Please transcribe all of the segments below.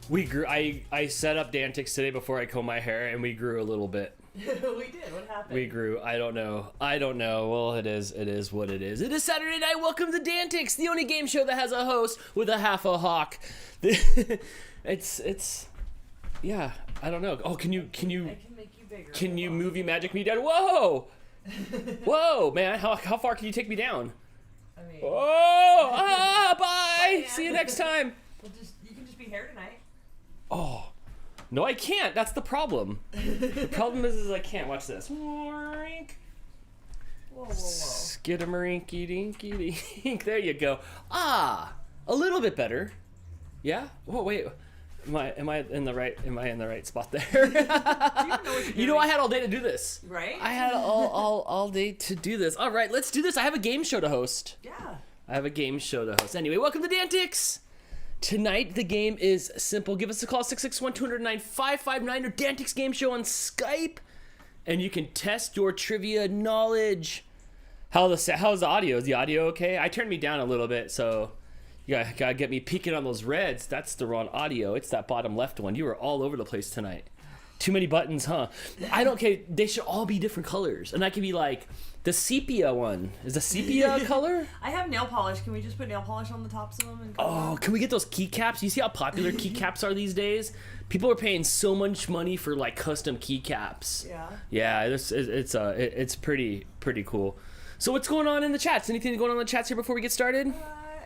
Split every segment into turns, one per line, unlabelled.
We grew. I set up DANtics today before I comb my hair, and we grew a little bit.
We did. What happened?
We grew. I don't know. Well, it is what it is. It is Saturday night. Welcome to DANtics, the only game show that has a host with a half a hawk. It's. Yeah. I don't know. Oh, can you?
I can make you bigger.
Can you movie magic me down? Whoa! Whoa, man! How far can you take me down?
I mean.
Oh! Bye!
Bye,
See you next time.
You can just be here tonight.
Oh. No, I can't. That's the problem. The problem is I can't. Watch this.
Whoa.
Skidamarink dinky dink. There you go. Ah, a little bit better. Yeah. Oh wait. Am I in the right spot there?
Do you know what you're doing?
You know, I had all day to do this.
Right?
I had all day to do this. All right, let's do this. I have a game show to host.
Yeah.
I have a game show to host. Anyway, welcome to DANtics. Tonight, the game is simple. Give us a call, 661-209-559, or DANtics Game Show on Skype, and you can test your trivia knowledge. How's the audio? Is the audio okay? I turned me down a little bit, so you gotta get me peeking on those reds. That's the wrong audio. It's that bottom left one. You were all over the place tonight. Too many buttons, huh? I don't care. They should all be different colors, and I could be like, the sepia one. Is the sepia color?
I have nail polish. Can we just put nail polish on the tops of them? And
Oh, can we get those keycaps? You see how popular keycaps are these days? People are paying so much money for like custom keycaps.
Yeah.
Yeah, it's pretty cool. So what's going on in the chats? Anything going on in the chats here before we get started?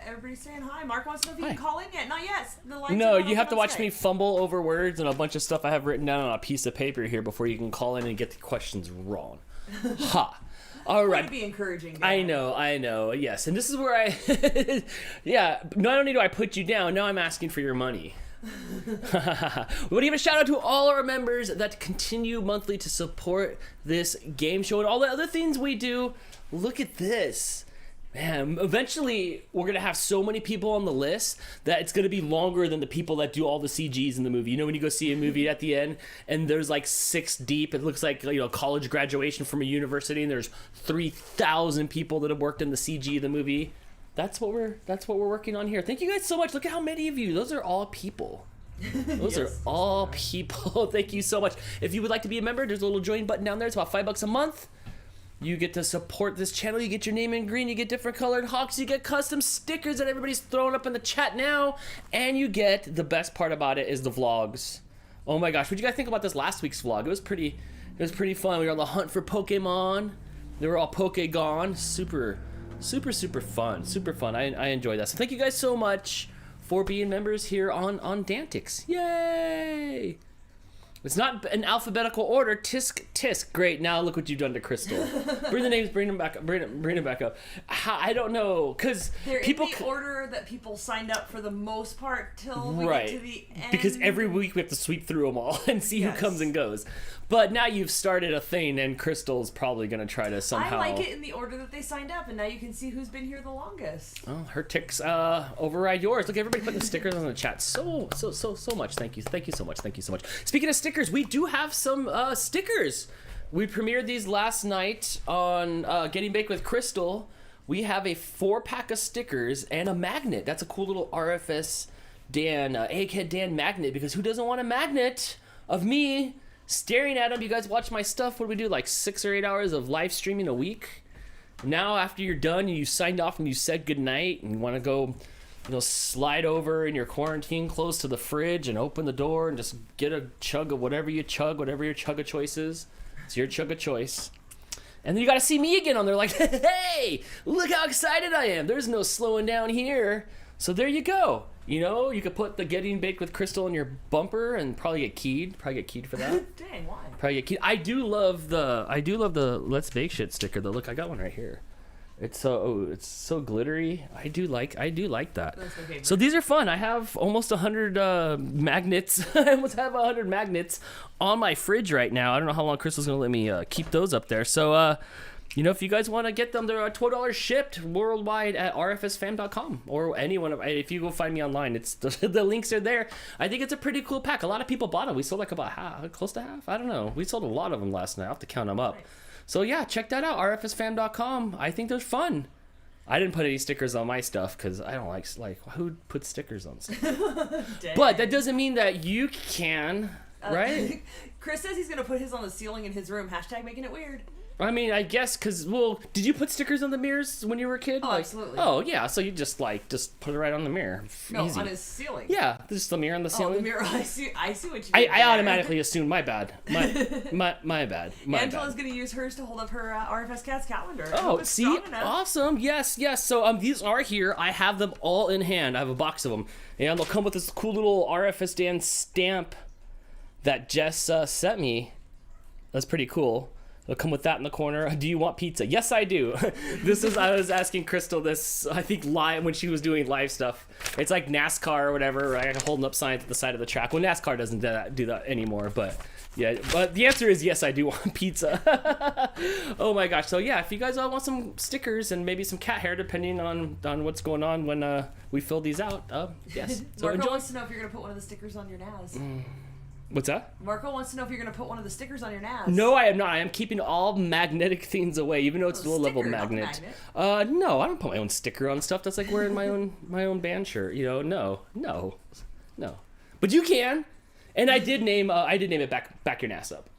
Everybody's saying hi. Mark wants to know if you
Hi.
can call in yet. Not yet. The lights
No,
are not
you have to
on
watch
Skype.
me fumble over words and a bunch of stuff I have written down on a piece of paper here before you can call in and get the questions wrong. Ha. All
Way
right.
to be encouraging.
I know. Yes, and this is where I, yeah. Not only do I put you down, now I'm asking for your money. We want to give a shout out to all our members that continue monthly to support this game show and all the other things we do. Look at this. Man, eventually we're going to have so many people on the list that it's going to be longer than the people that do all the CGs in the movie. You know when you go see a movie at the end and there's like 6 deep, it looks like, you know, college graduation from a university and there's 3,000 people that have worked in the CG of the movie. That's what we're working on here. Thank you guys so much. Look at how many of you. Those are all people. Those
Yes.
are all people. Thank you so much. If you would like to be a member, there's a little join button down there. It's about $5 a month. You get to support this channel. You get your name in green. You get different colored hawks. You get custom stickers that everybody's throwing up in the chat now. And you get, the best part about it is the vlogs. Oh my gosh. What did you guys think about this last week's vlog? It was pretty fun. We were on the hunt for Pokemon. They were all Poke-gone. Super fun. Super fun. I enjoyed that. So thank you guys so much for being members here on DANtics. Yay! It's not in alphabetical order. Tisk. Great. Now look what you've done to Crystal. Bring the names. Bring them back up. Bring them back up. I don't know, because
They're
people
in the order that people signed up for the most part till we
right
get to the end.
because every week we have to sweep through them all and see
Yes.
who comes and goes. But now you've started a thing, and Crystal's probably gonna try to somehow.
I like it in the order that they signed up, and now you can see who's been here the longest.
Oh, her ticks override yours. Look, everybody putting stickers on the chat. So much. Thank you so much. Speaking of stickers, we do have some stickers. We premiered these last night on Getting Baked with Crystal. We have a 4-pack of stickers and a magnet. That's a cool little RFSDan Egghead Dan magnet, because who doesn't want a magnet of me staring at them? You guys watch my stuff. What do we do, like 6 or 8 hours of live streaming a week? Now after you're done, you signed off and you said goodnight and you want to go, you know, slide over in your quarantine clothes to the fridge and open the door and just get a chug of whatever you chug, whatever your chug of choice is. It's your chug of choice. And then you got to see me again on there like, hey, look how excited I am. There's no slowing down here. So there you go. You know, you could put the Getting Baked with Crystal in your bumper and probably get keyed. Probably get keyed for that.
Dang, why?
Probably get keyed. I do love the Let's Bake Shit sticker though. Look, I got one right here. It's so glittery. I do like that.
That's my favorite.
So these are fun. I have almost 100 magnets. I almost have 100 magnets on my fridge right now. I don't know how long Crystal's gonna let me keep those up there. So you know, if you guys want to get them, they're $12 shipped worldwide at rfsfam.com or anyone. If you go find me online, it's the links are there. I think it's a pretty cool pack. A lot of people bought them. We sold like about half, close to half. I don't know. We sold a lot of them last night. I'll have to count them up.
Nice.
So yeah, check that out, rfsfam.com. I think they're fun. I didn't put any stickers on my stuff because I don't like who puts stickers on stuff.
Dang.
But that doesn't mean that you can, right?
Chris says he's gonna put his on the ceiling in his room. # making it weird.
I mean, I guess because did you put stickers on the mirrors when you were a kid?
Oh, absolutely.
Oh yeah, so you just put it right on the mirror.
No,
Easy.
on his ceiling.
Yeah, just the mirror on the ceiling.
Oh, the mirror. I see what you.
I automatically assumed. My bad. My bad.
Angela's gonna use hers to hold up her RFS Cats calendar.
Oh, see, awesome. Yes. So these are here. I have them all in hand. I have a box of them, and they'll come with this cool little RFSDan stamp that Jess sent me. That's pretty cool. It'll come with that in the corner. Do you want pizza? Yes, I do. I was asking Crystal this, I think, live when she was doing live stuff. It's like NASCAR or whatever, right? Holding up signs at the side of the track. Well, NASCAR doesn't do that anymore, but yeah. But the answer is yes, I do want pizza. Oh my gosh. So yeah, if you guys all want some stickers and maybe some cat hair, depending on what's going on when we fill these out, yes. So
Marco
enjoy.
wants to know if you're gonna put one of the stickers on your NAS.
What's that?
Marco wants to know if you're gonna put one of the stickers on your NAS.
No, I am not. I am keeping all magnetic things away, even though it's a low level magnet. No, I don't put my own sticker on stuff. That's like wearing my own band shirt. No. But you can, and I did name it back your NAS up.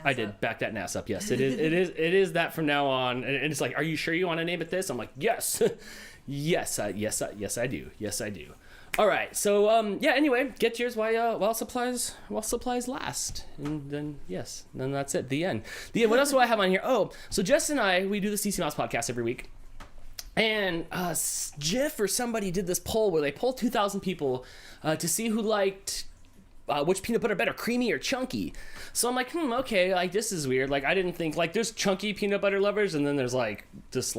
I did back that NAS up. Yes, it is that from now on. And it's like, are you sure you want to name it this? I'm like, yes, yes, I do. Yes, I do. All right, so yeah. Anyway, get yours while supplies last, and then then that's it. The end. What else do I have on here? Oh, so Jess and I, we do the CC Mouse podcast every week, and Jeff or somebody did this poll where they polled 2,000 people to see who liked which peanut butter better, creamy or chunky. So I'm like, okay, like this is weird. Like I didn't think there's chunky peanut butter lovers, and then there's just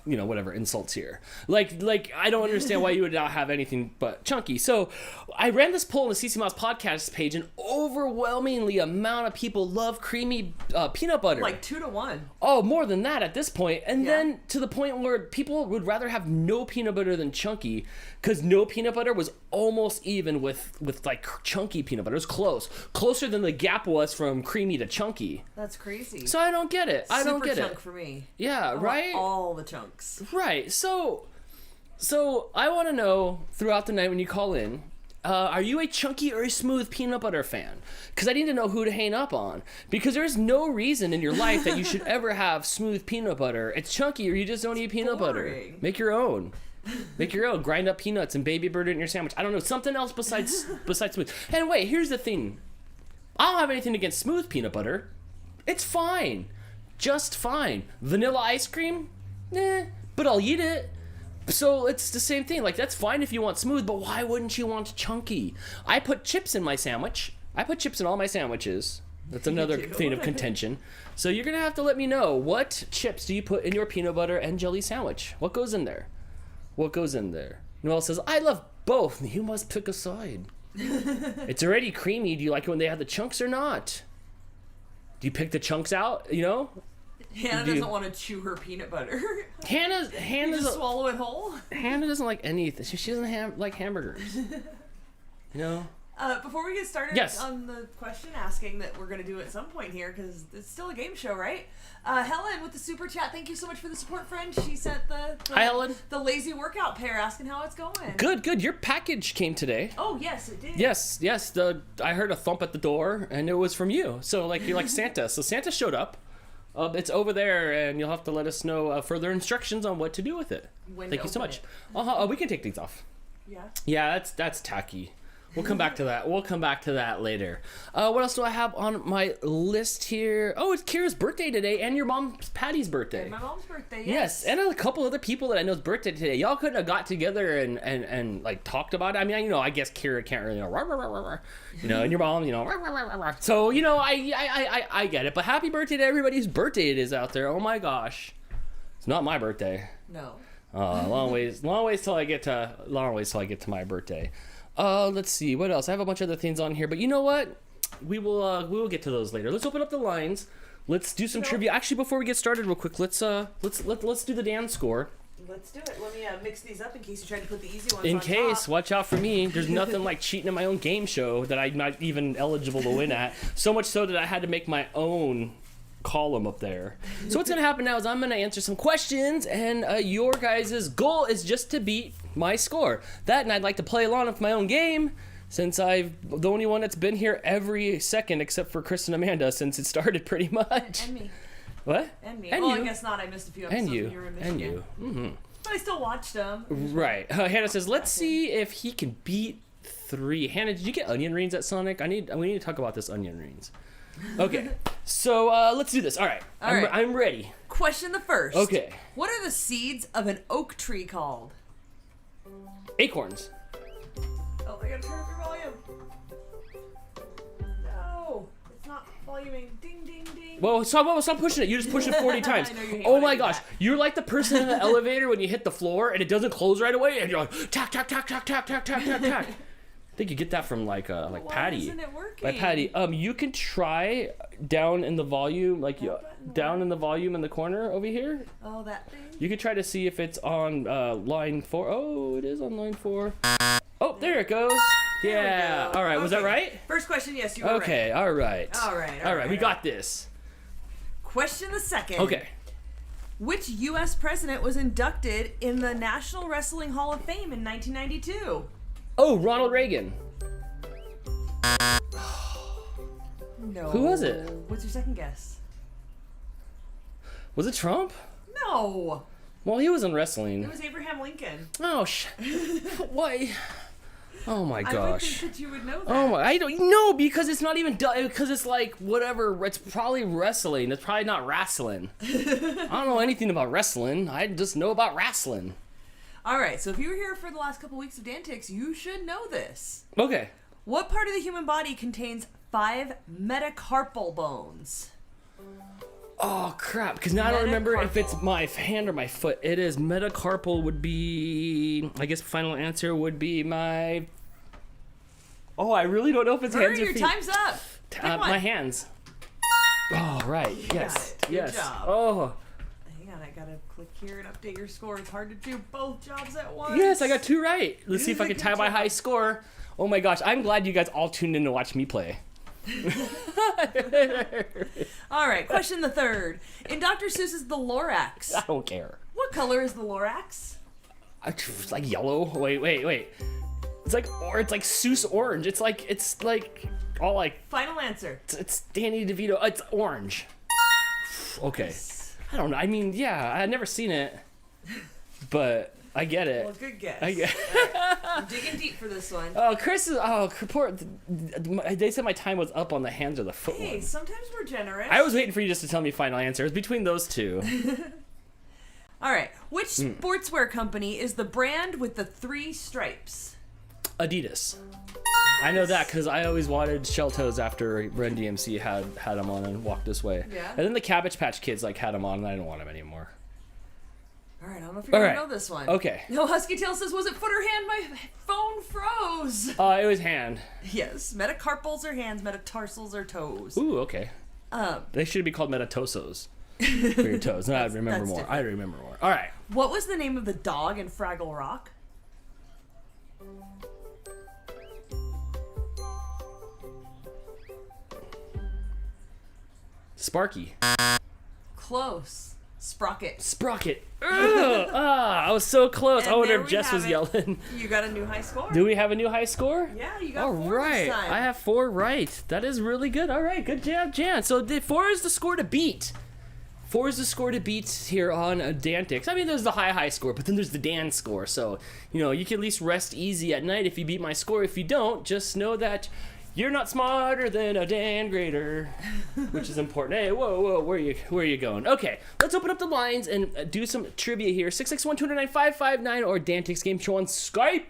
whatever insults here. Like I don't understand why you would not have anything but chunky. So I ran this poll on the CC Mouse podcast page, and overwhelmingly amount of people love creamy peanut butter.
Like 2 to 1.
Oh, more than that at this point. And then to the point where people would rather have no peanut butter than chunky, because no peanut butter was almost even with like chunky peanut butter. It was closer than the gap was from creamy to chunky.
That's crazy.
So I don't get it. I don't get
Super chunk
it.
for me.
Yeah, right?
All the chunks.
Right. So I want to know throughout the night when you call in, are you a chunky or a smooth peanut butter fan? Because I need to know who to hang up on. Because there's no reason in your life that you should ever have smooth peanut butter. It's chunky, or you just don't eat peanut butter. Make your own. Grind up peanuts and baby bird it in your sandwich. I don't know, something else besides smooth. And wait, here's the thing. I don't have anything against smooth peanut butter. It's fine. Just fine. Vanilla ice cream? But I'll eat it. So it's the same thing. Like, that's fine if you want smooth, but why wouldn't you want chunky? I put chips in my sandwich. I put chips in all my sandwiches. That's another thing of contention. So you're going to have to let me know, what chips do you put in your peanut butter and jelly sandwich? What goes in there? Noelle says, I love both. You must pick a side. It's already creamy. Do you like it when they have the chunks or not? Do you pick the chunks out,
Hannah doesn't want to chew her peanut butter.
Hannah
just swallow it whole.
Hannah doesn't like anything. She doesn't like hamburgers.
Before we get started on the question asking that we're going to do at some point here, because it's still a game show, right? Helen with the super chat, thank you so much for the support, friend. She sent
Hi, Helen.
The lazy workout pair asking how it's going.
Good. Your package came today.
Oh, yes, it did.
Yes. I heard a thump at the door, and it was from you. So, you're like Santa. So Santa showed up. It's over there, and you'll have to let us know further instructions on what to do with it. Thank you so much. We can take these off.
Yeah.
Yeah, that's tacky. We'll come back to that. Later. What else do I have on my list here? Oh, it's Kira's birthday today, and your mom's Patty's birthday.
And my mom's birthday,
yes. And a couple other people that I know's birthday today. Y'all couldn't have got together and talked about it. I mean, I guess Kira can't really, and your mom, so, I get it. But happy birthday to everybody whose birthday it is out there. Oh my gosh. It's not my birthday.
No.
Long ways till I get to my birthday. Let's see what else. I have a bunch of other things on here, but you know what? We will get to those later. Let's open up the lines. Let's do some trivia. Actually, before we get started, real quick, let's do the Dan score.
Let's do it. Let me mix these up in case you tried to put the easy ones
in
on
case,
top.
Watch out for me. There's nothing like cheating in my own game show that I'm not even eligible to win at. So much so that I had to make my own column up there. So what's gonna happen now is I'm gonna answer some questions, and your guys' goal is just to beat my score. That, and I'd like to play along with my own game, since I'm the only one that's been here every second except for Chris and Amanda since it started pretty much.
And me.
What?
And me.
And
well,
you.
I guess not. I missed a few episodes
And you.
when you were in Michigan.
And you. Mm-hmm.
But I still watched them.
Right. Hannah says, let's see if he can beat 3. Hannah, did you get onion rings at Sonic? We need to talk about this onion rings. Okay. So let's do this. All right. I'm ready.
Question the first.
Okay.
What are the seeds of an oak tree called?
Acorns.
Oh, I gotta turn up your volume. No, it's not voluming. Ding, ding, ding.
Well, stop pushing it. You just pushed it 40 times.
I know you hate
Oh
when I
my
do
gosh.
that.
You're like the person in the elevator when you hit the floor and it doesn't close right away and you're like, tack, tack, tack, tack, tack, tack, tack, tack, tack. I think you get that from like
Why
Patty.
isn't it working?
Like Patty. You can try down in the volume, down in the volume in the corner over here.
Oh, that thing?
You can try to see if it's on line 4. Oh, it is on line 4. Oh, there it goes. Yeah. All right. Was that right?
First question, yes, you were
Okay.
right.
All right.
All right.
We got this.
Question the second.
Okay.
Which U.S. president was inducted in the National Wrestling Hall of Fame in 1992?
Oh, Ronald Reagan.
No.
Who was it?
What's your second guess?
Was it Trump?
No.
Well, he was in wrestling.
It was Abraham Lincoln.
Oh, why? Oh my
I would
gosh.
think that you would know that.
Oh my! I don't know because it's not even because it's like whatever. It's probably wrestling. It's probably not wrestling. I don't know anything about wrestling. I just know about wrestling.
All right, so if you were here for the last couple weeks of DANtics, you should know this.
Okay.
What part of the human body contains 5 metacarpal bones?
Oh crap! Because now I don't remember if it's my hand or my foot. It is metacarpal. Would be. I guess final answer would be my. Oh, I really don't know if it's hands or
Your
feet.
time's up. Pick one.
My hands. Oh right. Yes.
got it. Good
Yes.
job.
Oh.
Hang on, I gotta click here and update your score. It's hard to do both jobs at once.
Yes, I got 2 right. Let's see if I
Good
can tie my
job.
high score. Oh my gosh, I'm glad you guys all tuned in to watch me play.
All right, question the third. In Dr. Seuss's The Lorax,
I don't care.
what color is the Lorax?
It's like yellow. Wait. It's like Seuss orange. It's like all like
Final answer.
it's Danny DeVito. It's orange. Okay. I don't know. I mean, yeah, I've never seen it, but I get it.
Well, good guess.
I get.
I'm digging deep for this one.
Oh, Chris is. Oh, poor. They said my time was up on the hands or the foot
Hey,
one.
sometimes we're generous.
I was waiting for you just to tell me final answer. It was between those two.
All right, which sportswear company is the brand with the 3 stripes?
Adidas. I know that because I always wanted shell toes after Run DMC had them on and Walk This Way.
Yeah.
And then the Cabbage Patch Kids had them on and I didn't want them anymore.
All right, I don't know if you're
All
going to
right.
know this one.
Okay.
No, Husky Tail says, was it foot or hand? My phone froze.
It was hand.
Yes, metacarpals are hands, metatarsals are toes.
Ooh, okay. They should be called metatosos for your toes. No, I remember
that's
more.
different.
I remember more. All right.
What was the name of the dog in Fraggle Rock?
Sparky.
Close. Sprocket.
Sprocket. Ugh, I was so close.
And
I wonder
there
if
we
Jess
have
was
it.
yelling.
You got a new high score.
Do we have a new high score?
Yeah, you got
All
4
right,
this time.
I have 4 right. That is really good. All right, good job, Jan. So 4 is the score to beat. 4 is the score to beat here on DANtics. I mean, there's the high score, but then there's the Dan score. So, you can at least rest easy at night if you beat my score. If you don't, just know that you're not smarter than a Dan grader, which is important. Hey, whoa, where are you going? Okay, let's open up the lines and do some trivia here. 661-209-5559 or DANtics Game Show on Skype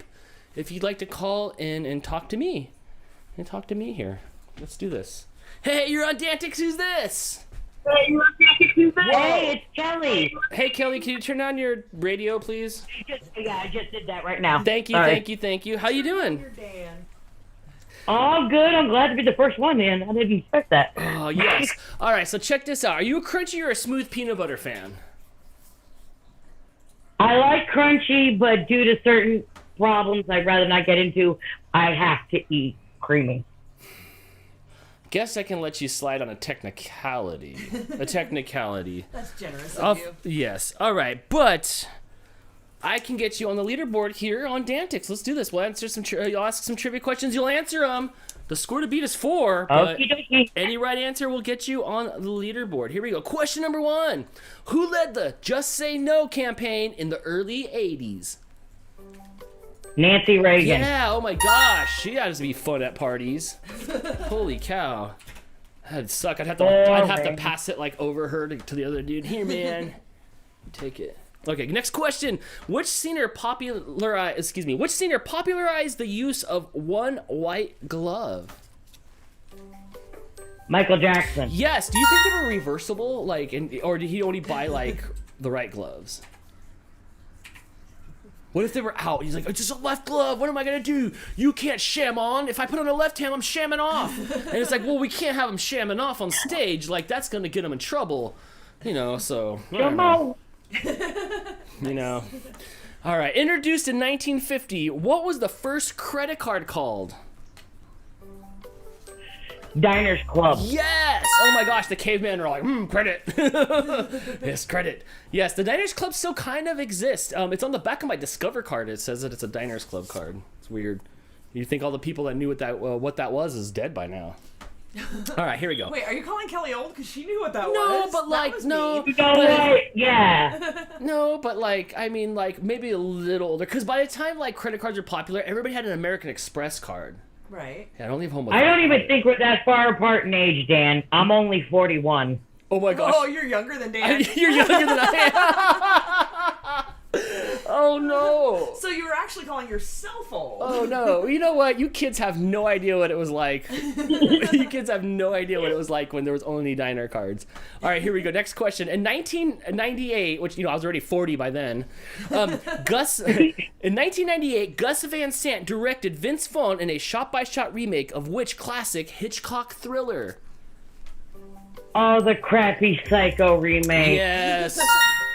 if you'd like to call in and talk to me. Here. Let's do this. Hey, you're on DANtics. Who's this?
Hey, it's Kelly.
Hey, Kelly, can you turn on your radio, please?
I just did that right now.
Thank you,
Sorry.
thank you. How you doing?
You're Dan.
All good. I'm glad to be the first one, man. I didn't expect that.
Oh, yes. All right, so check this out. Are you a crunchy or a smooth peanut butter fan?
I like crunchy, but due to certain problems I'd rather not get into, I have to eat creamy.
guess I can let you slide on a technicality. A technicality.
That's generous of you.
Yes. All right, but I can get you on the leaderboard here on DANtics. Let's do this. We'll answer some. You'll ask some trivia questions. You'll answer them. The score to beat is 4, but any right answer will get you on the leaderboard. Here we go. Question number 1. Who led the Just Say No campaign in the early 80s?
Nancy Reagan.
Yeah, oh my gosh. She has to be fun at parties. Holy cow. That'd suck. I'd have to pass it like over her to the other dude. Here, man. Take it. Okay, next question. Which singer popularized the use of one white glove?
Michael Jackson.
Yes. Do you think they were reversible, or did he only buy like the right gloves? What if they were out? He's like, it's just a left glove. What am I gonna do? You can't sham on. If I put on a left hand, I'm shamming off. And it's like, well, we can't have him shamming off on stage. Like that's gonna get him in trouble, So.
Come on.
All right. Introduced in 1950, what was the first credit card called?
Diners Club.
Yes! Oh my gosh, the cavemen are like, credit. Yes, credit. Yes, the Diners Club still kind of exists. It's on the back of my Discover card. It says that it's a Diners Club card. It's weird. You think all the people that knew what that was is dead by now. All right, here we go.
Wait, are you calling Kelly old? Because she knew what that was.
No, but
Yeah.
No, but maybe a little older. Because by the time credit cards were popular, everybody had an American Express card.
Right.
Yeah, don't leave home with
I don't even think we're that far apart in age, Dan. I'm only 41.
Oh my gosh.
Oh, you're younger than Dan.
You're younger than I am. Oh no.
So you were actually calling yourself old.
Oh no. You know what? You kids have no idea what it was like. You kids have no idea what it was like when there was only diner cards. All right, here we go. Next question. In 1998, which I was already 40 by then, in 1998, Gus Van Sant directed Vince Vaughn in a shot-by-shot remake of which classic Hitchcock thriller?
Oh, the crappy Psycho remake.
Yes.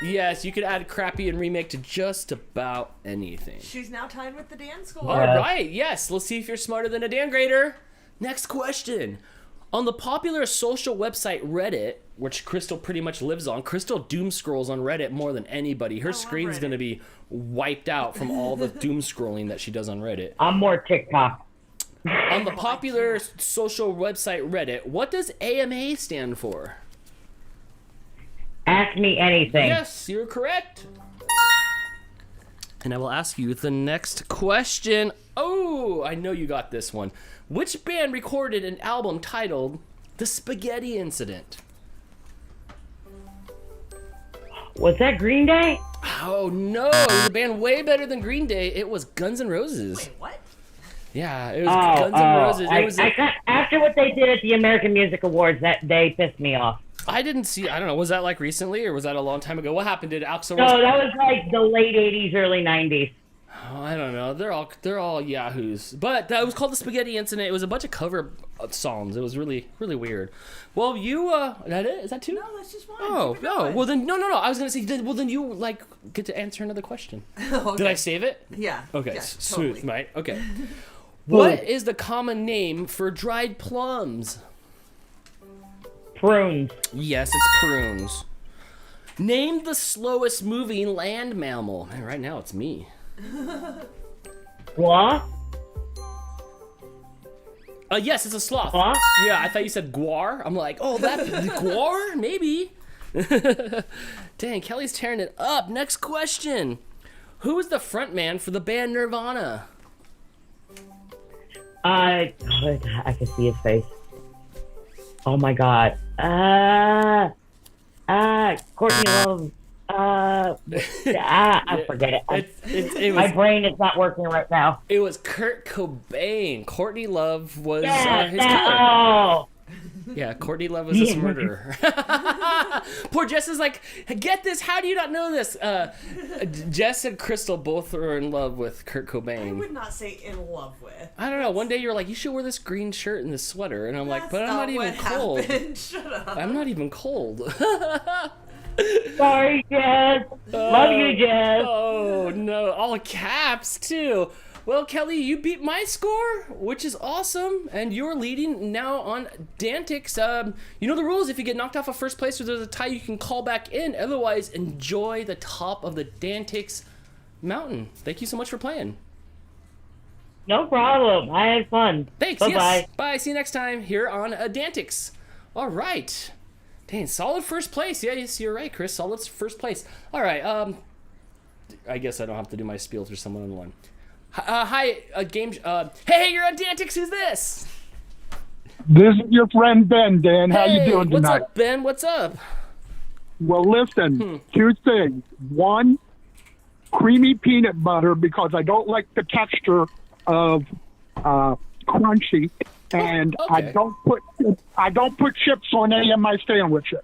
Yes, you could add crappy and remake to just about anything.
She's now tied with the Dan score.
All right, yes. Let's see if you're smarter than a Dan grader. Next question. On the popular social website Reddit, which Crystal pretty much lives on, Crystal doom scrolls on Reddit more than anybody. Her screen's going to be wiped out from all the doom scrolling that she does on Reddit.
I'm more TikTok.
On the popular social website Reddit, what does AMA stand for?
Ask me anything.
Yes, you're correct. And I will ask you the next question. Oh, I know you got this one. Which band recorded an album titled The Spaghetti Incident?
Was that Green Day?
Oh, no. It was a band way better than Green Day. It was Guns N' Roses.
Wait, what?
Yeah, it was Guns N' Roses.
After what they did at the American Music Awards, that they pissed me off.
I don't know, was that recently or was that a long time ago? What happened? Did Axl
No, that was the late 80s, early 90s.
Oh, I don't know. They're all yahoos. But that was called The Spaghetti Incident. It was a bunch of cover songs. It was really, really weird. Well, that it? Is that 2?
No, that's just one.
Oh, no. Well, then, no. I was going to say, then you, get to answer another question.
Okay.
Did I save it?
Yeah.
Okay,
yeah,
smooth,
totally.
right? Okay. What is the common name for dried plums?
Prunes.
Yes, it's prunes. Name the slowest moving land mammal. Man, right now it's me.
What?
Yes, it's a sloth.
Huh?
Yeah, I thought you said guar. I'm like, oh, that guar? Maybe. Dang, Kelly's tearing it up. Next question. Who is the front man for the band Nirvana?
I can see his face. Oh my god. Courtney Love. I forget it. My brain is not working right now.
It was Kurt Cobain. Courtney Love was his killer.
Oh.
Yeah, Courtney Love was a murderer. Poor Jess is like, get this, how do you not know this? Jess and Crystal both are in love with Kurt Cobain.
I would not say in love with.
I don't know, one day you're like, you should wear this green shirt and this sweater. And I'm like, but I'm not even cold.
Shut up.
I'm not even cold.
Sorry, Jess. Love you, Jess.
Oh, no. All caps, too. Well, Kelly, you beat my score, which is awesome, and you're leading now on DANtics. You know the rules. If you get knocked off of first place or there's a tie, you can call back in. Otherwise, enjoy the top of the DANtics mountain. Thank you so much for playing.
No problem. I had fun.
Thanks.
Bye-bye.
Yes. Bye. See you next time here on DANtics. All right. Dang, solid first place. Yeah, yes, you're right, Chris. Solid first place. All right. I guess I don't have to do my spiel through someone on one. Hi, game. Hey, you're on DANtics. Who's this?
This is your friend Ben, Dan. How you doing tonight?
What's up, Ben? What's up?
Well, listen, 2 things. 1, creamy peanut butter because I don't like the texture of crunchy, and
Okay.
I don't put chips on any of my sandwiches.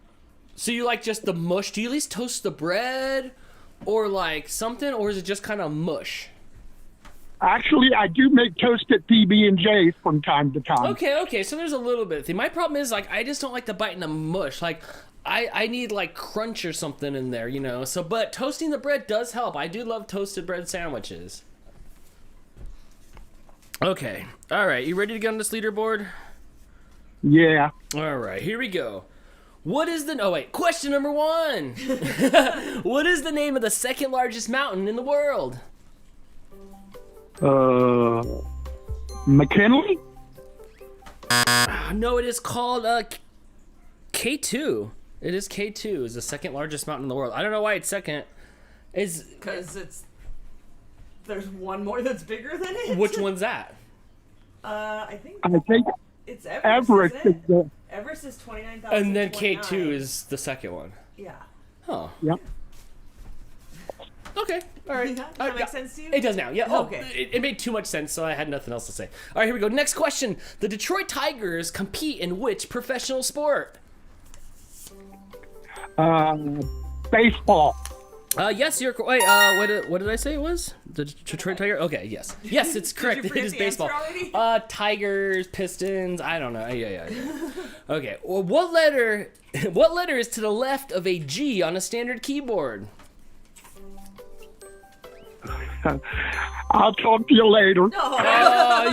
So you like just the mush? Do you at least toast the bread, or like something, or is it just kind of mush?
Actually, I do make toasted PB&Js from time to time.
Okay. So there's a little bit of thing. My problem is like I just don't like the bite in the mush. Like I need like crunch or something in there, you know. So but toasting the bread does help. I do love toasted bread sandwiches. Okay. All right. You ready to get on this leaderboard?
Yeah.
All right. Here we go. What is the... Oh, wait. Question number 1. What is the name of the second largest mountain in the world?
McKinley?
No, it is called K2. It is K2. Is the second largest mountain in the world. I don't know why it's second.
Because there's one more that's bigger than it.
Which one's that?
I think it's
Everest
Everest.
is the...
Everest is 29,000.
And then K2 is the second one.
Yeah.
Huh.
Yep.
Okay. All right.
Does that make sense to you?
It does now. Yeah. Oh,
Okay.
it made too much sense, so I had nothing else to say. All right, here we go. Next question. The Detroit Tigers compete in which professional sport?
Baseball.
Yes, you're wait. What did I say it was? The Detroit Tiger. Okay, yes, it's correct.
you
It
forget
is
the
baseball.
answer already?
Tigers, Pistons. I don't know. Yeah. Okay. Well, what letter is to the left of a G on a standard keyboard?
I'll talk to you later.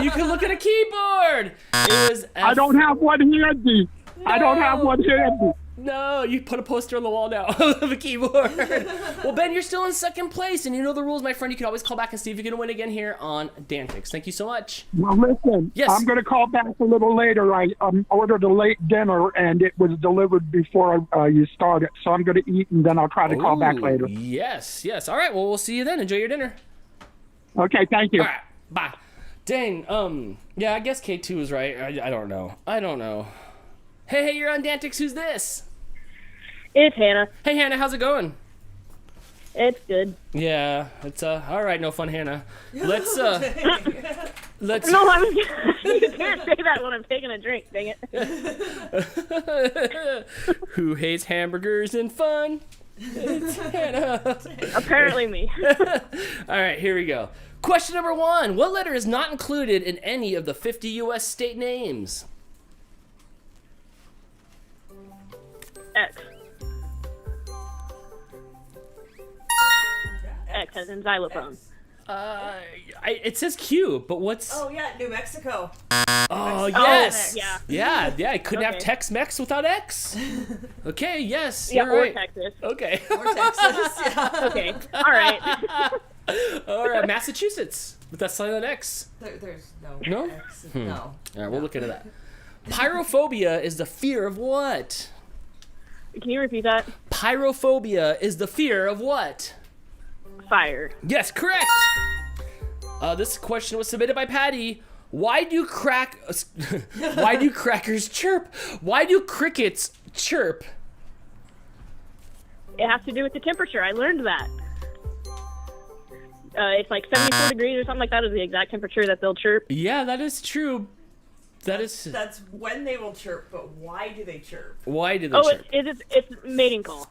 You can look at a keyboard. It was. F.
I don't have one handy. I don't have one handy.
No, you put a poster on the wall now of a keyboard. Well, Ben, you're still in second place, and you know the rules, my friend. You can always call back and see if you can win again here on DANtics. Thank you so much.
Well, listen,
Yes.
I'm going to call back a little later. I ordered a late dinner, and it was delivered before you started, so I'm going to eat, and then I'll try to call back later.
Yes. All right, well, we'll see you then. Enjoy your dinner.
Okay, thank you.
All right, bye. Dang, yeah, I guess K2 is right. I don't know. Hey, you're on DANtics. Who's this?
It's Hannah.
Hey, Hannah, how's it going?
It's good.
Yeah, it's all right. No fun, Hannah. Let's
No, you can't say that when I'm taking a drink. Dang it.
Who hates hamburgers and fun? It's Hannah.
Apparently me.
All right, here we go. Question number 1. What letter is not included in any of the 50 U.S. state names?
X. X as in xylophone.
It says Q, but what's...
Oh yeah, New Mexico.
Oh, yes.
Yeah.
Yeah, I couldn't have
Okay.
Tex-Mex without X. Okay, yes,
Yeah,
you're
or
right.
Texas.
Okay.
Or Texas. Yeah.
Okay. All right.
All right, Massachusetts with that silent X.
There's
No?
X. No.
All right, we'll look into that. Pyrophobia is the fear of what?
Can you repeat that?
Pyrophobia is the fear of what?
Fire.
Yes, correct. This question was submitted by Patty. Why do crackers chirp? Why do crickets chirp?
It has to do with the temperature. I learned that. It's like 74 degrees or something like that is the exact temperature that they'll chirp.
Yeah, that is true. That's
when they will chirp, but why do they chirp?
why do they
Oh,
chirp?
it's mating call.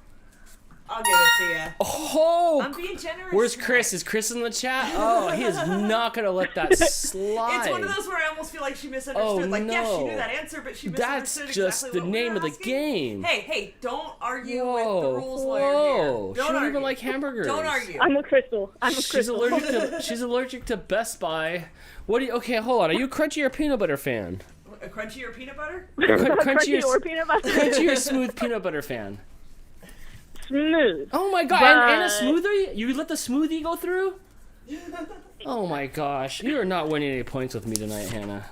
I'll give it to you.
Oh,
I'm being generous.
where's Chris? Is Chris in the chat? Oh, he is not gonna let that slide.
It's one of those where I almost feel like she misunderstood.
Oh,
like, yeah, she
no.
knew that answer, but she
That's
misunderstood
just
exactly
the
what we
name
were
of the
asking.
game.
Hey, don't argue with the
Whoa,
rules lawyer here.
whoa! She
Don't
don't
argue.
even like hamburgers.
Don't argue.
I'm with Crystal.
She's allergic to Best Buy. What do you? Okay, hold on. Are you a crunchy or peanut butter fan?
A crunchy or peanut butter?
Crunchy or peanut butter?
Crunchy or smooth peanut butter fan?
Smooth.
Oh my god! And a smoothie? You let the smoothie go through? Oh my gosh! You are not winning any points with me tonight, Hannah.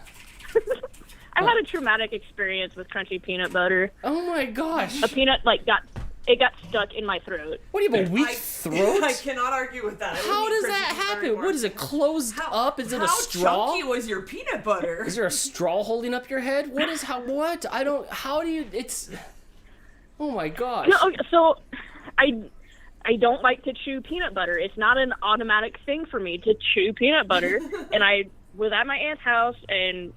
I had a traumatic experience with crunchy peanut butter.
Oh my gosh!
A peanut got stuck in my throat.
What do you have, a weak throat?
I cannot argue with that.
How does that happen? What is it, closed up? Is it a straw?
How chunky was your peanut butter?
Is there a straw holding up your head? What? I don't, how do you, it's, oh my gosh.
No, so I don't like to chew peanut butter. It's not an automatic thing for me to chew peanut butter. And I was at my aunt's house and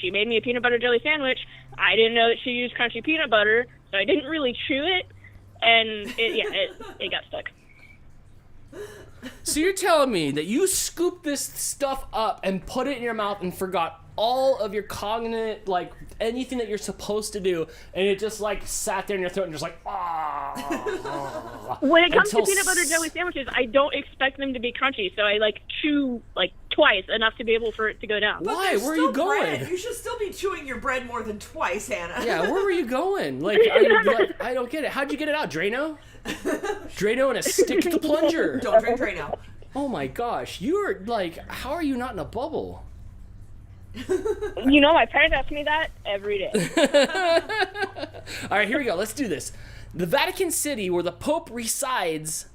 she made me a peanut butter jelly sandwich. I didn't know that she used crunchy peanut butter, so I didn't really chew it. And it got stuck.
So you're telling me that you scooped this stuff up and put it in your mouth and forgot all of your cognitive, like anything that you're supposed to do, and it just like sat there in your throat and just like,
When it comes to peanut butter jelly sandwiches, I don't expect them to be crunchy, so I like chew like twice enough to be able for it to go down.
Why? Where are you going?
Bread. You should still be chewing your bread more than twice, Hannah.
Yeah, where were you going? Like, I don't get it. How'd you get it out, Drano? Drano and a stick to the plunger.
Don't drink Drano.
Oh my gosh, you're like, how are you not in a bubble?
You know, my parents ask me that every day.
All right, here we go. Let's do this. The Vatican City, where the Pope resides,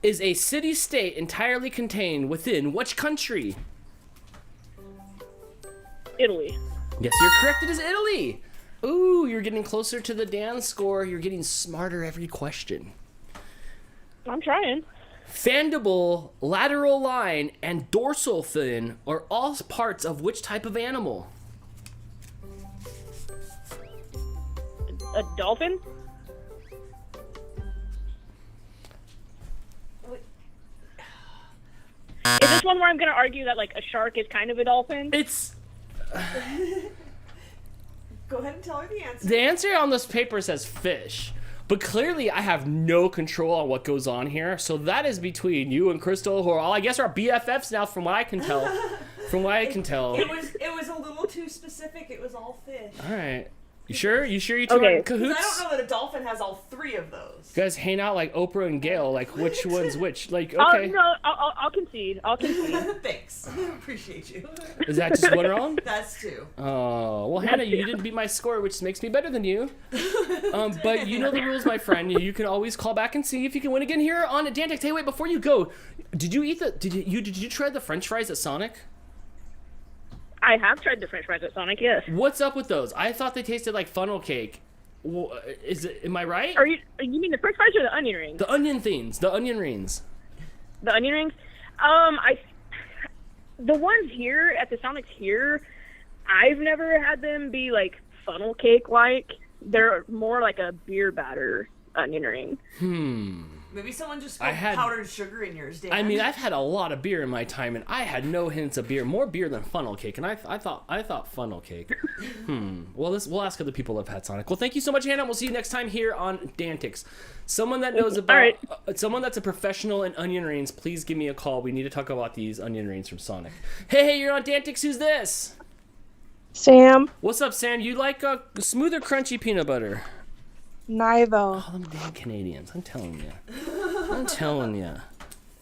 is a city-state entirely contained within which country?
Italy.
Yes, you're correct. It is Italy. Ooh, you're getting closer to the Dan score. You're getting smarter every question.
I'm trying.
Fandible, lateral line, and dorsal fin are all parts of which type of animal?
A dolphin? Is this one where I'm going to argue that like a shark is kind of a dolphin?
It's...
Go ahead and tell her the answer.
The answer on this paper says fish. But clearly, I have no control on what goes on here. So that is between you and Crystal, who are all, I guess, are BFFs now, from what I can tell. From what I can tell.
It was a little too specific. It was all fish.
All right. You sure? You two are in cahoots?
I don't know that a dolphin has all three of those.
You guys hang out like Oprah and Gail. Like, which one's which? Like, okay.
No, I'll concede.
Thanks. Appreciate you.
Is that just one wrong?
That's two.
Oh, well, Hannah, you didn't beat my score, which makes me better than you. But you know the rules, my friend. You can always call back and see if you can win again here on DANtics. Hey, wait, before you go, did you try the French fries at Sonic?
I have tried the French fries at Sonic, yes.
What's up with those? I thought they tasted like funnel cake. Am I right?
You mean the French fries or the onion rings?
The onion things, the onion rings.
The onion rings? The ones here at the Sonics here, I've never had them be like funnel cake like. They're more like a beer batter onion ring.
Maybe someone just put powdered sugar in yours, Dan.
I mean, I've had a lot of beer in my time, and I had no hints of beer. More beer than funnel cake, and I thought funnel cake. Well, we'll ask other people that have had Sonic. Well, thank you so much, Hannah. We'll see you next time here on DANtics. Someone that knows about, someone that's a professional in onion rings, please give me a call. We need to talk about these onion rings from Sonic. Hey, you're on DANtics. Who's this?
Sam.
What's up, Sam? You like smooth or crunchy peanut butter?
Neither.
Oh, them damn Canadians. I'm telling you.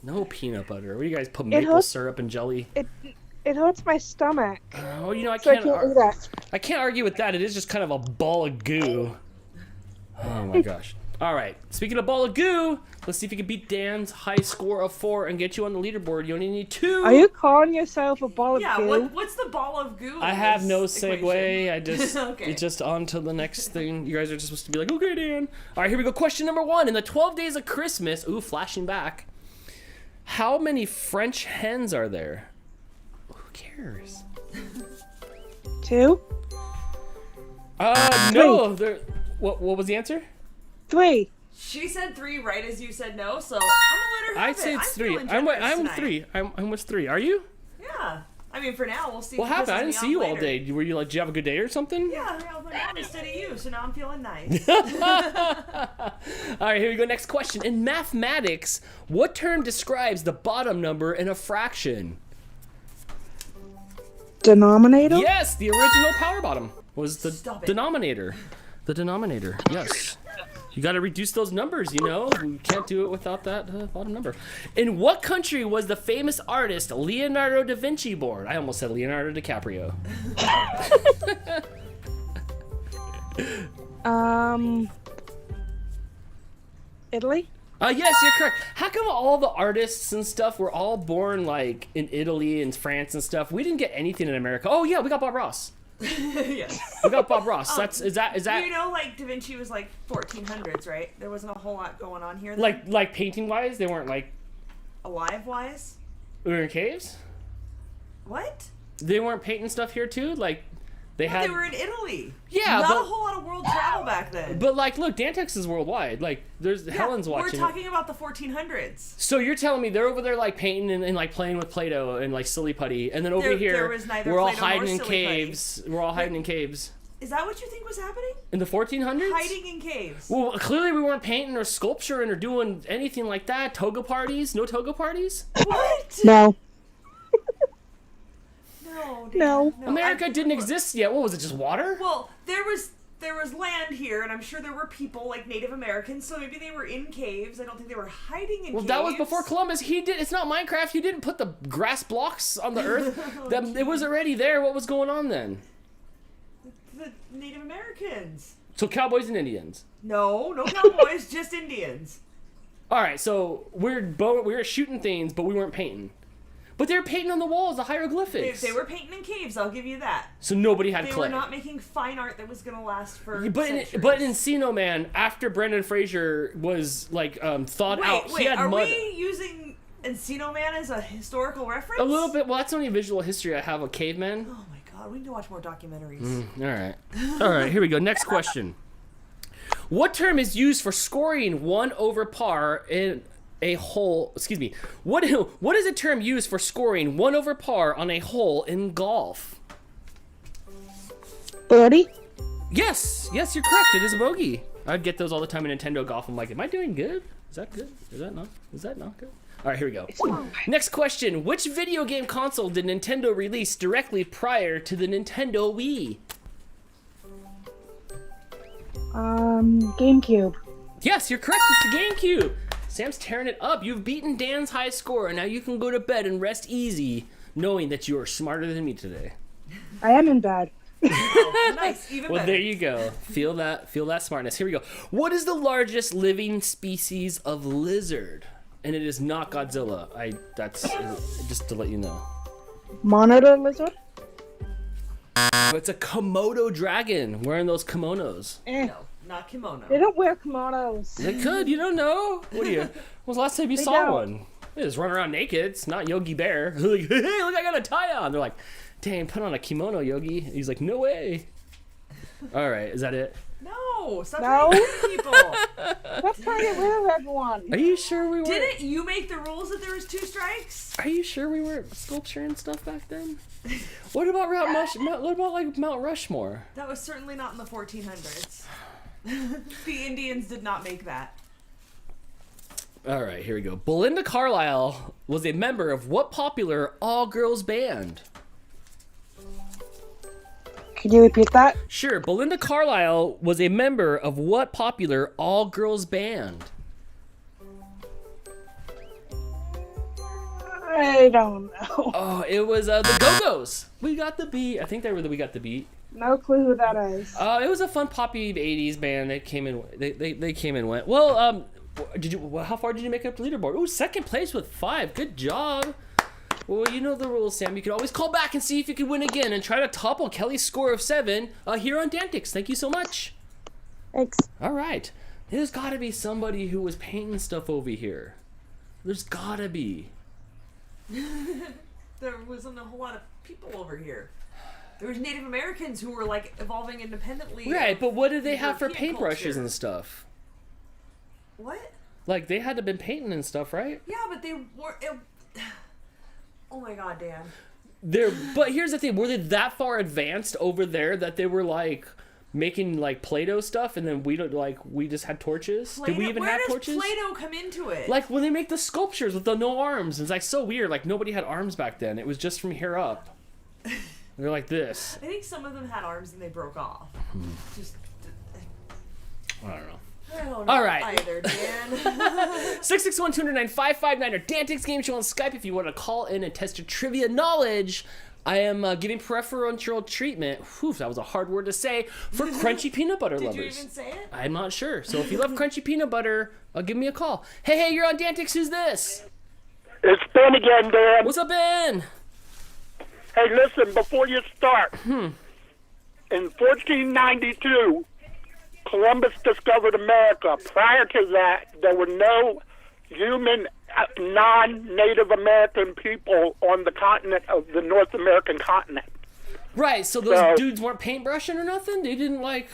No peanut butter. What do you guys put maple syrup and jelly?
It hurts my stomach.
Oh, you know, I
can't do that.
I can't argue with that. It is just kind of a ball of goo. Oh my gosh. All right. Speaking of ball of goo, let's see if you can beat Dan's high score of 4 and get you on the leaderboard. You only need 2.
Are you calling yourself a ball of goo?
Yeah, what's the ball of goo?
I have no segue.
Equation?
I just
Okay.
It's just on to the next thing. You guys are just supposed to be like, okay, Dan. All right, here we go. Question number 1. In the 12 days of Christmas, flashing back, how many French hens are there? Who cares?
2?
No. What was the answer?
3.
She said 3 right as you said no, so I'm gonna let her have
I'd say
it.
it's
I'm
3.
feeling
I'm
generous
3. I'm with 3. Are you?
Yeah. I mean, for now, we'll see.
What
if it
happened? I
pisses
didn't
me
see
off
you all
later.
day. Were you like, did you have a good day or something?
Yeah, I held my mom instead of you, so now I'm feeling nice.
All right, here we go. Next question. In mathematics, what term describes the bottom number in a fraction?
Denominator?
Yes, the original power bottom was the
Stop it.
denominator. The denominator, yes. You got to reduce those numbers, you know? You can't do it without that bottom number. In what country was the famous artist Leonardo da Vinci born? I almost said Leonardo DiCaprio.
Italy?
Yes, you're correct. How come all the artists and stuff were all born like in Italy and France and stuff? We didn't get anything in America. Oh yeah, we got Bob Ross.
Yes.
We got Bob Ross. Is that
You know, like Da Vinci was like 1400s, right? There wasn't a whole lot going on here. Then.
like painting wise? They weren't like
alive wise.
we were in caves.
What?
They weren't painting stuff here too. Like they
No,
had.
they were in Italy.
Yeah,
not
but-
a whole lot of world travel back then.
But like, look, DANtics is worldwide. Like, there's Helen's watching.
We're talking about the 1400s.
So you're telling me they're over there like painting and like playing with Play-Doh and like silly putty, and then over
There
here
was neither
we're all
Play-Doh nor
hiding in
silly
caves. We're all hiding in caves
Is that what you think was happening?
in the 1400s.
Hiding in caves.
Well, clearly we weren't painting or sculpturing or doing anything like that. Toga parties? No toga parties?
What?
No.
No.
No.
America didn't exist yet. What was it? Just water?
Well, there was land here, and I'm sure there were people like Native Americans, so maybe they were in caves. I don't think they were hiding in caves.
Well, that was before Columbus. He did. It's not Minecraft. He didn't put the grass blocks on the earth. It was already there. What was going on then?
The Native Americans.
So cowboys and Indians.
No cowboys, just Indians.
All right. So we were shooting things, but we weren't painting. But they were painting on the walls, the hieroglyphics.
They were painting in caves, I'll give you that.
So nobody had
They
clay.
were not making fine art that was going to last for
But in Encino Man, after Brendan Fraser was like thawed out, he had
are
mud.
we using Encino Man as a historical reference?
A little bit. Well, that's the only visual history I have of cavemen.
Oh my god, we need to watch more documentaries.
All right. Here we go. Next question. What term is used for scoring 1 over par in a hole? Excuse me. What is a term used for scoring 1 over par on a hole in golf?
Birdie?
Yes, you're correct. It is a bogey. I'd get those all the time in Nintendo Golf. I'm like, am I doing good? Is that good? Is that not good? All right, here we go. Next question. Which video game console did Nintendo release directly prior to the Nintendo Wii?
GameCube.
Yes, you're correct. It's the GameCube. Sam's tearing it up. You've beaten Dan's high score, and now you can go to bed and rest easy, knowing that you are smarter than me today.
I am in bed.
Nice, even
Well,
better.
there you go. Feel that smartness. Here we go. What is the largest living species of lizard? And it is not Godzilla. That's just to let you know.
Monitor lizard?
It's a Komodo dragon wearing those kimonos.
No, not kimono.
They don't wear kimonos.
They could. You don't know. What do you? When was the last time you saw
don't.
one? They just run around naked. It's not Yogi Bear. Like, hey, look, I got a tie on. They're like, dang, put on a kimono, Yogi. And he's like, no way. All right, is that it?
No, stop
No.
trying to hurt people.
Let's try to get rid of everyone.
Are you sure we were?
Didn't you make the rules that there was 2 strikes?
Are you sure we weren't sculpturing stuff back then? What about like Mount Rushmore?
That was certainly not in the 1400s. The Indians did not make that.
All right, here we go. Belinda Carlisle was a member of what popular all-girls band?
Can you repeat that?
Sure, Belinda Carlisle was a member of what popular all-girls band?
I don't know.
Oh, it was the Go-Go's. We Got the Beat. I think they were the We Got the Beat.
No clue who that is.
It was a fun poppy 80s band that came in. They came and went. Well, how far did you make up the leaderboard? Ooh, second place with 5. Good job. Well, you know the rules, Sam. You can always call back and see if you can win again and try to topple Kelly's score of 7 here on DANtics. Thank you so much.
Thanks.
All right. There's got to be somebody who was painting stuff over here. There's got to be.
There wasn't a whole lot of people over here. There was Native Americans who were like evolving independently.
Right, but what did they have for
European
paintbrushes
culture.
and stuff?
What?
Like, they had to been painting and stuff, right?
Yeah, but they were... Oh my god, Dan.
But here's the thing. Were they that far advanced over there that they were, like, making, like, Play-Doh stuff, and then we just had torches?
Play-Doh?
Did we even have torches?
Where does Play-Doh come into it?
Like, when they make the sculptures with the no arms. It's, like, so weird. Like, nobody had arms back then. It was just from here up. They're like this.
I think some of them had arms and they broke off. Just...
I don't know.
I don't know
All right.
either, Dan.
661-209-559 or DANtics Game Show on Skype if you want to call in and test your trivia knowledge. I am giving preferential treatment. Whew, that was a hard word to say. For crunchy peanut butter lovers.
Did you even say it?
I'm not sure. So if you love crunchy peanut butter, give me a call. Hey, you're on DANtics. Who's this?
It's Ben again, Dan.
What's up, Ben?
Hey, listen, before you start, in 1492, Columbus discovered America. Prior to that, there were no human, non-Native American people on the continent of the North American continent.
Right, so those dudes weren't paintbrushing or nothing? They didn't, like,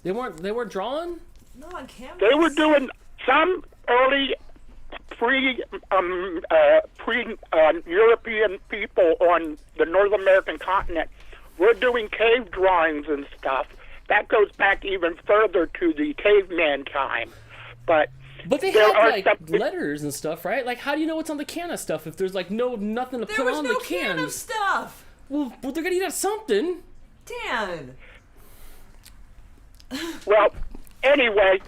they weren't drawing?
No, on canvas.
They were doing some early European people on the North American continent were doing cave drawings and stuff. That goes back even further to the caveman time. But
they had, like, letters and stuff, right? Like, how do you know what's on the can of stuff if there's, like, nothing to put on the cans?
There was no can of stuff.
Well, they're gonna eat at something.
Dan.
Well, anyway,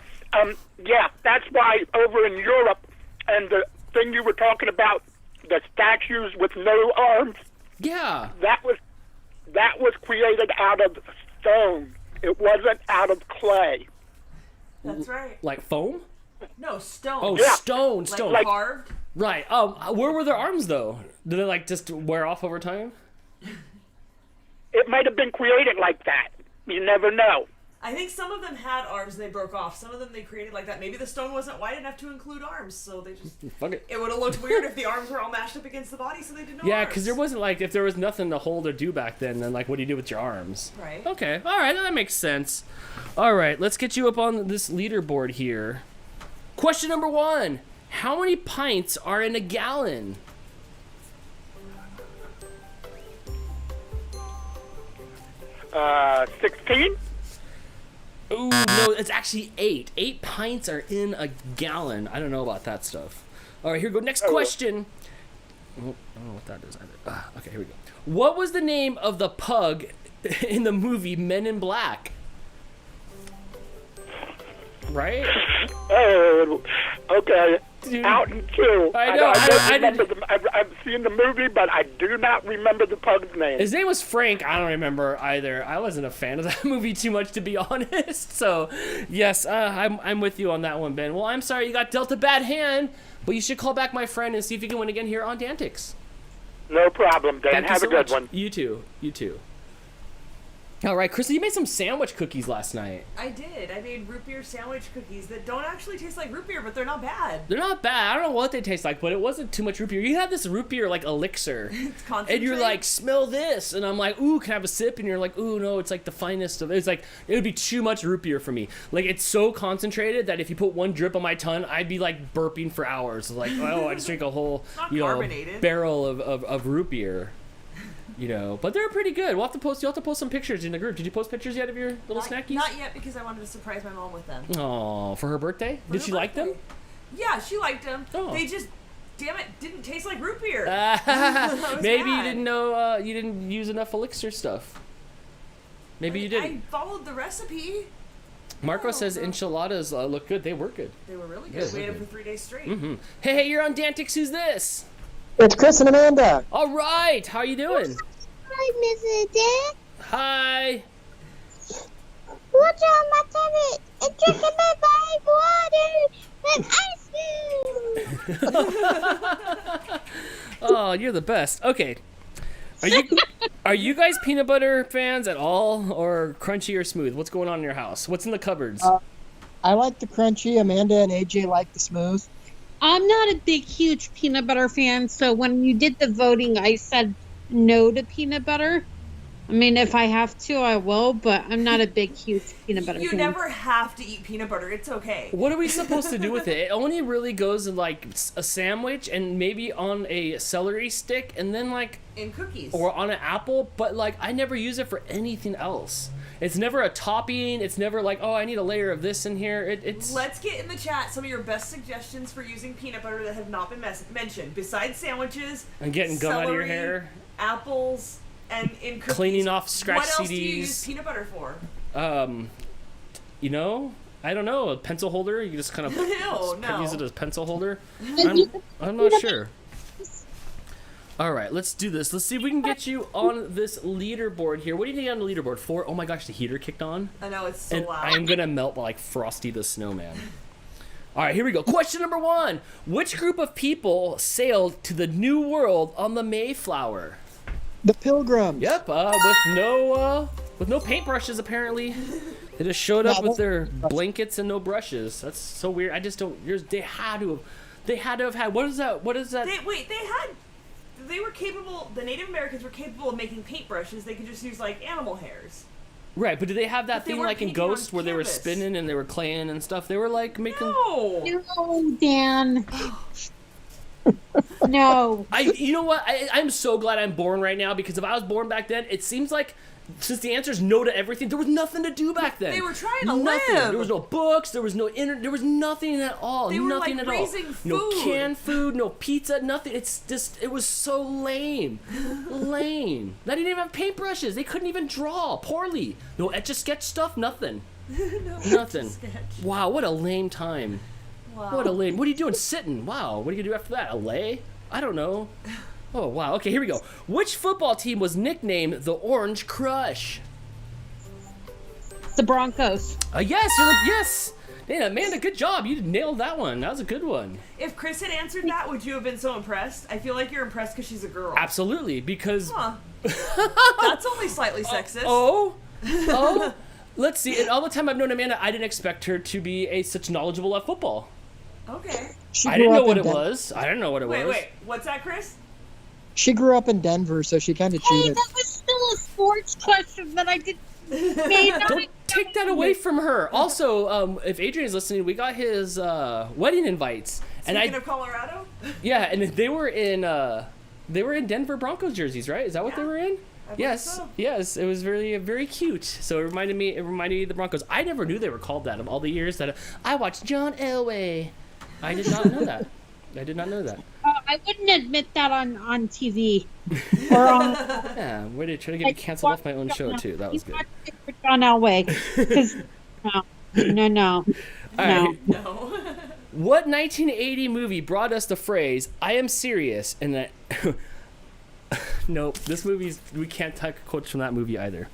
yeah, that's why over in Europe, and the thing you were talking about, the statues with no arms.
Yeah.
That was created out of stone. It wasn't out of clay.
That's right.
Like foam?
No, stone.
Oh,
yeah.
stone.
Like carved?
Right. Where were their arms, though? Did they, like, just wear off over time?
It might have been created like that. You never know.
I think some of them had arms and they broke off. Some of them they created like that. Maybe the stone wasn't wide enough to include arms, so they just...
Fuck it.
It would have looked weird if the arms were all mashed up against the body, so they did no
Yeah,
arms.
because there wasn't, like, if there was nothing to hold or do back then like, what do you do with your arms?
Right.
Okay. All right, that makes sense. All right, let's get you up on this leaderboard here. Question number 1. How many pints are in a gallon?
Uh, 16?
Ooh, no, it's actually 8. 8 pints are in a gallon. I don't know about that stuff. All right, here we go. Next question. Oh, I don't know what that is either. Okay, here we go. What was the name of the pug in the movie Men in Black? Right?
Oh, okay.
Dude.
Out in 2.
I know.
I've seen the movie, but I do not remember the pug's name.
His name was Frank. I don't remember either. I wasn't a fan of that movie too much, to be honest. So, yes, I'm with you on that one, Ben. Well, I'm sorry you got dealt a bad hand, but you should call back my friend and see if you can win again here on DANtics.
No problem, Dan.
Thank
Have
you
a
so
good
much.
one.
You too. You too. All right, Krista, you made some sandwich cookies last night.
I did. I made root beer sandwich cookies that don't actually taste like root beer, but they're not bad.
They're not bad. I don't know what they taste like, but it wasn't too much root beer. You had this root beer, like, elixir.
It's concentrate.
And you're like, smell this. And I'm like, ooh, can I have a sip? And you're like, ooh, no, it's like the finest of... It's like, it would be too much root beer for me. Like, it's so concentrated that if you put one drip on my tongue, I'd be, like, burping for hours. Like, oh, I just drink a whole, barrel of root beer. You know, but they're pretty good. You'll have to post some pictures in the group. Did you post pictures yet of your little snackies?
Not yet, because I wanted to surprise my mom with them.
Oh, for her birthday? Did she like them?
Yeah, she liked them.
Oh.
They just, damn it, didn't taste like root beer.
Maybe you didn't know, you didn't use enough elixir stuff. Maybe you didn't.
I followed the recipe.
Marco says enchiladas look good. They were good.
They were really good. We ate them for 3 days straight.
Mm-hmm. Hey, you're on DANtics. Who's this?
It's Chris and Amanda.
All right. How you doing?
Hi, Mrs. Dan.
Hi.
What's on my tummy? And drinking my water and ice cream.
Oh, you're the best. Okay. Are you guys peanut butter fans at all, or crunchy or smooth? What's going on in your house? What's in the cupboards?
I like the crunchy. Amanda and AJ like the smooth.
I'm not a big, huge peanut butter fan, so when you did the voting, I said no to peanut butter. I mean, if I have to, I will, but I'm not a big, huge peanut butter
You
fan.
never have to eat peanut butter. It's okay.
What are we supposed to do with it? It only really goes in like a sandwich and maybe on a celery stick and then like
in cookies
or on an apple, but like I never use it for anything else. It's never a topping. It's never like, oh, I need a layer of this in here. It's.
Let's get in the chat some of your best suggestions for using peanut butter that have not been mentioned. Besides sandwiches,
and getting gum out of your hair,
apples, and in cookies.
Cleaning off scratch CDs.
What else do you use peanut butter for?
You know, I don't know. A pencil holder. You just kind of use it as a pencil holder. I'm not sure. All right, let's do this. Let's see if we can get you on this leaderboard here. What do you need on the leaderboard? 4? Oh my gosh, the heater kicked on.
I know, it's so
and
loud.
I am gonna melt like Frosty the Snowman. All right, here we go. Question number 1: which group of people sailed to the New World on the Mayflower?
The Pilgrims.
Yep. With no paintbrushes apparently. They just showed up with their blankets and no brushes. That's so weird. I just don't. They had to have had. What is that?
They were capable. The Native Americans were capable of making paintbrushes. They could just use like animal hairs.
Right, but did they have that thing like in Ghost where they were spinning and they were claying and stuff? They were like making.
No, Dan. No.
You know what? I'm so glad I'm born right now because if I was born back then, it seems like since the answer is no to everything, there was nothing to do back then.
They were trying to
live.
There
was no books. There was no there was nothing at all.
They were
nothing
like
at
raising
all.
food.
No canned food. No pizza. Nothing. It's just it was so lame, lame. They didn't even have paintbrushes. They couldn't even draw poorly. No etch-a-sketch stuff. Nothing. Nothing. Wow, what a lame time.
Wow.
What a lame. What are you doing sitting? Wow. What are you gonna do after that? A lay? I don't know. Oh, wow. Okay, here we go. Which football team was nicknamed the Orange Crush?
The Broncos.
Yes. Man, Amanda, good job. You nailed that one. That was a good one.
If Chris had answered that, would you have been so impressed? I feel like you're impressed because she's a girl.
Absolutely, because...
Huh. That's only slightly sexist.
Oh. Let's see. And all the time I've known Amanda, I didn't expect her to be such knowledgeable at football.
Okay.
I didn't know what it was.
Wait. What's that, Chris?
She grew up in Denver, so she kind of
Hey,
cheated.
that was still a sports question that I did.
Don't take that away from her. Also, if Adrian is listening, we got his wedding invites.
Speaking of Colorado?
Yeah, and they were in Denver Broncos jerseys, right? Is that what they were in? Yes,
so.
Yes. It was very, very cute. So it reminded me of the Broncos. I never knew they were called that. Of all the years that I watched John Elway, I did not know that.
I wouldn't admit that on TV. Or on.
Yeah, way to try to get me canceled off my own show too. That was good.
John Elway. No.
All right. What 1980 movie brought us the phrase "I am serious" and that? Nope. We can't take quotes from that movie either.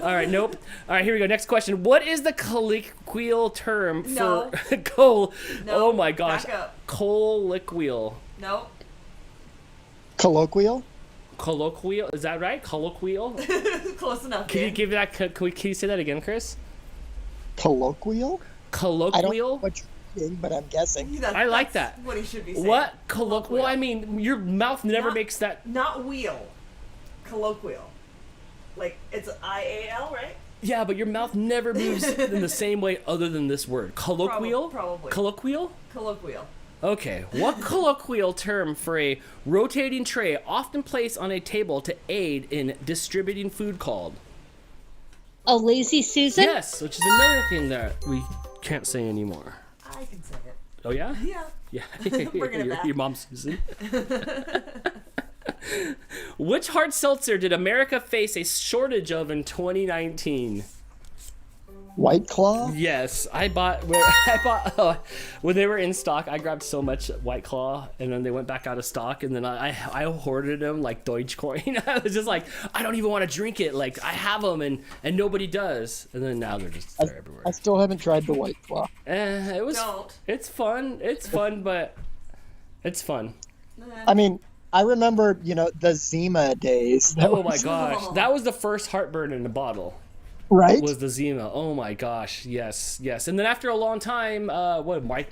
All right. Nope. All right. Here we go. Next question. What is the colloquial term for oh my gosh. Colloquial.
No.
Colloquial?
Colloquial. Is that right? Colloquial.
Close enough.
Can you give that? Can you say that again, Chris?
Colloquial?
Colloquial.
I don't know what you're saying, but I'm guessing.
I like that.
What he should be saying.
What colloquial? Well, I mean, your mouth never makes that.
Not wheel. Colloquial. Like it's IAL, right?
Yeah, but your mouth never moves in the same way other than this word. Colloquial?
Probably.
Colloquial?
Colloquial.
Okay. What colloquial term for a rotating tray often placed on a table to aid in distributing food called?
A lazy Susan?
Yes, which is another thing that we can't say anymore.
I can say it.
Oh, yeah?
Yeah.
Yeah.
Bringing it back.
Your mom's Susan. Which hard seltzer did America face a shortage of in 2019?
White Claw?
Yes, when they were in stock, I grabbed so much White Claw, and then they went back out of stock, and then I hoarded them like Dogecoin. I was just like, I don't even want to drink it. Like I have them, and nobody does. And then now they're everywhere.
I still haven't tried the White Claw.
It's fun. But it's fun.
I mean, I remember, the Zima days.
Oh my gosh, that was the first heartburn in a bottle.
Right?
Was the Zima. Oh my gosh, yes. And then after a long time,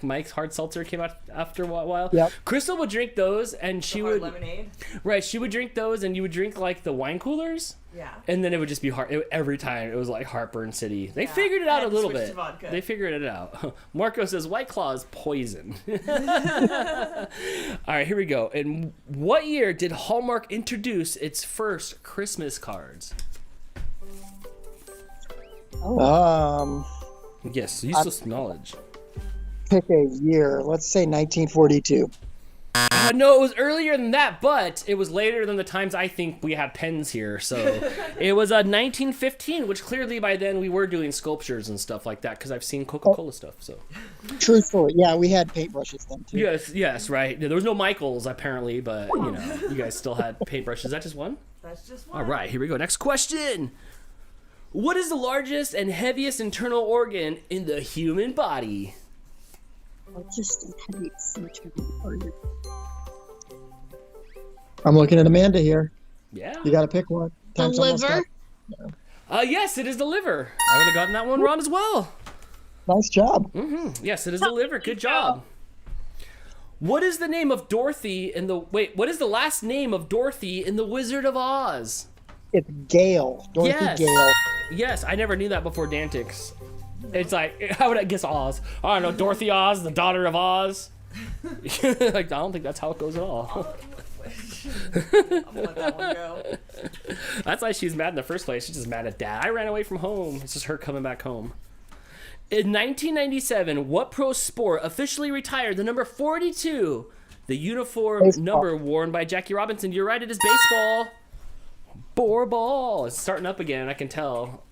Mike's Hard Seltzer came out after a while.
Yep.
Crystal would drink those, and she would
lemonade.
Right, she would drink those, and you would drink like the wine coolers.
Yeah.
And then it would just be every time. It was like Heartburn City. They figured it out a little bit. They figured it out. Marco says White Claw is poison. All right, here we go. In what year did Hallmark introduce its first Christmas cards? Yes, useless knowledge.
Pick a year. Let's say 1942.
No, it was earlier than that, but it was later than the times I think we have pens here. So it was 1915, which clearly by then we were doing sculptures and stuff like that because I've seen Coca-Cola stuff. So
truthfully, yeah, we had paintbrushes then too.
Yes, right. There was no Michaels apparently, but you know, you guys still had paintbrushes. Is that just one?
That's just one.
All right, here we go. Next question. What is the largest and heaviest internal organ in the human body?
Just heavy, so much heavy.
I'm looking at Amanda here.
Yeah.
You got to pick one.
The liver?
Yes, it is the liver. I would have gotten that one wrong as well.
Nice job.
Mm-hmm. Yes, it is the liver. Good job. What is the name of Dorothy in the... Wait, what is the last name of Dorothy in The Wizard of Oz?
It's Gale. Dorothy Gale.
Yes, I never knew that before DANtics. It's like, how would I guess Oz? I don't know, Dorothy Oz, the daughter of Oz. Like, I don't think that's how it goes at all.
I'm gonna let that one go.
That's why she's mad in the first place. She's just mad at Dad. I ran away from home. It's just her coming back home. In 1997, what pro sport officially retired the number 42, the uniform number worn by Jackie Robinson? You're right, it is baseball. Ball. It's starting up again, I can tell.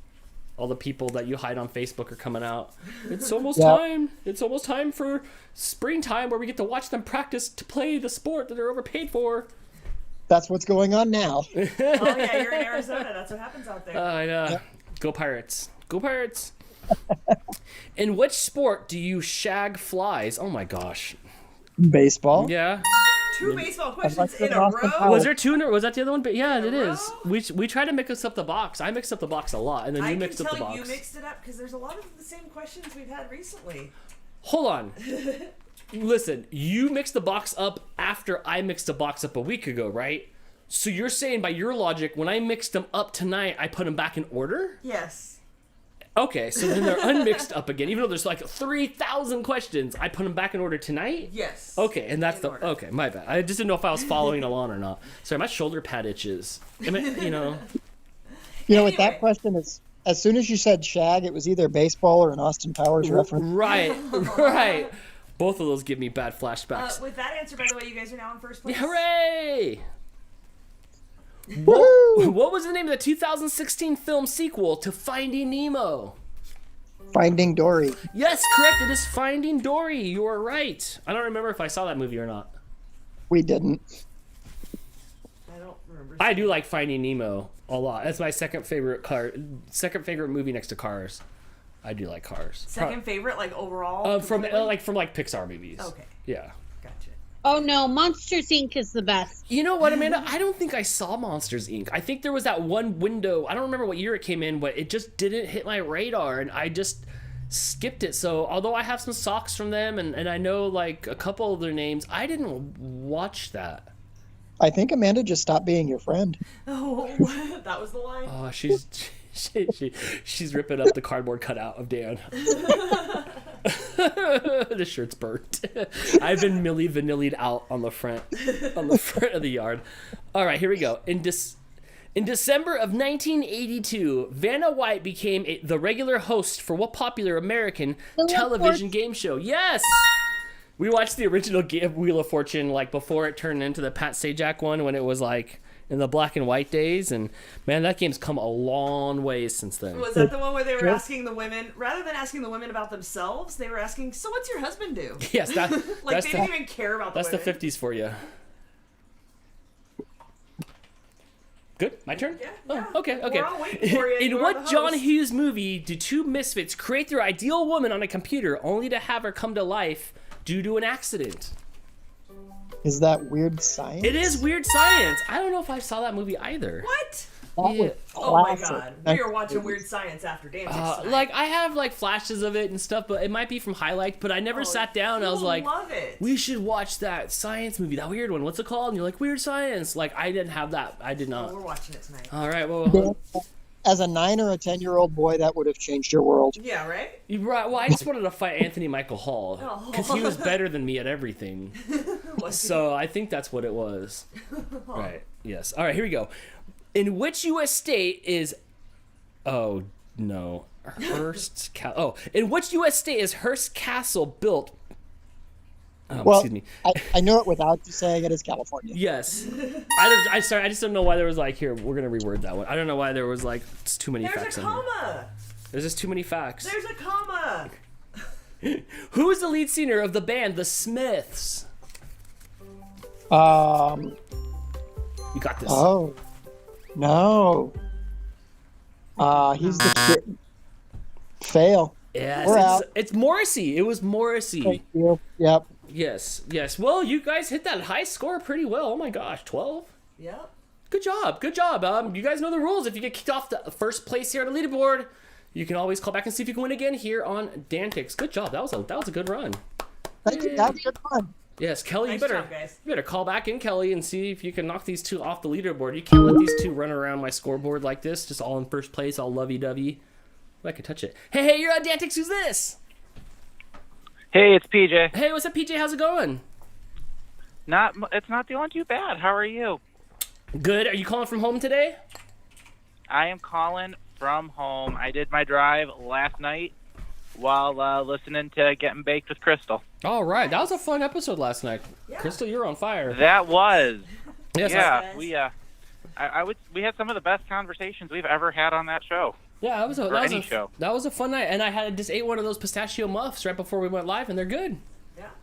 All the people that you hide on Facebook are coming out. It's almost time. It's almost time for springtime where we get to watch them practice to play the sport that they're overpaid for.
That's what's going on now.
Oh yeah, you're in Arizona. That's what happens out there.
I know. Yep. Go Pirates. Go Pirates. In which sport do you shag flies? Oh my gosh.
Baseball.
Yeah.
2 baseball questions in a row.
Was there 2? Was that the other one? But yeah, it is. We try to mix up the box. I mixed up the box a lot, and then you mixed up the box.
I can tell you mixed it up because there's a lot of the same questions we've had recently.
Hold on. Listen, you mixed the box up after I mixed the box up a week ago, right? So you're saying by your logic, when I mixed them up tonight, I put them back in order?
Yes.
Okay, so then they're unmixed up again. Even though there's like 3,000 questions, I put them back in order tonight?
Yes.
Okay, and that's okay, my bad. I just didn't know if I was following along or not. Sorry, my shoulder pad itches. You know,
with that question, is as soon as you said shag, it was either baseball or an Austin Powers reference.
Right. Both of those give me bad flashbacks.
With that answer, by the way, you guys are now in first place.
Hooray! What was the name of the 2016 film sequel to Finding Nemo?
Finding Dory.
Yes, correct. It is Finding Dory. You are right. I don't remember if I saw that movie or not.
We didn't.
I don't remember.
I do like Finding Nemo a lot. That's my second favorite movie next to Cars. I do like Cars.
Second favorite, like overall?
From Pixar movies.
Okay.
Yeah.
Gotcha.
Oh no, Monsters Inc. is the best.
You know what, Amanda? I don't think I saw Monsters Inc. I think there was that one window. I don't remember what year it came in, but it just didn't hit my radar, and I just skipped it. So although I have some socks from them, and I know like a couple of their names, I didn't watch that.
I think Amanda just stopped being your friend.
Oh, that was the line?
Oh, she's ripping up the cardboard cutout of Dan. The shirt's burnt. I've been Milli Vanilli'd out on the front of the yard. All right, here we go. In December of 1982, Vanna White became the regular host for what popular American television game show? Yes! We watched the original Wheel of Fortune like before it turned into the Pat Sajak one when it was like in the black and white days, and man, that game's come a long way since then.
Was that the one where they were asking the women, rather than asking the women about themselves, they were asking, so what's your husband do?
Yes,
like they didn't even care about the women.
That's the 50s for you. Good? My turn?
Yeah.
Oh, okay.
We're all waiting for you.
In what John Hughes movie do two misfits create their ideal woman on a computer only to have her come to life due to an accident?
Is that Weird Science?
It is Weird Science. I don't know if I saw that movie either.
What?
was
Oh my
classic.
god, we are watching Weird Science after DANtics tonight.
Like I have like flashes of it and stuff, but it might be from highlight. But I never sat down. I was like,
love it.
we should watch that science movie, that weird one. What's it called? And you're like, Weird Science. Like I didn't have that. I did not.
We're watching it tonight.
All right. Well,
As a 9 or a 10-year-old boy, that would have changed your world.
Yeah, right?
Well, I just wanted to fight Anthony Michael Hall because he was better than me at everything. So I think that's what it was. Right. Yes. All right. Here we go. In which U.S. state is? Oh no, Hearst. In which U.S. state is Hearst Castle built?
Well,
excuse me.
I know it without you saying it is California.
Yes. I just don't know why there was like, here, we're going to reword that one. I don't know why there was like, it's too many facts.
There's a comma.
There's just too many facts.
There's a comma.
Who is the lead singer of the band The Smiths?
You
got this.
Oh. No. He's the fail.
Yes, it's Morrissey. It was Morrissey.
Thank you. Yep.
Yes. Well, you guys hit that high score pretty well. Oh my gosh, 12.
Yep.
Good job. You guys know the rules. If you get kicked off the first place here on the leaderboard, you can always call back and see if you can win again here on DANtics. Good job. That was a good run.
Thank you. That was good fun.
Yes, Kelly,
Nice
you better
job, guys.
call back in, Kelly, and see if you can knock these two off the leaderboard. You can't let these two run around my scoreboard like this, just all in first place, all lovey-dovey. I could touch it. Hey, you're on DANtics. Who's this?
Hey, it's PJ.
Hey, what's up, PJ? How's it going?
It's not doing too bad. How are you?
Good. Are you calling from home today?
I am calling from home. I did my drive last night while listening to Getting Baked with Crystal.
All right, that was a fun episode last night. Yeah. Crystal, you're on fire.
That was.
Yes,
yeah, we had some of the best conversations we've ever had on that show.
Yeah, that was a
show.
That was a fun night, and I just ate one of those pistachio muffs right before we went live, and they're good.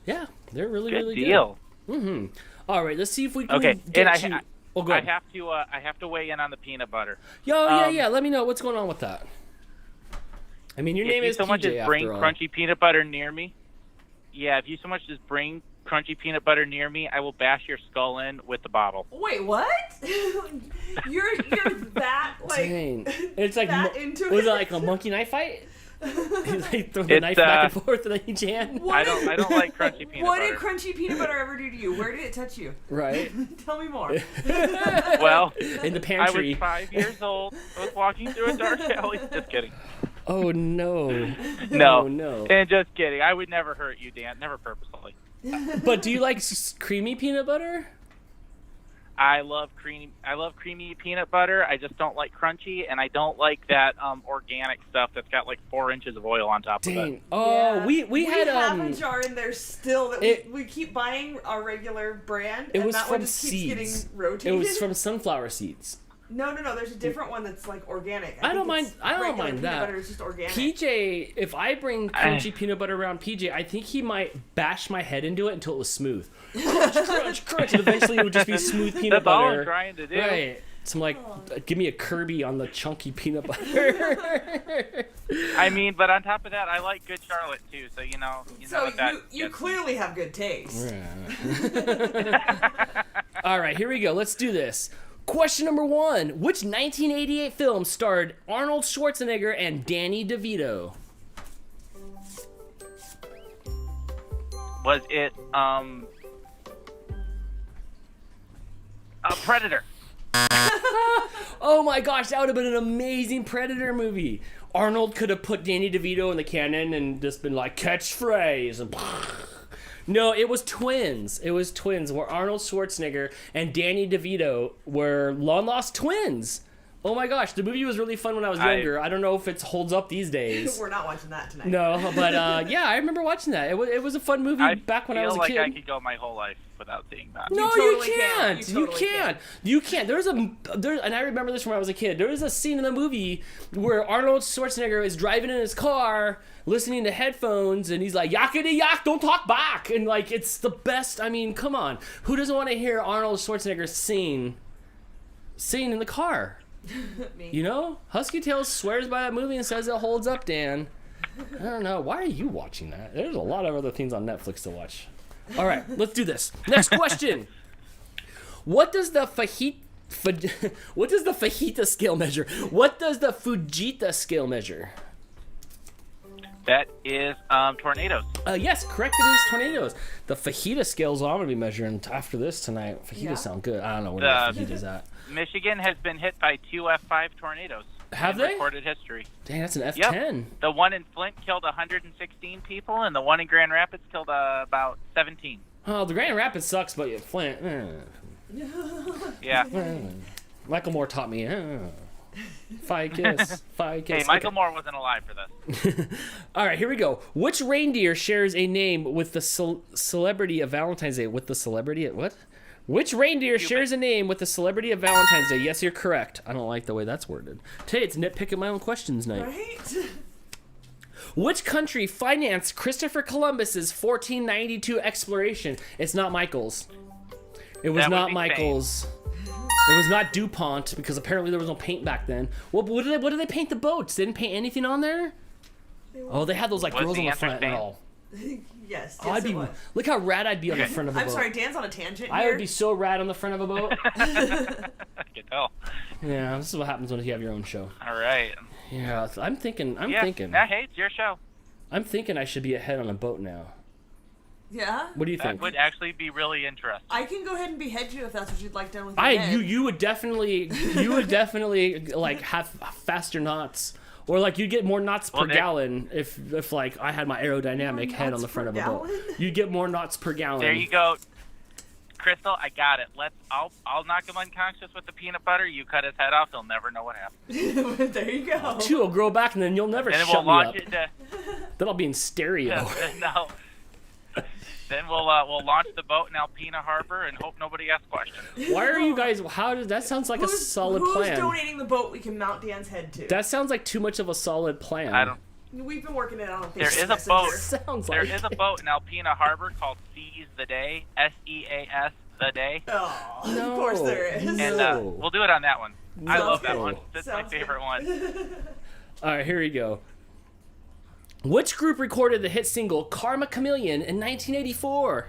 Yeah, they're really
good
good.
Deal.
Mm-hmm. All right, let's see if we can
get
you.
I have to weigh in on the peanut butter.
Yeah. Let me know what's going on with that. I mean, your name is
so much
PJ
as bring
after all.
crunchy peanut butter near me. Yeah, if you so much as bring crunchy peanut butter near me, I will bash your skull in with the bottle.
Wait, what? you're that like?
Dang. It's like
that into
was
it?
it like a monkey knife fight? You like throw the knife back and forth and then you jam.
I don't like crunchy peanut butter.
What did crunchy peanut butter ever do to you? Where did it touch you?
Right.
Tell me more.
Well,
in the pantry.
I was 5 years old. I was walking through a dark alley. Just kidding.
Oh no.
No.
Oh, no.
And just kidding. I would never hurt you, Dan. Never purposely.
But do you like creamy peanut butter?
I love creamy peanut butter. I just don't like crunchy, and I don't like that organic stuff that's got like 4 inches of oil on top of it.
Oh,
yeah.
we had
have a jar in there still that we keep buying our regular brand,
it
and
was
that
from
one just
seeds.
keeps getting rotated.
It was from sunflower seeds.
No. There's a different one that's like organic.
I don't mind
regular
that.
Peanut butter is just organic.
PJ, if I bring crunchy peanut butter around PJ, I think he might bash my head into it until it was smooth. Crunch, and eventually it would just be smooth peanut
That's
butter.
all I'm trying to do.
Right. So I'm like, give me a Kirby on the chunky peanut butter.
I mean, but on top of that, I like good Charlotte too. So you know what that
you clearly have good taste.
All right, here we go. Let's do this. Question number 1. Which 1988 film starred Arnold Schwarzenegger and Danny DeVito?
Was it a Predator?
Oh my gosh, that would have been an amazing Predator movie. Arnold could have put Danny DeVito in the cannon and just been like, catchphrase. And no, it was twins. It was twins where Arnold Schwarzenegger and Danny DeVito were long-lost twins. Oh my gosh, the movie was really fun when I was younger. I don't know if it holds up these days.
We're not watching that tonight.
No, but yeah, I remember watching that. It was a fun movie back when I was a kid.
I feel like I could go my whole life without seeing that.
No,
totally
you can't.
You totally
can't. You can't. And I remember this from when I was a kid. There is a scene in the movie where Arnold Schwarzenegger is driving in his car, listening to headphones, and he's like, yakety yak, don't talk back. And like, it's the best. I mean, come on. Who doesn't want to hear Arnold Schwarzenegger sing in the car?
Me.
You know? Husky Tales swears by that movie and says it holds up, Dan. I don't know. Why are you watching that? There's a lot of other things on Netflix to watch. All right, let's do this. Next question. What does the What does the fajita scale measure? What does the Fujita scale measure?
That is tornadoes.
Yes, correct. It is tornadoes. The fajita scales I'm gonna be measuring after this tonight. Fajitas sound good. I don't know where the fajitas at.
Michigan has been hit by 2 F5 tornadoes.
Have
in
they?
Recorded history.
Dang, that's an F10.
Yep. The one in Flint killed 116 people, and the one in Grand Rapids killed about 17.
Oh, the Grand Rapids sucks, but Flint.
Yeah.
Michael Moore taught me. Fight kiss.
Hey, Michael Moore wasn't alive for this.
All right, here we go. Which reindeer shares a name with the celebrity of Valentine's Day? With the celebrity at what? Which reindeer shares a name with the celebrity of Valentine's Day? Yes, you're correct. I don't like the way that's worded. Today it's nitpicking my own questions night.
Right?
Which country financed Christopher Columbus's 1492 exploration? It's not Michael's. It was not Michael's. It was not DuPont, because apparently there was no paint back then. What did they paint the boats? They didn't paint anything on there? Oh, they had those like girls on the front and all.
Yes.
Oh,
it was.
Look how rad I'd be on the front of a boat.
I'm sorry, Dan's on a tangent
I
here.
would be so rad on the front of a boat.
I can tell.
Yeah, this is what happens when you have your own show.
All right.
Yeah, I'm thinking.
Hey, it's your show.
I'm thinking I should be ahead on a boat now.
Yeah?
What do you think?
That would actually be really interesting.
I can go ahead and behead you if that's what you'd like done with your head.
You would definitely like have faster knots. Or like you'd get more knots per gallon if like I had my aerodynamic head on the front of a boat. You'd get more knots per gallon.
There you go, Crystal. I got it. I'll knock him unconscious with the peanut butter. You cut his head off. He'll never know what happened.
There you go.
Two will grow back and then you'll never
then
shut
we'll
me up. Then I'll be in stereo.
No. Then we'll launch the boat in Alpena Harbor and hope nobody asks questions.
Why are you guys? How does that sounds like a solid plan?
Who's donating the boat we can mount Dan's head to?
That sounds like too much of a solid plan.
I don't.
We've been working it out on
There
Facebook
is a boat.
Sounds
There
like
is a boat in Alpena Harbor called Seize the Day. SEAS the Day.
Oh,
No.
of course there is.
And we'll do it on that one. I love that
good.
one. That's my favorite one.
All right, here we go. Which group recorded the hit single "Karma Chameleon" in 1984?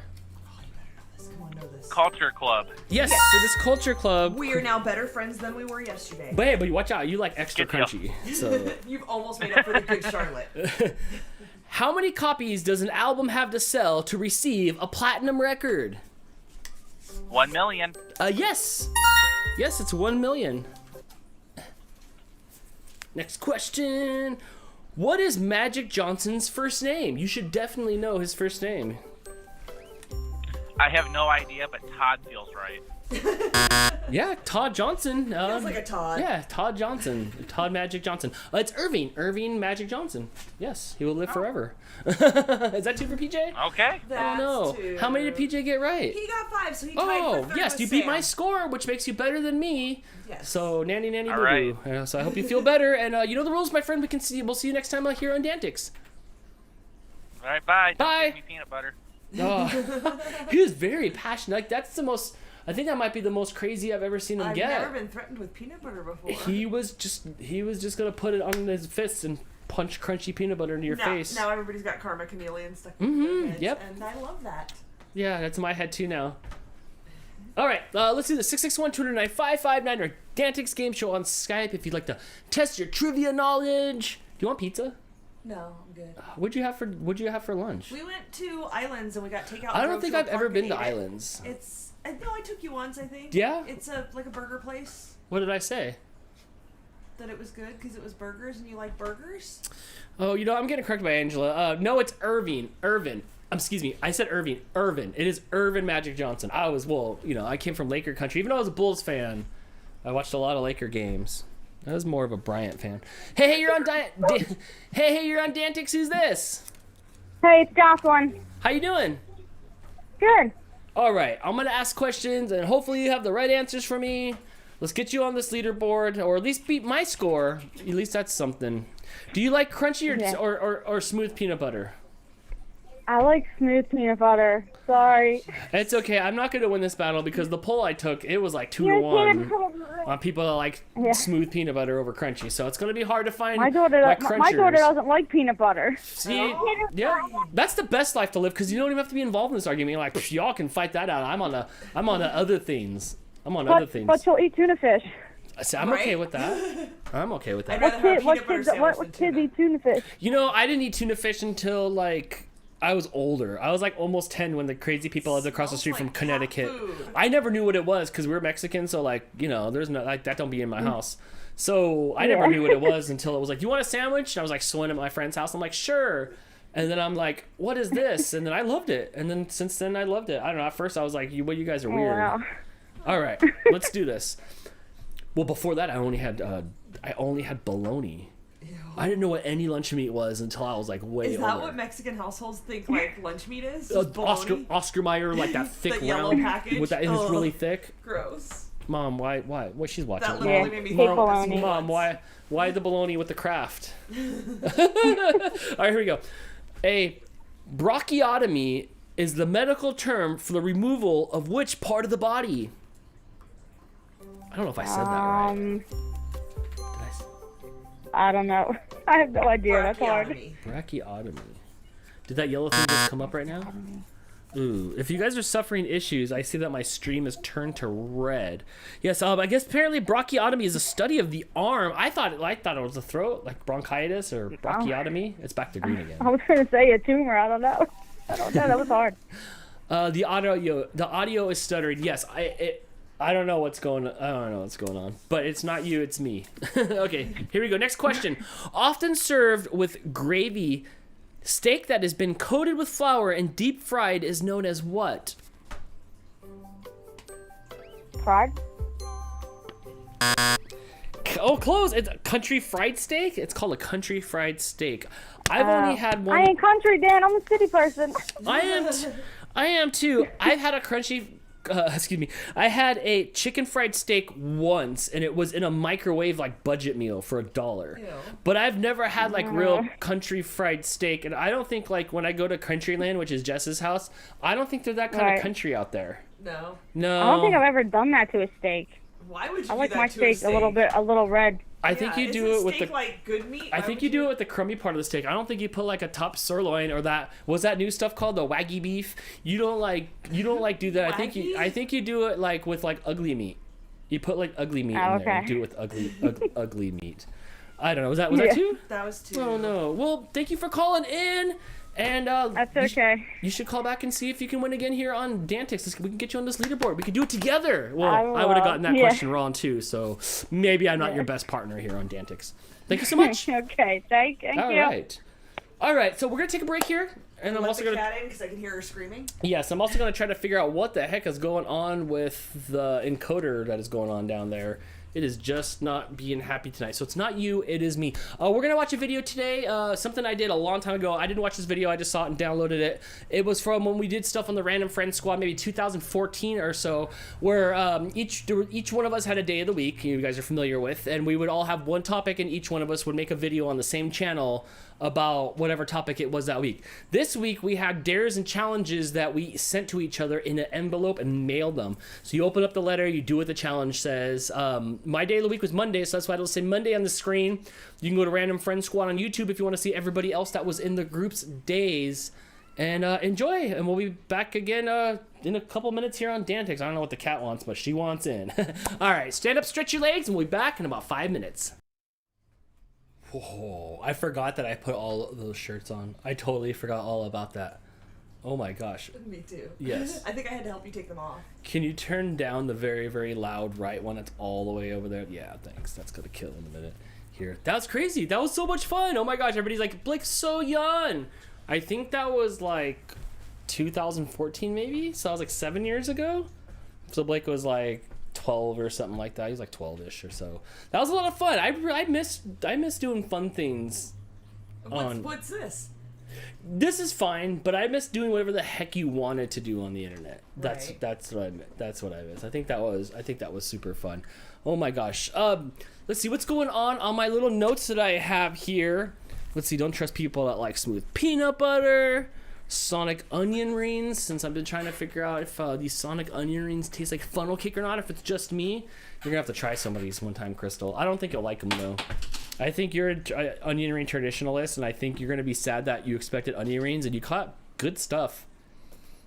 Culture Club.
Yes, it is Culture Club.
We are now better friends than we were yesterday.
But hey, but watch out, you like extra
Good deal.
crunchy. So.
You've almost made up for the good Charlotte.
How many copies does an album have to sell to receive a platinum record?
1 million.
Yes. Yes, it's 1 million. Next question. What is Magic Johnson's first name? You should definitely know his first name.
I have no idea, but Todd feels right.
Yeah, Todd Johnson.
Feels like a Todd.
Yeah, Todd Johnson. Todd Magic Johnson. It's Irving. Irving Magic Johnson. Yes, he will live forever. Is that 2 for PJ?
Okay.
That's
Oh no.
2.
How many did PJ get right?
He got 5, so he tied for third
yes,
with
you beat
Sam.
my score, which makes you better than me.
Yes.
So nanny boo
All
boo.
right.
So I hope you feel better, and you know the rules, my friend. We'll see you next time here on DANtics.
All right, bye.
Bye.
Don't give me peanut butter.
Oh. He was very passionate. Like that's the most. I think that might be the most crazy I've ever seen him
I've
get.
never been threatened with peanut butter before.
He was just gonna put it on his fists and punch crunchy peanut butter into your face.
Now everybody's got Karma Chameleon stuck in their heads,
yep.
and I love that.
Yeah, that's in my head too now. All right, let's do this. 661-209-559 or DANtics Game Show on Skype if you'd like to test your trivia knowledge. Do you want pizza?
No, I'm good.
What'd you have for lunch?
We went to Islands and we got takeout.
I
and
don't
drove
think
to a
I've ever
park
been
and
to
ate it.
Islands.
No, I took you once, I think.
Yeah?
It's like a burger place.
What did I say?
That it was good because it was burgers and you like burgers.
Oh, I'm getting corrected by Angela. No, it's Irvin. Excuse me. I said Irving. Irvin. It is Irvin Magic Johnson. I came from Laker country. Even though I was a Bulls fan, I watched a lot of Laker games. I was more of a Bryant fan. Hey, you're on you're on DANtics. Who's this?
Hey, it's Jocelyn.
How you doing?
Good.
All right, I'm gonna ask questions, and hopefully you have the right answers for me. Let's get you on this leaderboard, or at least beat my score. At least that's something. Do you like crunchy or smooth peanut butter?
I like smooth peanut butter. Sorry.
It's okay. I'm not gonna win this battle because the poll I took, it was like 2-1 on people that like smooth peanut butter over crunchy. So it's gonna be hard to find
My daughter doesn't like peanut butter.
See, yeah, that's the best life to live because you don't even have to be involved in this argument. You're like, y'all can fight that out. I'm on the other things. I'm on other things.
But you'll eat tuna fish.
So I'm okay with that. I'm okay with that.
I'd rather have peanut butter sandwich
What
than
kids eat tuna fish?
You know, I didn't eat tuna fish until like I was older. I was like almost 10 when the crazy people lived across the street from Connecticut. I never knew what it was because we were Mexican, so like, you know, there's no like that don't be in my house. So I never knew what it was until it was like, "You want a sandwich?" And I was like swinging at my friend's house. I'm like, "Sure." And then I'm like, "What is this?" And then I loved it. And then since then I loved it. I don't know. At first I was like, "You guys are weird."
Wow.
All right, let's do this. Well, before that I only had bologna.
Ew.
I didn't know what any lunch meat was until I was like way older.
Is that what Mexican households think like lunch meat is?
Oscar Mayer, like that thick
the yellow
round
package?
with that. It's really thick.
Gross.
Mom, why? What? She's watching.
That literally made me think of
bologna.
Mom, why the bologna with the Kraft? All right, here we go. A brachiotomy is the medical term for the removal of which part of the body? I don't know if I said that right.
I don't know. I have no idea. That's hard.
Brachiotomy. Did that yellow thing just come up right now? Ooh, if you guys are suffering issues, I see that my stream is turned to red. Yes, I guess apparently brachiotomy is a study of the arm. I thought it was the throat, like bronchitis or brachiotomy. It's back to green again.
I was gonna say a tumor. I don't know. That was hard.
The audio is stuttering. Yes, I don't know what's going on. I don't know what's going on, but it's not you, it's me. Okay, here we go. Next question. Often served with gravy, steak that has been coated with flour and deep fried is known as what?
Fried?
Oh, close. It's a country fried steak. It's called a country fried steak. I've only had one.
I ain't country, Dan. I'm a city person.
I am too. I've had a crunchy. I had a chicken fried steak once, and it was in a microwave like budget meal for $1.
Ew.
But I've never had like real country fried steak, and I don't think like when I go to Countryland, which is Jess's house, I don't think they're that kind of country out there.
No.
No.
I don't think I've ever done that to a steak.
Why would you
I
do
like
that
my
to a
steak a little red.
I think you do it with the
like good meat.
I think you do it with the crummy part of the steak. I don't think you put like a top sirloin or that new stuff called the wagyu beef. You don't like do that. I think you do it like with like ugly meat. You put like ugly meat in there. You do it with ugly meat. I don't know. Was that two?
That was two.
Oh no. Well, thank you for calling in. And
that's okay.
You should call back and see if you can win again here on DANtics. We can get you on this leaderboard. We can do it together. Well, I would have gotten that question wrong too, so maybe I'm not your best partner here on DANtics. Thank you so much.
Okay, thank you.
All right. So we're gonna take a break here, and I'm also gonna
cat in because I can hear her screaming.
Yes, I'm also gonna try to figure out what the heck is going on with the encoder that is going on down there. It is just not being happy tonight. So it's not you, it is me. We're going to watch a video today, something I did a long time ago. I didn't watch this video, I just saw it and downloaded it. It was from when we did stuff on the Random Friends Squad, maybe 2014 or so, where each one of us had a day of the week you guys are familiar with, and we would all have one topic, and each one of us would make a video on the same channel about whatever topic it was that week. This week we had dares and challenges that we sent to each other in an envelope and mailed them. So you open up the letter, you do what the challenge says. My day of the week was Monday, so that's why it'll say Monday on the screen. You can go to Random Friends Squad on YouTube if you want to see everybody else that was in the group's days. And enjoy, and we'll be back again in a couple minutes here on DANtics. I don't know what the cat wants, but she wants in. All right, stand up, stretch your legs, and we'll be back in about 5 minutes. Whoa, I forgot that I put all of those shirts on. I totally forgot all about that. Oh my gosh.
Me too.
Yes.
I think I had to help you take them off.
Can you turn down the very, very loud right one that's all the way over there? Yeah, thanks. That's going to kill in a minute. Here. That was crazy. That was so much fun. Oh my gosh, everybody's like, Blake's so young. I think that was like 2014 maybe? So that was like 7 years ago? So Blake was like 12 or something like that. He was like 12-ish or so. That was a lot of fun. I miss doing fun things.
What's this?
This is fine, but I miss doing whatever the heck you wanted to do on the internet. That's what I meant. That's what I miss. I think that was super fun. Oh my gosh. Let's see what's going on my little notes that I have here. Let's see. Don't trust people that like smooth peanut butter. Sonic onion rings, since I've been trying to figure out if these Sonic onion rings taste like funnel cake or not. If it's just me, you're gonna have to try some of these one time, Crystal. I don't think you'll like them though. I think you're an onion ring traditionalist, and I think you're gonna be sad that you expected onion rings and you caught good stuff.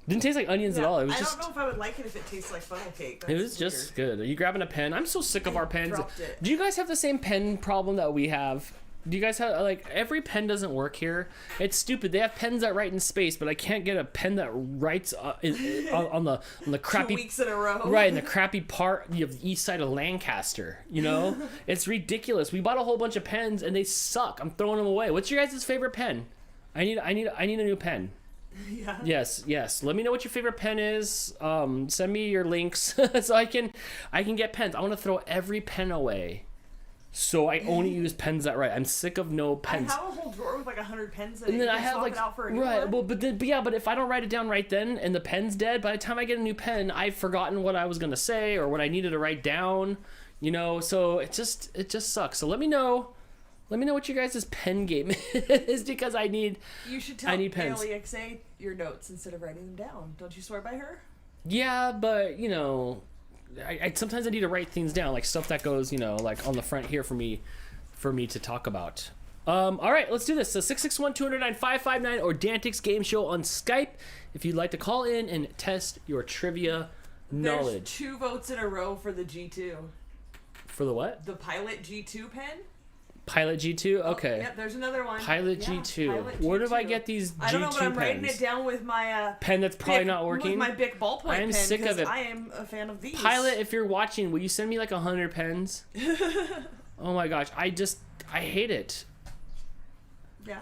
Didn't taste like onions at all. It was
I
just.
don't know if I would like it if it tastes like funnel cake.
It was just good. Are you grabbing a pen? I'm so sick of our pens.
dropped it.
Do you guys have the same pen problem that we have? Do you guys have, like, every pen doesn't work here? It's stupid. They have pens that write in space, but I can't get a pen that writes on the crappy
2 weeks in a row.
Right, in the crappy part of the east side of Lancaster. You know, it's ridiculous. We bought a whole bunch of pens and they suck. I'm throwing them away. What's your guys' favorite pen? I need a new pen.
Yeah.
Yes. Let me know what your favorite pen is. Send me your links so I can get pens. I want to throw every pen away. So I only use pens that write. I'm sick of no pens.
I have a whole drawer with like 100 pens that
And then
you
I
can
have
swap
like
it out for a new
right,
one.
but if I don't write it down right then and the pen's dead, by the time I get a new pen, I've forgotten what I was gonna say or what I needed to write down. You know, so it just sucks. So let me know what your guys' pen game is because I need.
You should tell
pens.
Alexa your notes instead of writing them down. Don't you swear by her?
Yeah, but you know, I sometimes I need to write things down, like stuff that goes, you know, like on the front here for me to talk about. All right, let's do this. So 661-209-559 or DANtics Game Show on Skype if you'd like to call in and test your trivia knowledge.
There's 2 votes in a row for the G2.
For the what?
The Pilot G2 pen.
Pilot G2? Okay.
Yep, there's another one.
Pilot G2.
Pilot
Where
G2.
do I get these G2
I don't know, but I'm
pens?
writing it down with my
pen that's probably
Bic,
not working.
With my Bic ballpoint
I am
pen,
sick of
'cause
it.
I am a fan of these.
Pilot, if you're watching, will you send me like 100 pens? Oh my gosh, I hate it.
Yeah.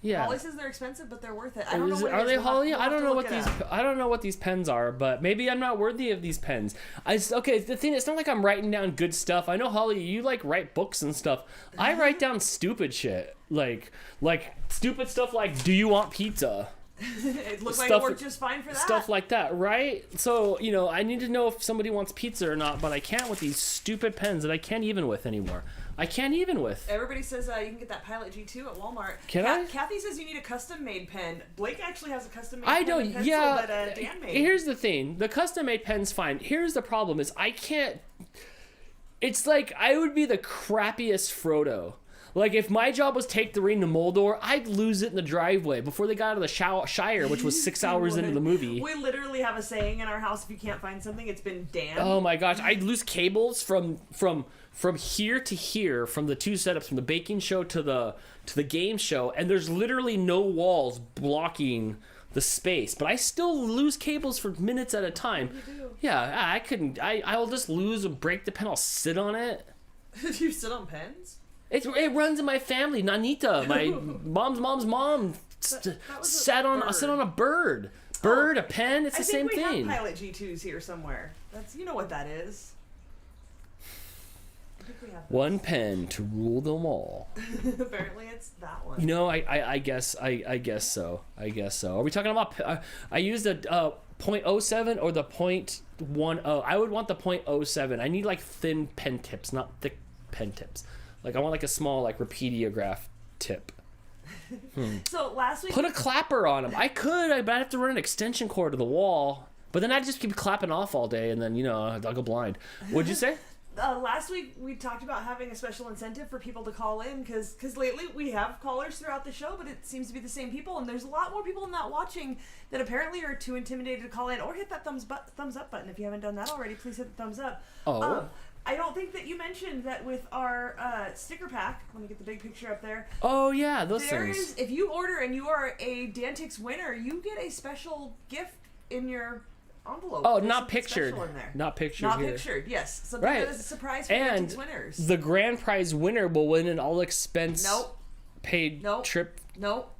Yeah.
Holly says they're expensive, but they're worth it. I don't know what
Are
it
they
is.
Holly? I don't know what
these.
I don't know what these pens are, but maybe I'm not worthy of these pens. Okay, the thing, it's not like I'm writing down good stuff. I know, Holly, you like write books and stuff. I write down stupid shit, like stupid stuff like, do you want pizza?
It looks like it worked just fine for that.
Stuff like that, right? So, you know, I need to know if somebody wants pizza or not, but I can't with these stupid pens that I can't even with anymore. I can't even with.
Everybody says you can get that Pilot G2 at Walmart.
Can I?
Kathy says you need a custom-made pen. Blake actually has a custom-made
I
pen
don't.
and pencil
Yeah.
that Dan made.
Here's the thing: the custom-made pen's fine. Here's the problem: is I can't. It's like I would be the crappiest Frodo. Like, if my job was take the ring to Moldor, I'd lose it in the driveway before they got out of the Shire, which was 6 hours into the movie.
We literally have a saying in our house: if you can't find something, it's been Dan.
Oh my gosh, I'd lose cables from here to here, from the 2 setups, from the baking show to the game show, and there's literally no walls blocking the space, but I still lose cables for minutes at a time.
You do.
Yeah, I couldn't. I'll just lose or break the pen. I'll sit on it.
You sit on pens?
It runs in my family. Nanita, my mom's mom, sat on a bird. A pen. It's the same thing.
I think we have Pilot G2s here somewhere. You know what that is. I think we have
one pen to rule them all.
Apparently, it's that one.
You know, I guess so. Are we talking about? I used a .07 or the .10. I would want the .07. I need like thin pen tips, not thick pen tips. Like I want like a small like repeatograph tip.
So last week,
put a clapper on them. I could, but I'd have to run an extension cord to the wall. But then I'd just keep clapping off all day, and then I'll go blind. What'd you say?
Last week we talked about having a special incentive for people to call in because lately we have callers throughout the show, but it seems to be the same people, and there's a lot more people not watching that apparently are too intimidated to call in or hit that thumbs up button. If you haven't done that already, please hit the thumbs up.
Oh.
I don't think that you mentioned that with our sticker pack. Let me get the big picture up there.
Oh yeah, those things.
If you order and you are a DANtics winner, you get a special gift in your envelope.
Oh,
There's
not
something
pictured.
special in there.
Not pictured.
Not
here.
pictured. Yes, something
right.
that is a surprise for
and
DANtics winners.
The grand prize winner will win an all expense paid trip.
Nope.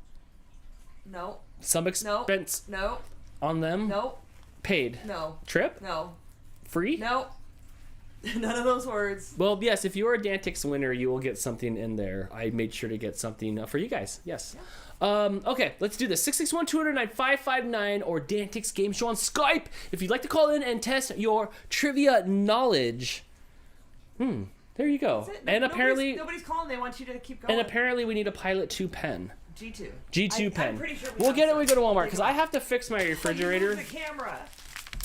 Some expense.
No.
On them.
No.
Paid.
No.
Trip.
No.
Free.
No. None of those words.
Well, yes, if you're a DANtics winner, you will get something in there. I made sure to get something for you guys. Yes. Yeah. Okay, let's do this. 661-209-559 or DANtics Game Show on Skype if you'd like to call in and test your trivia knowledge. There you go. And apparently
nobody's calling. They want you to keep going.
And apparently we need a Pilot 2 pen.
G2
pen.
I'm pretty sure
we'll get it when we go to Walmart because I have to fix my refrigerator.
The camera.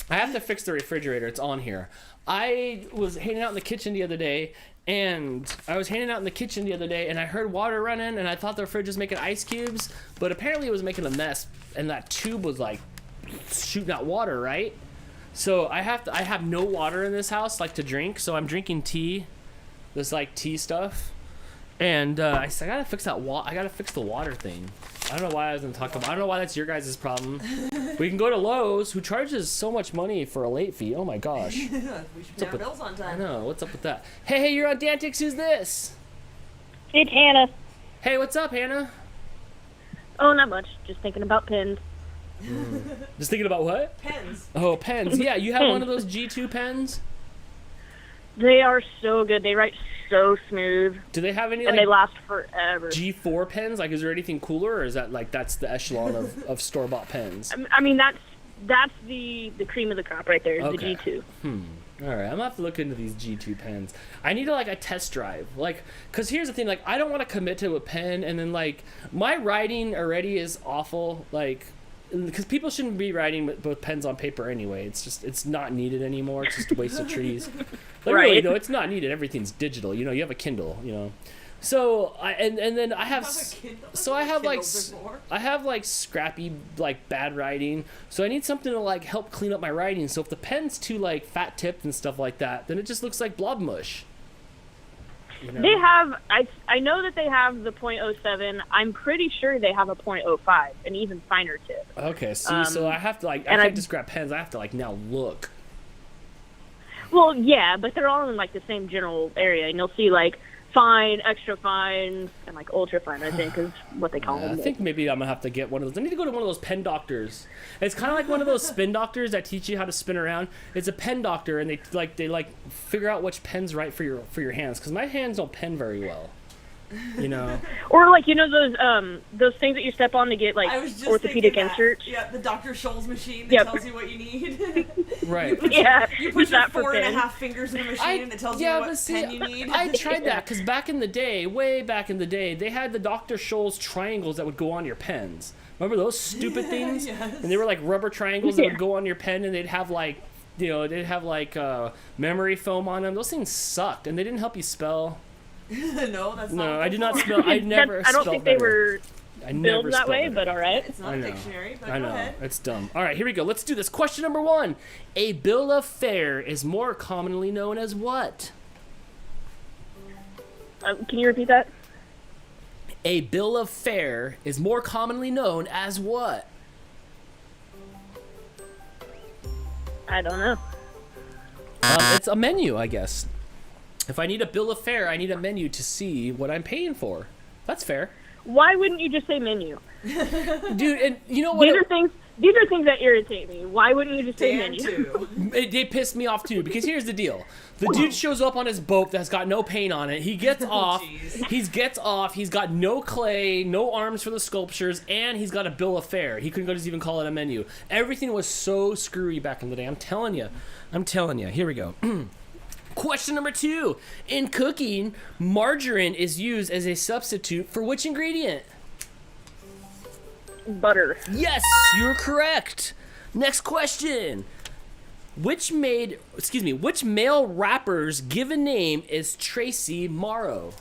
I have to fix the refrigerator. It's on here. I was hanging out in the kitchen the other day, and I heard water running, and I thought the fridge was making ice cubes, but apparently it was making a mess, and that tube was like shooting out water, right? So I have no water in this house, like, to drink. So I'm drinking tea, this like tea stuff, and I said I gotta fix that I gotta fix the water thing. I don't know why I was gonna talk about. I don't know why that's your guys' problem. We can go to Lowe's, who charges so much money for a late fee. Oh my gosh.
We should pay our bills on time.
I know. What's up with that? Hey, you're on DANtics. Who's this?
It's Hannah.
Hey, what's up, Hannah?
Oh, not much. Just thinking about pins.
Just thinking about what?
Pens.
Oh, pens. Yeah, you have one of those G2 pens?
They are so good. They write so smooth.
Do they have any,
and
like,
they last forever.
G4 pens? Like, is there anything cooler, or is that, like, that's the echelon of store-bought pens?
I mean, that's the cream of the crop right there, is
Okay.
the G2.
All right, I'm gonna have to look into these G2 pens. I need a test drive, like, cause here's the thing, like, I don't want to commit to a pen and then, like, my writing already is awful, like, because people shouldn't be writing with pens on paper anyway. It's not needed anymore. It's just a waste of trees. Like,
Right.
really, no, it's not needed. Everything's digital. You know, you have a Kindle. You know, so and then I have I have like scrappy, like, bad writing. So I need something to, like, help clean up my writing. So if the pen's too, like, fat tipped and stuff like that, then it just looks like blob mush. You know?
They have, I know that they have the .07. I'm pretty sure they have a .05, an even finer tip.
Okay, see, so I have to, like, I can't just grab pens. I have to, like, now look.
Well, yeah, but they're all in, like, the same general area, and you'll see, like, fine, extra fine, and, like, ultra fine, I think, is what they call them.
I think maybe I'm gonna have to get one of those. I need to go to one of those pen doctors. It's kind of like one of those spin doctors that teach you how to spin around. It's a pen doctor, and they figure out which pen's right for your hands. Because my hands don't pen very well. You know.
Or, like, you know those things that you step on to get, like,
I was just
orthopedic inserts?
Yeah, the Dr. Scholl's machine that tells you what you need.
Right.
Yeah,
You put your
that for
4.5 fingers in a machine and it tells you what pen you need.
I tried that because back in the day, way back in the day, they had the Dr. Scholl's triangles that would go on your pens. Remember those stupid things?
Yes.
And they were like rubber triangles that would go on your pen, and they'd have like, memory foam on them. Those things sucked, and they didn't help you spell.
No, that's not.
No, I did not spell. I never.
I don't think they were
built
that way, but all right.
It's not a dictionary, but
I
go
know.
ahead.
It's dumb. All right, here we go. Let's do this. Question number 1. A bill of fare is more commonly known as what?
Can you repeat that?
A bill of fare is more commonly known as what?
I don't know.
It's a menu, I guess. If I need a bill of fare, I need a menu to see what I'm paying for. That's fair.
Why wouldn't you just say menu?
Dude, and you know what?
These are things that irritate me. Why wouldn't you just say menu?
They pissed me off too, because here's the deal. The dude shows up on his boat that's got no paint on it. He gets off. He's got no clay, no arms for the sculptures, and he's got a bill of fare. He couldn't just even call it a menu. Everything was so screwy back in the day. I'm telling you. Here we go. Question number 2. In cooking, margarine is used as a substitute for which ingredient?
Butter.
Yes, you're correct. Next question. Which male rapper's given name is Tracy Morrow?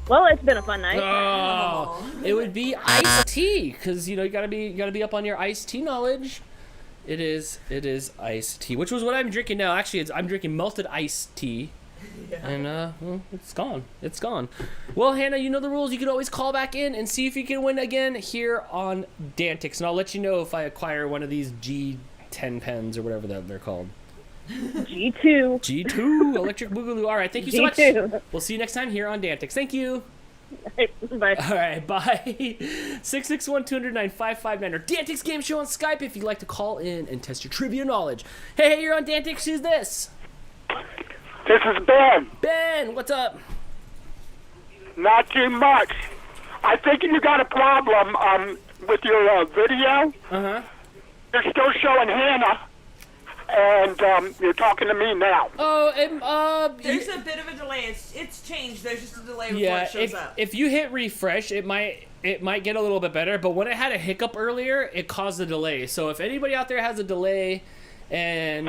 Well, it's been a fun night.
Oh, it would be Ice-T, because you gotta be up on your Ice-T knowledge. It is iced tea, which was what I'm drinking now. Actually, I'm drinking melted iced tea, and well, it's gone. Well, Hannah, you know the rules. You can always call back in and see if you can win again here on DANtics, and I'll let you know if I acquire one of these G10 pens or whatever they're called. G2 Electric Boogaloo. All right, thank you so much. We'll see you next time here on DANtics. Thank you.
Bye.
All right, bye. 661-209-559 or DANtics Game Show on Skype if you'd like to call in and test your trivia knowledge. Hey, you're on DANtics. Who's this?
This is Ben.
Ben, what's up?
Not too much. I think you got a problem with your video.
Uh-huh.
You're still showing Hannah, and you're talking to me now.
Oh,
there's a bit of a delay. It's changed. There's just a delay before it shows up.
If you hit refresh, it might get a little bit better. But when it had a hiccup earlier, it caused a delay. So if anybody out there has a delay, and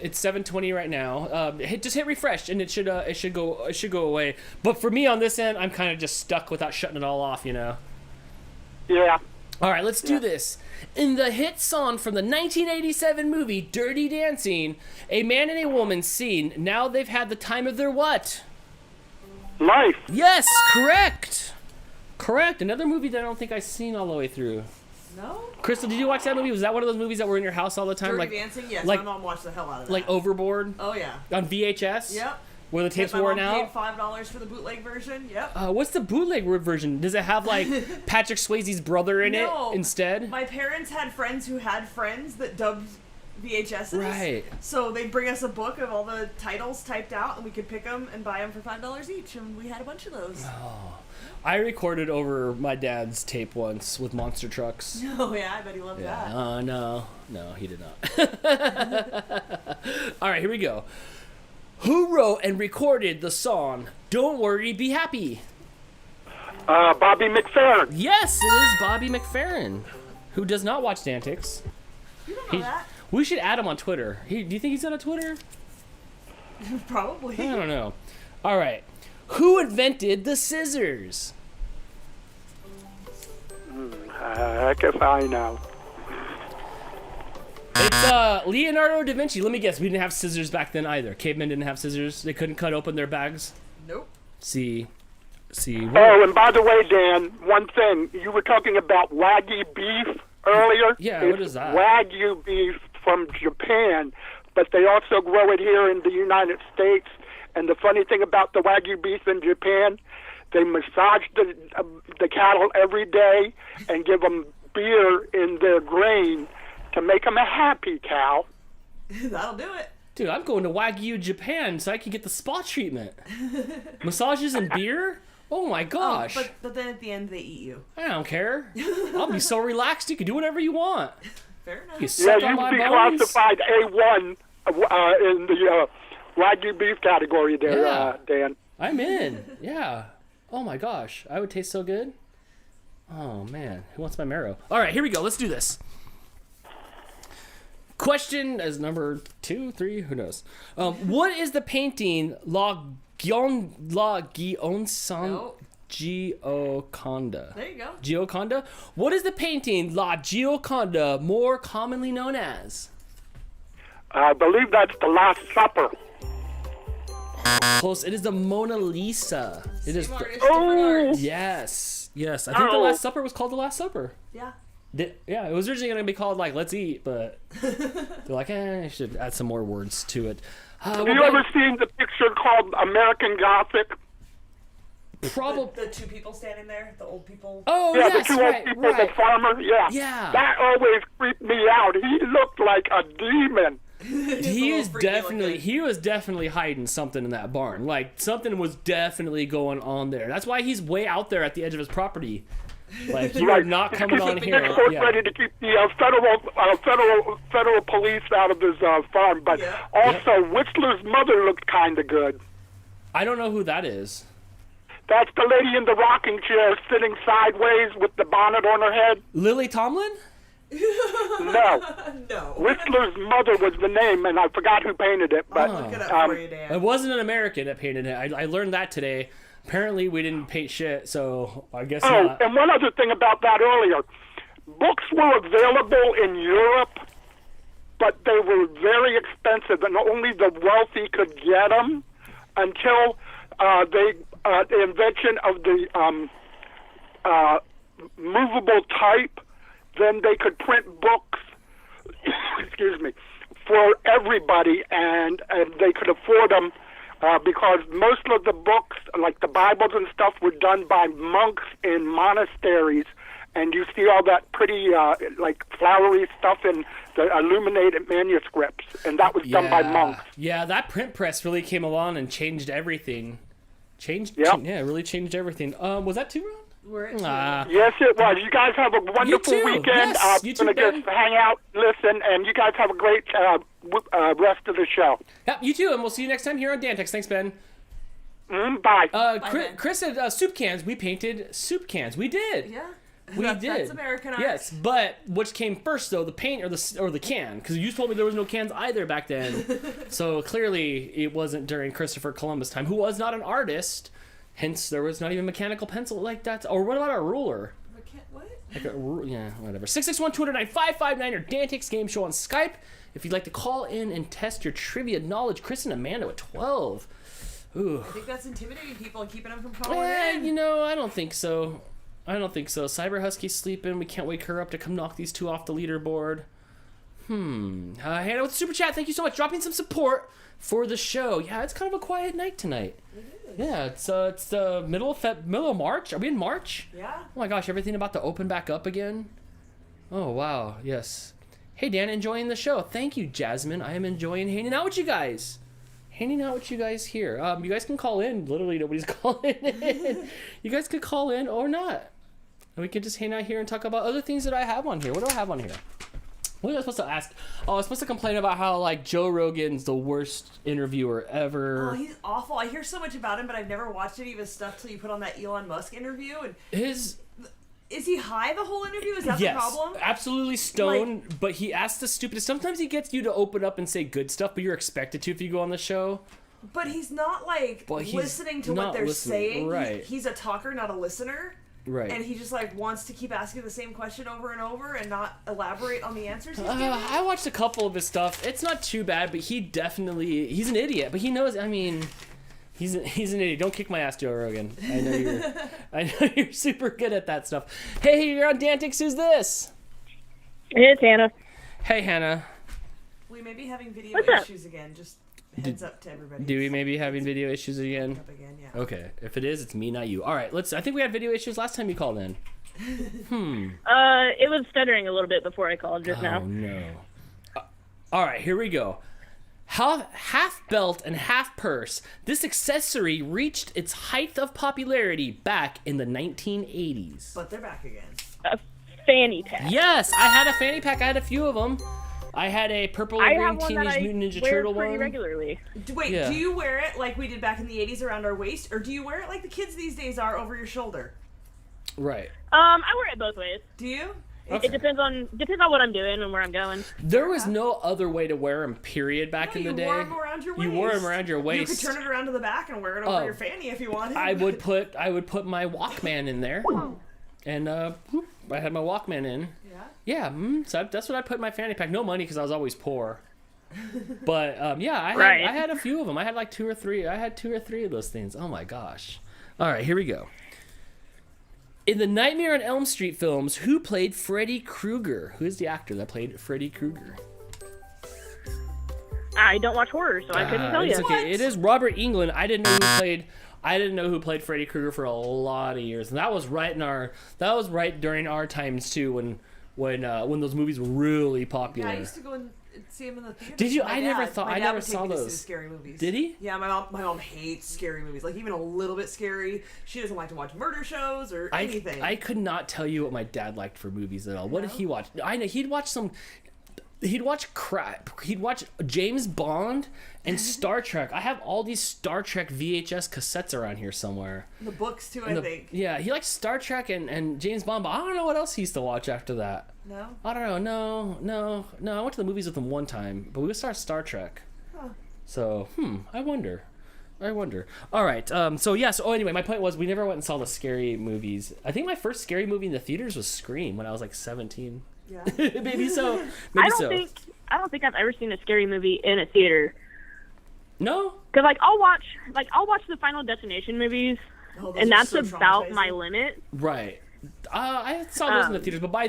it's 7:20 right now, just hit refresh, and it should go away. But for me on this end, I'm kind of just stuck without shutting it all off,
Yeah.
All right, let's do this. In the hit song from the 1987 movie Dirty Dancing, a man and a woman seen. Now they've had the time of their what?
Life.
Yes, correct. Correct. Another movie that I don't think I've seen all the way through.
No?
Crystal, did you watch that movie? Was that one of those movies that were in your house all the time?
Dirty Dancing? Yes,
like,
my mom watched the hell out of that.
Like Overboard?
Oh, yeah.
On VHS?
Yep.
Where the tapes
my
worn
mom
out?
paid $5 for the bootleg version. Yep.
What's the bootleg version? Does it have like Patrick Swayze's brother in it instead?
My parents had friends who had friends that dubbed VHSs.
Right.
So they'd bring us a book of all the titles typed out, and we could pick them and buy them for $5 each, and we had a bunch of those.
Oh. I recorded over my dad's tape once with monster trucks.
Oh yeah, I bet he loved that.
No, he did not. All right, here we go. Who wrote and recorded the song "Don't Worry, Be Happy"?
Bobby McFerrin.
Yes, it is Bobby McFerrin, who does not watch DANtics.
You don't know that.
We should add him on Twitter. Do you think he's on Twitter?
Probably.
I don't know. All right. Who invented the scissors?
Heck if I know.
It's Leonardo da Vinci. Let me guess. We didn't have scissors back then either. Cavemen didn't have scissors. They couldn't cut open their bags.
Nope.
See.
Oh, and by the way, Dan, one thing. You were talking about Wagyu beef earlier.
Yeah, what is that?
Wagyu beef from Japan, but they also grow it here in the United States. And the funny thing about the Wagyu beef in Japan, they massage the cattle every day and give them beer in their grain to make them a happy cow.
That'll do it.
Dude, I'm going to Wagyu Japan so I can get the spa treatment. Massages and beer? Oh my gosh.
But then at the end they eat you.
I don't care. I'll be so relaxed. You can do whatever you want.
Fair enough.
You suck on my
you'd be
bones.
classified A1 in the Wagyu beef category there, Dan.
I'm in. Yeah. Oh my gosh. I would taste so good. Oh man. Who wants my marrow? All right, here we go. Let's do this. Question is number 2, 3, who knows? What is the painting La Gionsan Gioconda?
There you go.
Gioconda? What is the painting La Gioconda more commonly known as?
I believe that's the Last Supper.
Close. It is the Mona Lisa. It is. Yes. Yes. I think the Last Supper was called the Last Supper.
Yeah.
Yeah, it was originally going to be called, like, Let's Eat, but they're like, I should add some more words to it.
Have you ever seen the picture called American Gothic?
The two people standing there, the old people.
Oh,
yeah,
yes,
the two old people, the farmer. Yeah.
Yeah.
That always creeped me out. He looked like a demon.
He was definitely hiding something in that barn. Like, something was definitely going on there. That's why he's way out there at the edge of his property. Like, you are not coming on here.
Ready to keep the federal police out of his farm, but also Whistler's mother looked kind of good.
I don't know who that is.
That's the lady in the rocking chair sitting sideways with the bonnet on her head.
Lily Tomlin?
No. Whistler's mother was the name, and I forgot who painted it. But
it wasn't an American that painted it. I learned that today. Apparently, we didn't paint shit, so I guess not.
And one other thing about that earlier. Books were available in Europe, but they were very expensive, and only the wealthy could get them until the invention of the movable type. Then they could print books, excuse me, for everybody, and they could afford them. Because most of the books, like the Bibles and stuff, were done by monks in monasteries, and you see all that pretty, like, flowery stuff in the illuminated manuscripts, and that was done by monks.
Yeah, that print press really came along and changed everything. It really changed everything. Was that 2, Ron?
We're at 2.
Yes, it was. You guys have a wonderful weekend.
Yes,
I'm going to just hang out, listen, and you guys have a great rest of the show.
Yep, you too, and we'll see you next time here on DANtics. Thanks, Ben.
Bye.
Chris said soup cans. We painted soup cans. We did.
Yeah.
We did.
That's American art.
Yes, but which came first though, the paint or the can? Because you told me there was no cans either back then. So clearly it wasn't during Christopher Columbus' time, who was not an artist. Hence, there was not even mechanical pencil like that. Or what about a ruler?
What?
Yeah, whatever. 661-209-559 or DANtics Game Show on Skype. If you'd like to call in and test your trivia knowledge, Chris and Amanda at 12. Ooh.
I think that's intimidating people and keeping them from calling in.
You know, I don't think so. Cyber Husky's sleeping. We can't wake her up to come knock these two off the leaderboard. Hannah with the super chat. Thank you so much. Dropping some support for the show. Yeah, it's kind of a quiet night tonight.
It is.
Yeah, it's the middle of March. Are we in March?
Yeah.
Oh my gosh, everything about to open back up again. Oh wow, yes. Hey Dan, enjoying the show. Thank you, Jasmine. I am enjoying hanging out with you guys. Here. You guys can call in. Literally nobody's calling in. You guys could call in or not. And we can just hang out here and talk about other things that I have on here. What do I have on here? What was I supposed to ask? Oh, I was supposed to complain about how, like, Joe Rogan's the worst interviewer ever.
Oh, he's awful. I hear so much about him, but I've never watched any of his stuff till you put on that Elon Musk interview. And is he high the whole interview? Is that the problem?
Absolutely stoned, but he asks the stupidest. Sometimes he gets you to open up and say good stuff, but you're expected to if you go on the show.
But he's not, like, listening to what they're saying.
Right.
He's a talker, not a listener.
Right.
And he just, like, wants to keep asking the same question over and over and not elaborate on the answers he's giving.
I watched a couple of his stuff. It's not too bad, but he's an idiot. But he knows, I mean, he's an idiot. Don't kick my ass, Joe Rogan. I know you're super good at that stuff. Hey, you're on DANtics. Who's this?
It's Hannah.
Hey, Hannah.
We may be having video
What's up?
issues again. Just heads up to everybody.
Do we maybe having video issues again?
Up again, yeah.
Okay. If it is, it's me, not you. All right. I think we had video issues last time you called in.
It was stuttering a little bit before I called just now.
Oh, no. All right, here we go. Half belt and half purse. This accessory reached its height of popularity back in the 1980s.
But they're back again.
A fanny pack.
Yes, I had a fanny pack. I had a few of them. I had a purple and green Teenage Mutant Ninja Turtle one.
Regularly.
Wait,
Yeah.
do you wear it like we did back in the 80s around our waist, or do you wear it like the kids these days are over your shoulder?
Right.
I wear it both ways.
Do you?
Okay.
It depends on what I'm doing and where I'm going.
There was no other way to wear them, period, back in the day.
You wore them around your waist.
You wore them around your waist.
You could turn it around to the back and wear it over your fanny if you wanted.
I would put my Walkman in there, and I had my Walkman in. Yeah, so that's what I put in my fanny pack. No money because I was always poor. But I had a few of them. I had like two or three. I had 2 or 3 of those things. Oh my gosh! All right, here we go. In the Nightmare on Elm Street films, who played Freddy Krueger? Who is the actor that played Freddy Krueger?
I don't watch horror, so I couldn't tell you.
It's okay. It is Robert Englund. I didn't know who played Freddy Krueger for a lot of years, and that was right during our times too, when those movies were really popular.
Yeah, I used to go and see him in the theater.
Did you?
My
I
dad
never
would take
saw
me to see
those.
scary movies.
Did he?
Yeah, my mom hates scary movies. Like even a little bit scary. She doesn't like to watch murder shows or anything.
I could not tell you what my dad liked for movies at all. What did he watch? I know he'd watch some. He'd watch crap. He'd watch James Bond and Star Trek. I have all these Star Trek VHS cassettes around here somewhere.
The books too, I think.
Yeah, he liked Star Trek and James Bond, but I don't know what else he used to watch after that.
No?
I don't know. No. I went to the movies with him one time, but we saw Star Trek.
Huh.
So, I wonder. All right. So anyway, my point was we never went and saw the scary movies. I think my first scary movie in the theaters was Scream when I was like 17.
Yeah.
Maybe so.
I don't think I've ever seen a scary movie in a theater.
No?
Because I'll watch the Final Destination movies, and that's so about my limit.
Right. I saw those in the theaters, but by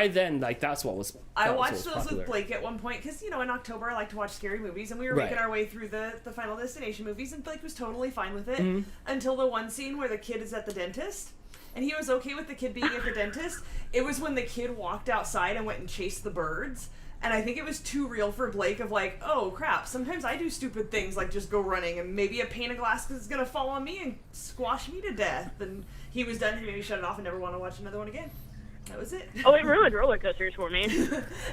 then, like that's what was.
I watched those with Blake at one point because in October I like to watch scary movies, and we were making our way through the Final Destination movies, and Blake was totally fine with it until the one scene where the kid is at the dentist. And he was okay with the kid being at the dentist. It was when the kid walked outside and went and chased the birds. And I think it was too real for Blake of like, oh crap, sometimes I do stupid things like just go running and maybe a pane of glass is going to fall on me and squash me to death. And he was done. He maybe shut it off and never want to watch another one again. That was it.
Oh, it ruined roller coasters for me.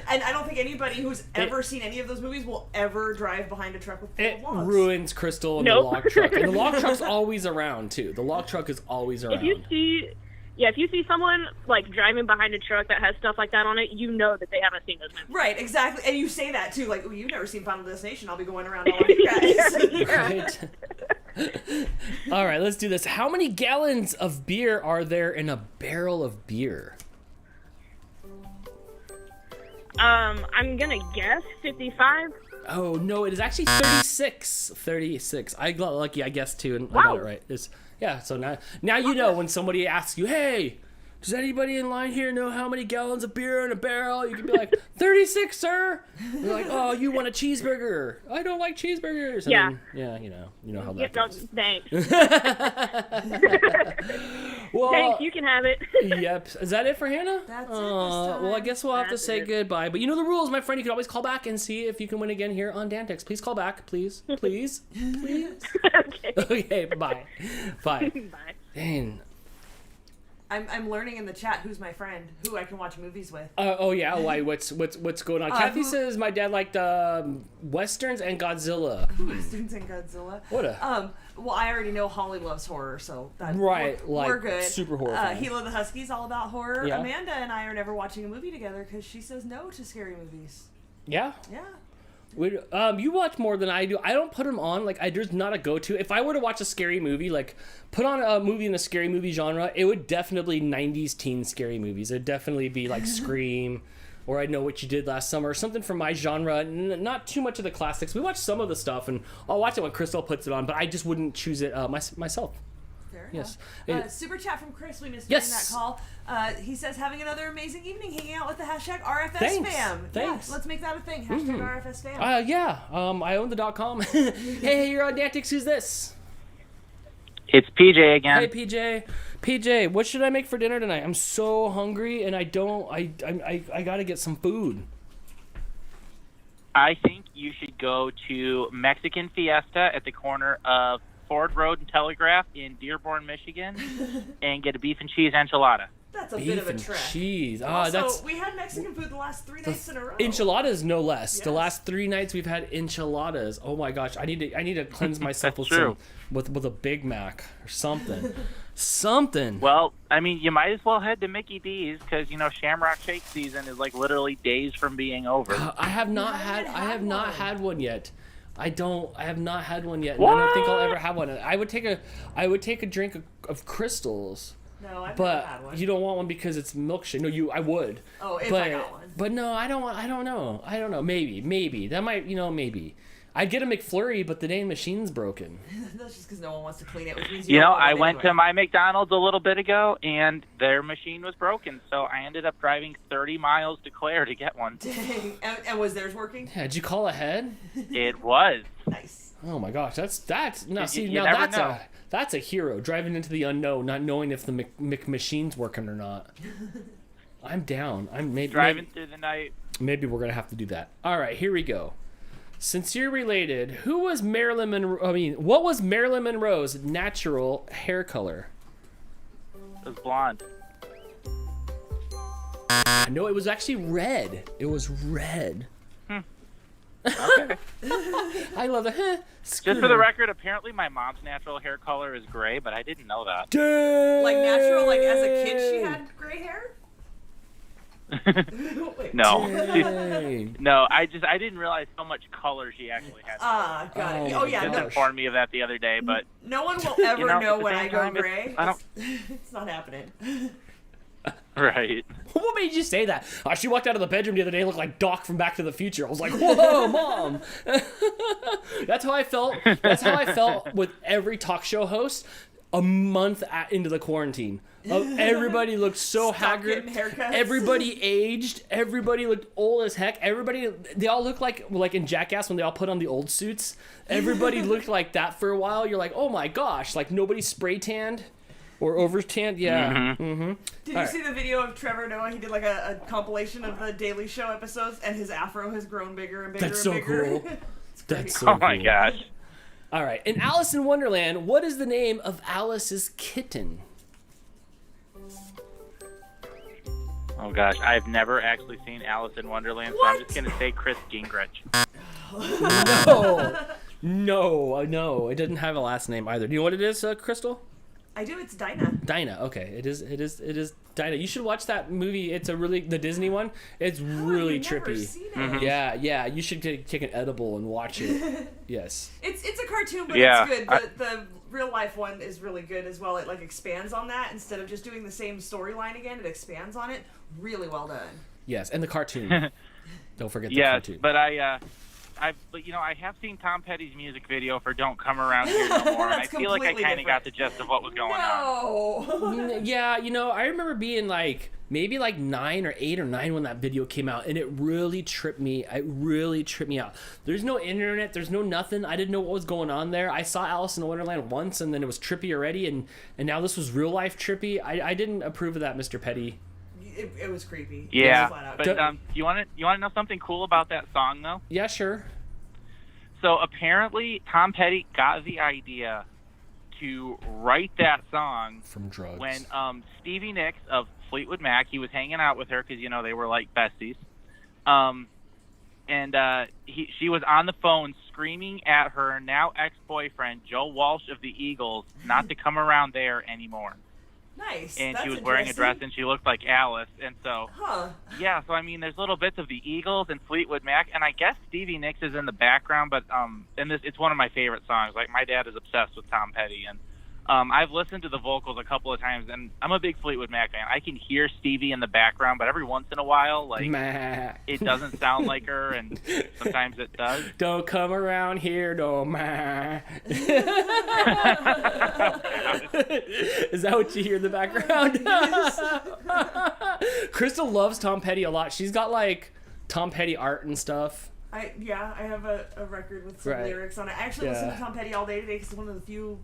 And I don't think anybody who's ever seen any of those movies will ever drive behind a truck with full of logs.
It ruins Crystal and the log truck. And the log truck's always around, too. The log truck is always around.
If you see someone like driving behind a truck that has stuff like that on it, you know that they haven't seen those movies.
Right, exactly. And you say that too, like, oh, you've never seen Final Destination. I'll be going around all of you guys.
Right. All right, let's do this. How many gallons of beer are there in a barrel of beer?
I'm gonna guess 55.
Oh no, it is actually 36. 36. I got lucky, I guessed too, and I got it right. Yeah. So now you know when somebody asks you, "Hey, does anybody in line here know how many gallons of beer in a barrel?" You can be like, 36, sir. And they're like, "Oh, you want a cheeseburger?" I don't like cheeseburgers. And
Yeah.
then, yeah, you know how that
No,
goes.
thanks.
Well,
Thanks, you can have it.
Yep. Is that it for Hannah?
That's it this
Well, I guess we'll have to
That's
say
it.
goodbye. But you know the rules, my friend. You can always call back and see if you can win again here on DANtics. Please call back, please, please, please.
Okay.
Okay. Bye. Bye.
Bye.
Dang.
I'm learning in the chat who's my friend, who I can watch movies with.
Oh yeah. Why? What's going on? Kathy says my dad liked westerns and Godzilla.
Westerns and Godzilla.
What a.
Well, I already know Holly loves horror, so that
Right,
we're
like,
good.
super horror fan.
Gila the Husky's all about horror.
Yeah.
Amanda and I are never watching a movie together because she says no to scary movies.
Yeah.
Yeah.
You watch more than I do. I don't put them on. Like, there's not a go-to. If I were to watch a scary movie, like, put on a movie in the scary movie genre, it would definitely 90s teen scary movies. It'd definitely be, like, Scream, or I Know What You Did Last Summer, or something from my genre. Not too much of the classics. We watch some of the stuff, and I'll watch it when Crystal puts it on, but I just wouldn't choose it myself.
Fair
Yes.
enough. Super chat from Chris we missed
Yes.
during that call. He says, having another amazing evening hanging out with the hashtag RFSFam.
Thanks.
Yeah,
Thanks.
let's make that a thing. Hashtag RFSFam.
Yeah. I own the .com. Hey, you're on DANtics. Who's this?
It's PJ again.
Hey, PJ. PJ, what should I make for dinner tonight? I'm so hungry, and I gotta get some food.
I think you should go to Mexican Fiesta at the corner of Ford Road and Telegraph in Dearborn, Michigan, and get a beef and cheese enchilada.
That's a
Beef
bit of a
and
trek.
cheese.
Also, we had Mexican food the last 3 nights in a row.
Enchiladas, no less. The
Yes.
last 3 nights we've had enchiladas. Oh my gosh, I need to cleanse myself with
true.
with a Big Mac or something. Something.
Well, I mean, you might as well head to Mickey D's because Shamrock Shake season is like literally days from being over.
I have not had one yet. I have not had one yet. And I don't think I'll ever have one. I would take a drink of Crystals.
No, I've
But
never had one.
you don't want one because it's milkshake. No, I would.
Oh, if
but,
I got one.
But no, I don't want. I don't know. Maybe that might. Maybe. I'd get a McFlurry, but the dang machine's broken.
That's just because no one wants to clean it, which means
You know,
don't
I
want it
went
anyway.
to my McDonald's a little bit ago, and their machine was broken, so I ended up driving 30 miles to Claire to get one.
Dang. And was theirs working?
Yeah, did you call ahead?
It was.
Nice.
Oh my gosh, that's now
You
see
never
now
know.
that's a hero driving into the unknown, not knowing if the machine's working or not. I'm down. I'm
Driving through the night.
Maybe we're gonna have to do that. All right, here we go. Since you're related, what was Marilyn Monroe's natural hair color?
It was blonde.
No, it was actually red. It was red.
Okay.
I love the
Just for the record, apparently my mom's natural hair color is gray, but I didn't know that.
Like natural, like as a kid she had gray hair?
No.
Dang.
No, I didn't realize how much color she actually had.
Ah, got it.
Oh,
Oh, yeah,
Just
no.
informed me of that the other day, but
No one will ever
at
know
the
when
same
I go
time,
gray.
I don't.
It's not happening.
Right.
What made you say that? She walked out of the bedroom the other day, looked like Doc from Back to the Future. I was like, "Whoa, Mom!" That's how I felt. That's how I felt with every talk show host a month into the quarantine. Everybody looked so
Stop
haggard.
getting haircuts.
Everybody aged. Everybody looked old as heck. They all looked like in Jackass when they all put on the old suits. Everybody looked like that for a while. You're like, oh my gosh, like nobody spray tanned. Or over tanned, yeah. Mm-hmm.
Did you see the video of Trevor Noah? He did like a compilation of the Daily Show episodes, and his afro has grown bigger and bigger
That's
and
so
bigger.
cool.
It's great.
That's so
Oh my
cool.
gosh.
All right. In Alice in Wonderland, what is the name of Alice's kitten?
Oh gosh, I've never actually seen Alice in Wonderland, so I'm just gonna say Chris Gingrich.
No, it didn't have a last name either. Do you know what it is, Crystal?
I do. It's Dinah.
Dinah. Okay, it is Dinah. You should watch that movie. It's the Disney one. It's really
I've never
trippy.
seen it.
Yeah. You should take an edible and watch it. Yes.
It's a cartoon, but it's good. The real life one is really good as well. It like expands on that instead of just doing the same storyline again. It expands on it. Really well done.
Yes, and the cartoon. Don't forget the cartoon.
Yes, but I have seen Tom Petty's music video for "Don't Come Around Here No More," and I feel like I kind of got the gist of what was going on.
Yeah, I remember being maybe 9 or 8 or 9 when that video came out, and it really tripped me. It really tripped me out. There's no internet. There's no nothing. I didn't know what was going on there. I saw Alice in Wonderland once, and then it was trippy already, and now this was real life trippy. I didn't approve of that, Mr. Petty.
It was creepy.
Yeah, but you want to know something cool about that song though?
Yeah, sure.
So apparently, Tom Petty got the idea to write that song
from drugs
when Stevie Nicks of Fleetwood Mac, he was hanging out with her because they were like besties, and she was on the phone screaming at her now ex-boyfriend Joe Walsh of the Eagles not to come around there anymore.
Nice.
And she was wearing a dress and she looked like Alice. And so, yeah, so I mean, there's little bits of the Eagles and Fleetwood Mac, and I guess Stevie Nicks is in the background, but it's one of my favorite songs. Like, my dad is obsessed with Tom Petty, and I've listened to the vocals a couple of times, and I'm a big Fleetwood Mac fan. I can hear Stevie in the background, but every once in a while, it doesn't sound like her, and sometimes it does.
Don't come around here, no ma. Is that what you hear in the background? Crystal loves Tom Petty a lot. She's got Tom Petty art and stuff.
I have a record with some lyrics on it. I actually listen to Tom Petty all day today because it's one of the few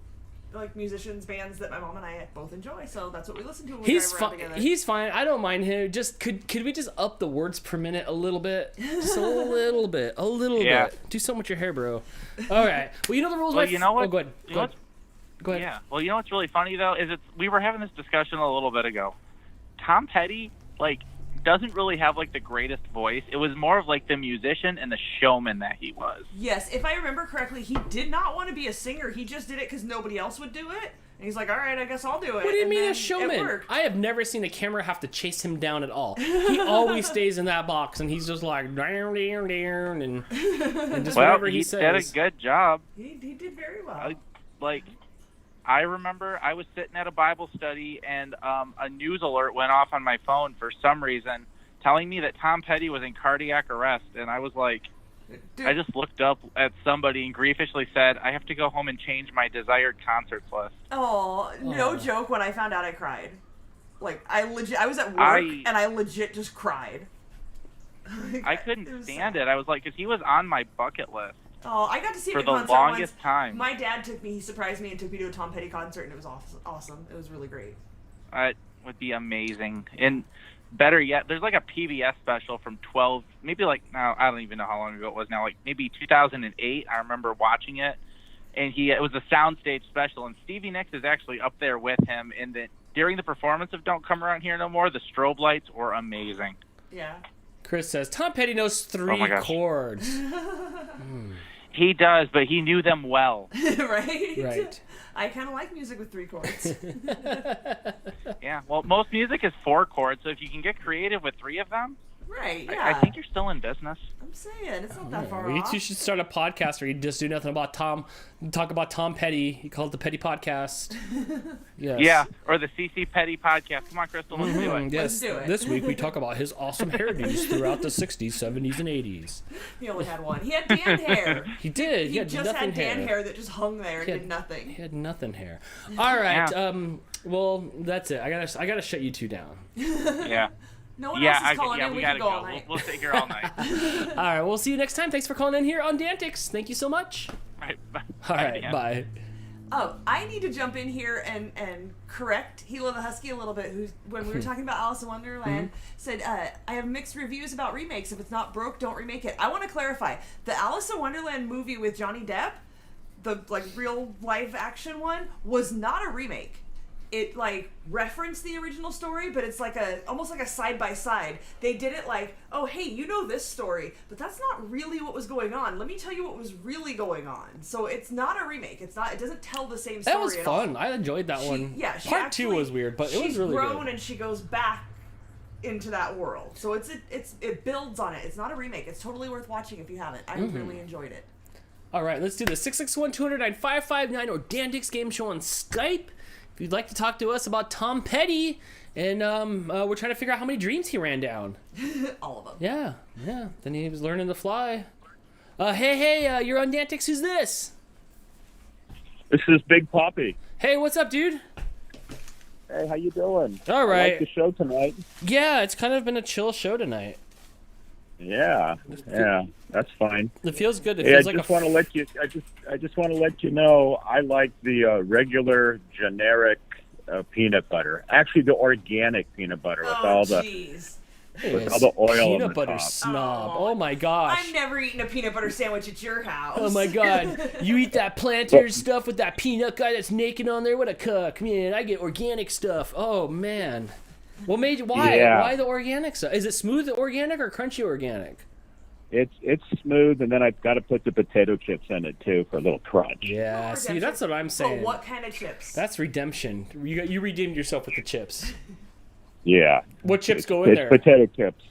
musicians, bands that my mom and I both enjoy, so that's what we listen to when we drive around together.
He's fine. I don't mind him. Just could we just up the words per minute a little bit? Just a little bit. Bit. Do something with your hair, bro. All right. Well, you know the rules.
Well, you know what?
Oh, go ahead. Go ahead.
Yeah. Well, you know what's really funny though is we were having this discussion a little bit ago. Tom Petty doesn't really have the greatest voice. It was more of the musician and the showman that he was.
Yes, if I remember correctly, he did not want to be a singer. He just did it because nobody else would do it. And he's like, all right, I guess I'll do it.
What do you mean a showman? I have never seen a camera have to chase him down at all. He always stays in that box, and he's just and just whatever he says.
He did a good job.
He did very well.
I remember I was sitting at a Bible study, and a news alert went off on my phone for some reason, telling me that Tom Petty was in cardiac arrest, and I was like, I just looked up at somebody and griefishly said, I have to go home and change my desired concerts list.
Oh, no joke, when I found out I cried. I was at work, and I legit just cried.
I couldn't stand it. I was like, because he was on my bucket list.
Oh, I got to see him
for
in
the
concert
longest
once.
time.
My dad he surprised me and took me to a Tom Petty concert, and it was awesome. It was really great.
It would be amazing. And better yet, there's a PBS special from maybe now, I don't even know how long ago it was now, maybe 2008. I remember watching it, and it was a soundstage special, and Stevie Nicks is actually up there with him. And during the performance of Don't Come Around Here No More, the strobe lights were amazing.
Yeah.
Chris says, Tom Petty knows 3 chords.
He does, but he knew them well.
Right. I kind of like music with 3 chords.
Yeah, well, most music is 4 chords, so if you can get creative with 3 of them,
right, yeah.
I think you're still in business.
I'm saying, it's not that far off.
You should start a podcast where you just do nothing about talk about Tom Petty. You call it the Petty Podcast. Yes.
Yeah, or the CC Petty Podcast. Come on, Crystal, let's do it.
Yes.
Let's do it.
This week we talk about his awesome hairdos throughout the 60s, 70s, and 80s.
He only had one. He had Dan hair.
He did. He had
just
nothing
had Dan hair that just hung there and did nothing.
He had nothing hair. All right. Well, that's it. I gotta shut you two down.
Yeah.
No one else is calling in.
We
can
gotta
go all night.
We'll sit here all night.
All right. We'll see you next time. Thanks for calling in here on DANtics. Thank you so much.
All right. Bye.
All right. Bye.
I need to jump in here and correct Hila the Husky a little bit, who, when we were talking about Alice in Wonderland, said, I have mixed reviews about remakes. If it's not broke, don't remake it. I want to clarify. The Alice in Wonderland movie with Johnny Depp, the real live action one, was not a remake. it like referenced the original story, but it's like almost like a side by side. They did it like, oh hey, you know this story, but that's not really what was going on. Let me tell you what was really going on. So it's not a remake. It doesn't tell the same story.
That was fun. I enjoyed that one.
Yeah,
Part 2 was weird, but it was really good.
She's grown and she goes back into that world. So it builds on it. It's not a remake. It's totally worth watching if you haven't. I really enjoyed it.
All right, let's do this. 661-209-559 or DANtics Game Show on Skype. If you'd like to talk to us about Tom Petty, and we're trying to figure out how many dreams he ran down.
All of them.
Yeah. Then he was learning to fly. Hey, you're on DANtics. Who's this?
This is Big Poppy.
Hey, what's up, dude?
Hey, how you doing?
All right.
I like the show tonight.
Yeah, it's kind of been a chill show tonight.
Yeah, that's fine.
It feels good.
I just want to let you know I like the regular generic peanut butter. Actually, the organic peanut butter with all the oil.
Peanut butter snob. Oh my gosh.
I've never eaten a peanut butter sandwich at your house.
Oh my god. You eat that planter's stuff with that peanut guy that's naked on there? What a cuck. Man, I get organic stuff. Oh man. What made you? Why?
Yeah.
Why the organic stuff? Is it smooth organic or crunchy organic?
It's smooth, and then I've got to put the potato chips in it too for a little crunch.
Yeah, see, that's what I'm saying.
But what kind of chips?
That's redemption. You redeemed yourself with the chips.
Yeah.
What chips go in there?
It's potato chips.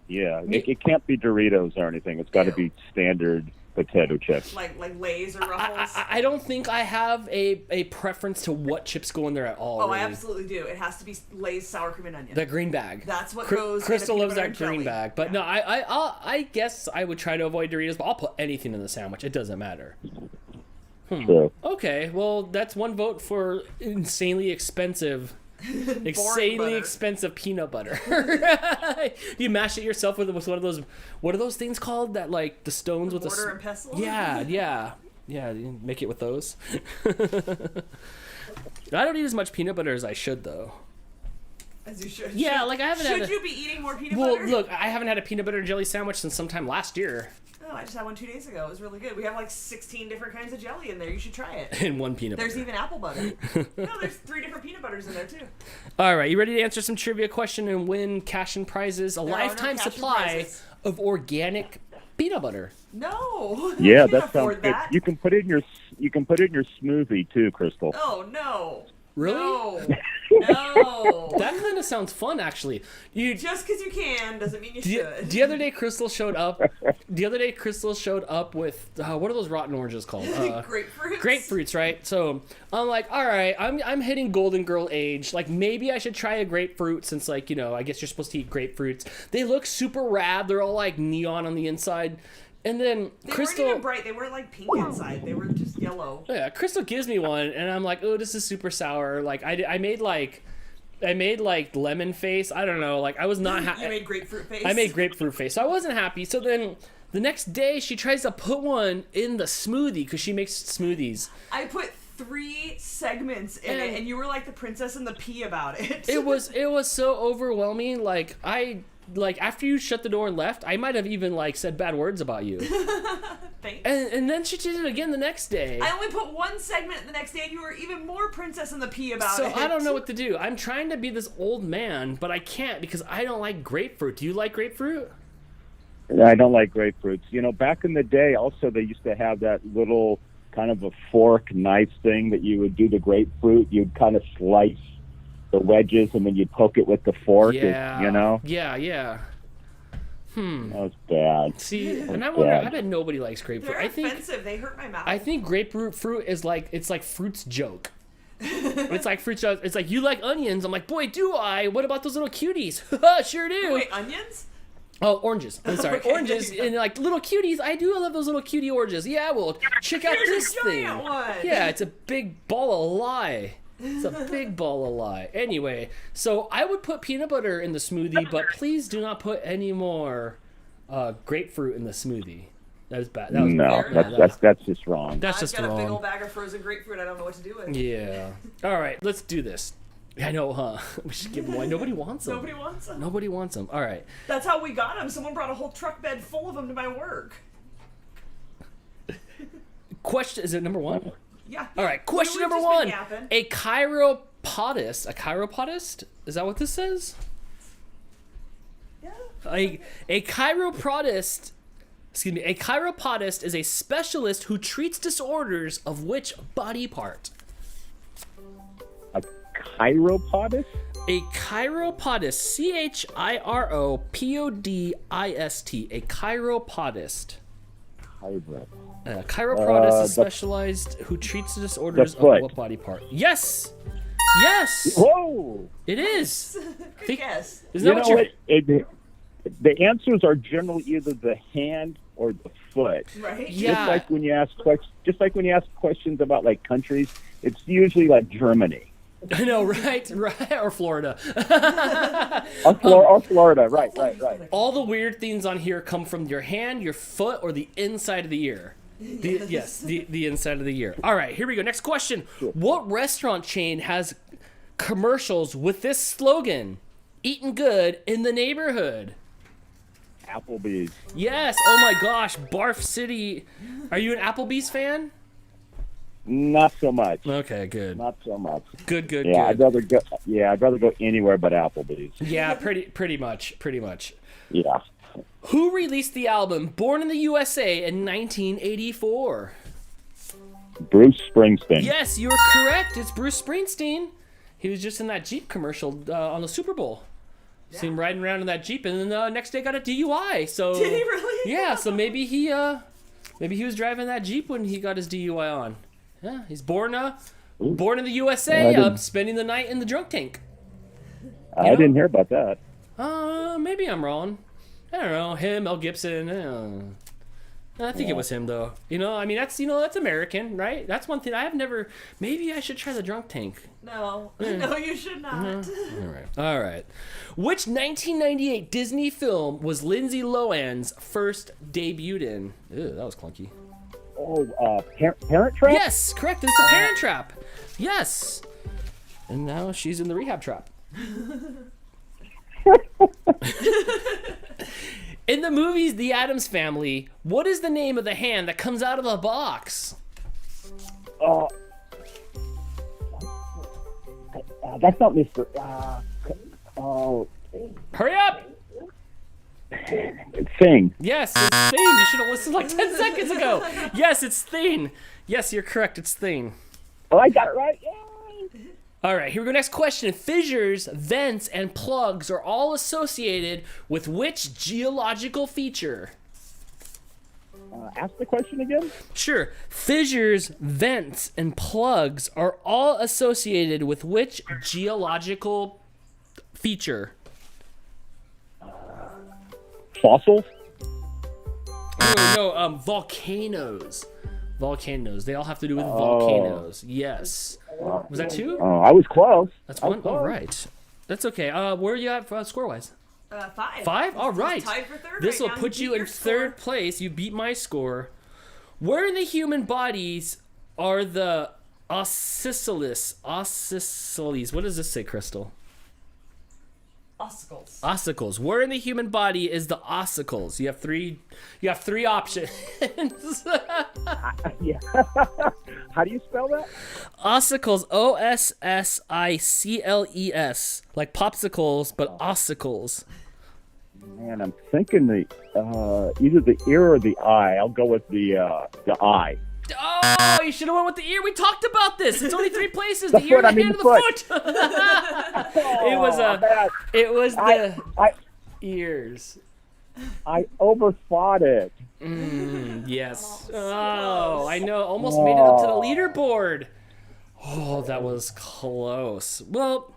Yeah, it can't be Doritos or anything. It's got to be standard potato chips.
Like Lay's or Ruffles?
I don't think I have a preference to what chips go in there at all.
Oh,
really.
I absolutely do. It has to be Lay's sour cream and onion.
The green bag.
That's what goes.
Crystal
in a
loves
peanut
that
butter
green
and jelly.
bag, but no, I guess I would try to avoid Doritos, but I'll put anything in the sandwich. It doesn't matter.
Sure.
Okay, well that's one vote for insanely expensive. Expensive peanut butter. You mash it yourself with one of those. What are those things called? That like the stones with
mortar and pestle.
Yeah. You make it with those. I don't eat as much peanut butter as I should, though.
As you should.
Yeah, like I haven't.
Should you be eating more peanut butter?
Well, look, I haven't had a peanut butter and jelly sandwich since sometime last year.
Oh, I just had one 2 days ago. It was really good. We have like 16 different kinds of jelly in there. You should try it.
And one peanut butter.
There's even apple butter. No, there's 3 different peanut butters in there too.
All right, you ready to answer some trivia question and win cash and prizes? A lifetime supply of organic peanut butter.
No.
Yeah,
I can't
that sounds
afford
good.
that.
You can put it in your smoothie too, Crystal.
Oh no.
Really?
No.
That kind of sounds fun, actually.
Just because you can doesn't mean you should.
The other day, Crystal showed up. With what are those rotten oranges called?
Grapefruits.
Grapefruits, right? So I'm like, all right, I'm hitting golden girl age. Like maybe I should try a grapefruit since, like, you know, I guess you're supposed to eat grapefruits. They look super rad. They're all like neon on the inside. And then Crystal,
weren't even bright. They weren't like pink inside. They were just yellow.
Yeah, Crystal gives me one, and I'm like, oh, this is super sour. Like I made lemon face. I don't know. Like I was not happy.
You made grapefruit face.
I made grapefruit face. So I wasn't happy. So then the next day she tries to put one in the smoothie because she makes smoothies.
I put 3 segments in it, and you were like the princess and the pea about it.
It was so overwhelming. Like after you shut the door and left, I might have even like said bad words about you.
Thanks.
And then she did it again the next day.
I only put 1 segment the next day, and you were even more princess and the pea about it.
So I don't know what to do. I'm trying to be this old man, but I can't because I don't like grapefruit. Do you like grapefruit?
I don't like grapefruits. You know, back in the day, also they used to have that little kind of a fork knife thing that you would do the grapefruit. You'd kind of slice the wedges and then you'd poke it with the fork.
Yeah.
You know?
Yeah.
That was bad.
See, and I wonder. I bet nobody likes grapefruit.
They're offensive. They hurt my mouth.
I think grapefruit fruit is like fruit's joke. It's like fruit's joke. It's like you like onions. I'm like, boy, do I? What about those little cuties? Sure do.
Wait, onions?
Oh, oranges. I'm sorry,
Okay,
oranges and like little cuties. I do love those little cutie oranges. Yeah, well, check out this thing.
One.
Yeah, it's a big ball of lie. It's a big ball of lie. Anyway, so I would put peanut butter in the smoothie, but please do not put any more grapefruit in the smoothie. That is bad. That was
that's just wrong.
That's just wrong.
I've got a big old bag of frozen grapefruit. I don't know what to do with.
Yeah. All right, let's do this. I know, huh? We should give them away. Nobody wants them.
Nobody wants them.
Nobody wants them. All right.
That's how we got them. Someone brought a whole truck bed full of them to my work.
Question, is it number 1?
Yeah.
All right, question number 1. A chiropodist. A chiropodist? Is that what this says?
Yeah.
A chiropodist. Excuse me. A chiropodist is a specialist who treats disorders of which body part?
A chiropodist?
A chiropodist. chiropodist. A chiropodist. A chiropodist is specialized who treats disorders of what body part? Yes! Yes!
Whoa!
It is!
Good guess.
Isn't that what
the answers are generally either the hand or the foot.
Right?
Yeah.
Just like when you ask questions about like countries, it's usually like Germany.
I know, right? Right? Or Florida.
Or Florida, right.
All the weird things on here come from your hand, your foot, or the inside of the ear. The inside of the ear. All right, here we go. Next question. What restaurant chain has commercials with this slogan? Eating good in the neighborhood.
Applebee's.
Yes. Oh my gosh. Barf City. Are you an Applebee's fan?
Not so much.
Okay, good.
Not so much.
Good.
Yeah, I'd rather go anywhere but Applebee's.
Yeah, pretty much.
Yeah.
Who released the album Born in the USA in 1984?
Bruce Springsteen.
Yes, you are correct. It's Bruce Springsteen. He was just in that Jeep commercial on the Super Bowl. Yeah. See him riding around in that Jeep, and then next day got a DUI. So
did he really?
Yeah. So maybe he was driving that Jeep when he got his DUI on. Yeah, he's born in the USA, spending the night in the drunk tank.
I didn't hear about that.
Maybe I'm wrong. I don't know. Him, Mel Gibson. I think it was him though. I mean that's American, right? That's one thing I've never. Maybe I should try the drunk tank.
No, you should not.
All right. Which 1998 Disney film was Lindsay Lohan's first debut in? Ew, that was clunky.
Oh, Parent Trap?
Yes, correct. It's a Parent Trap. Yes. And now she's in the rehab trap. In the movies The Addams Family, what is the name of the hand that comes out of the box?
That's not Mr.
Hurry up!
Thing.
Yes, it's Thing. You should have listened like 10 seconds ago. Yes, it's Thing. Yes, you're correct. It's Thing.
Oh, I got it right. Yay.
All right, here we go. Next question. Fissures, vents, and plugs are all associated with which geological feature?
Ask the question again.
Sure. Fissures, vents, and plugs are all associated with which geological feature?
Fossils?
No, volcanoes. Volcanoes. They all have to do with volcanoes. Yes. Was that two?
I was close.
That's one. All right. That's okay. Where are you at score-wise?
5.
5? All right.
Tied for third.
This will
now.
put you in third place. You beat my score. Where in the human bodies are the ossicles? What does this say, Crystal?
Ossicles.
Ossicles. Where in the human body is the ossicles? You have three options.
Yeah. How do you spell that?
Ossicles. Ossicles. Like popsicles, but ossicles.
Man, I'm thinking either the ear or the eye. I'll go with the eye.
Oh, you should have went with the ear. We talked about this. It's only 3 places:
the
ear,
foot,
the hand, and the foot. It was the ears.
I overthought it.
Yes. Oh, I know. Almost made it up to the leaderboard. Oh, that was close. Well,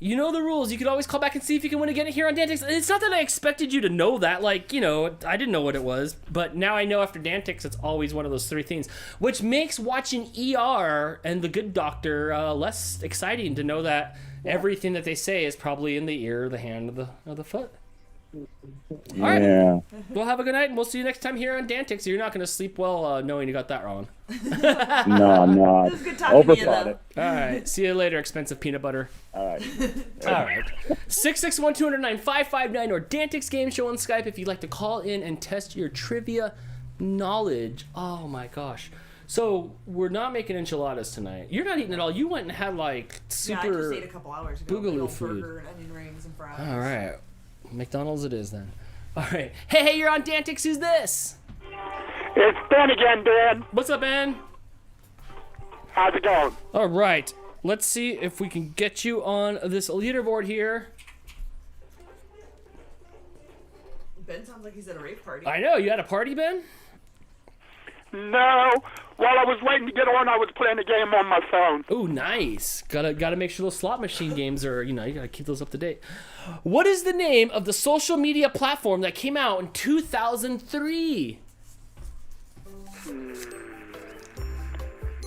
you know the rules. You can always call back and see if you can win again here on DANtics. It's not that I expected you to know that. Like, I didn't know what it was. But now I know after DANtics, it's always one of those 3 things. Which makes watching ER and The Good Doctor less exciting to know that everything that they say is probably in the ear, the hand, or the foot. All right.
Yeah.
Well, have a good night, and we'll see you next time here on DANtics. You're not going to sleep well knowing you got that wrong.
No, I'm not.
It was good talking to you,
Overthought
though.
it.
All right. See you later, expensive peanut butter.
All right.
All right. 661-209-559 or DANtics Game Show on Skype if you'd like to call in and test your trivia knowledge. Oh, my gosh. So we're not making enchiladas tonight. You're not eating it all. You went and had like super.
Yeah, I just ate a couple hours ago.
boogaloo food.
Burger and onion rings and fries.
All right, McDonald's it is then. All right. Hey, you're on DANtics. Who's this?
It's Ben again, Dan.
What's up, Ben?
How's it going?
All right. Let's see if we can get you on this leaderboard here.
Ben sounds like he's at a rave party.
I know. You had a party, Ben?
No. While I was waiting to get on, I was playing a game on my phone.
Oh, nice. Gotta make sure those slot machine games are, you gotta keep those up to date. What is the name of the social media platform that came out in 2003?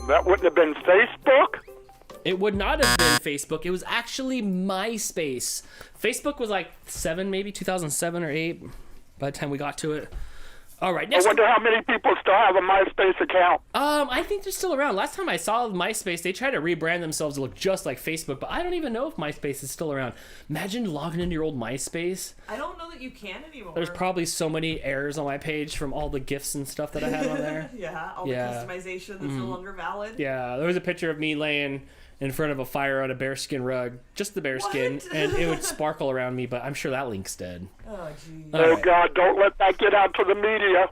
That wouldn't have been Facebook?
It would not have been Facebook. It was actually MySpace. Facebook was like 2007 or 8 by the time we got to it. All right, next.
I wonder how many people still have a MySpace account.
I think they're still around. Last time I saw MySpace, they tried to rebrand themselves to look just like Facebook, but I don't even know if MySpace is still around. Imagine logging into your old MySpace.
I don't know that you can anymore.
There's probably so many errors on my page from all the GIFs and stuff that I had on there.
All the customization that's no longer valid.
Yeah, there was a picture of me laying in front of a fire on a bearskin rug, just the bearskin, and it would sparkle around me, but I'm sure that link's dead.
Oh, geez.
Oh, God, don't let that get out to the media.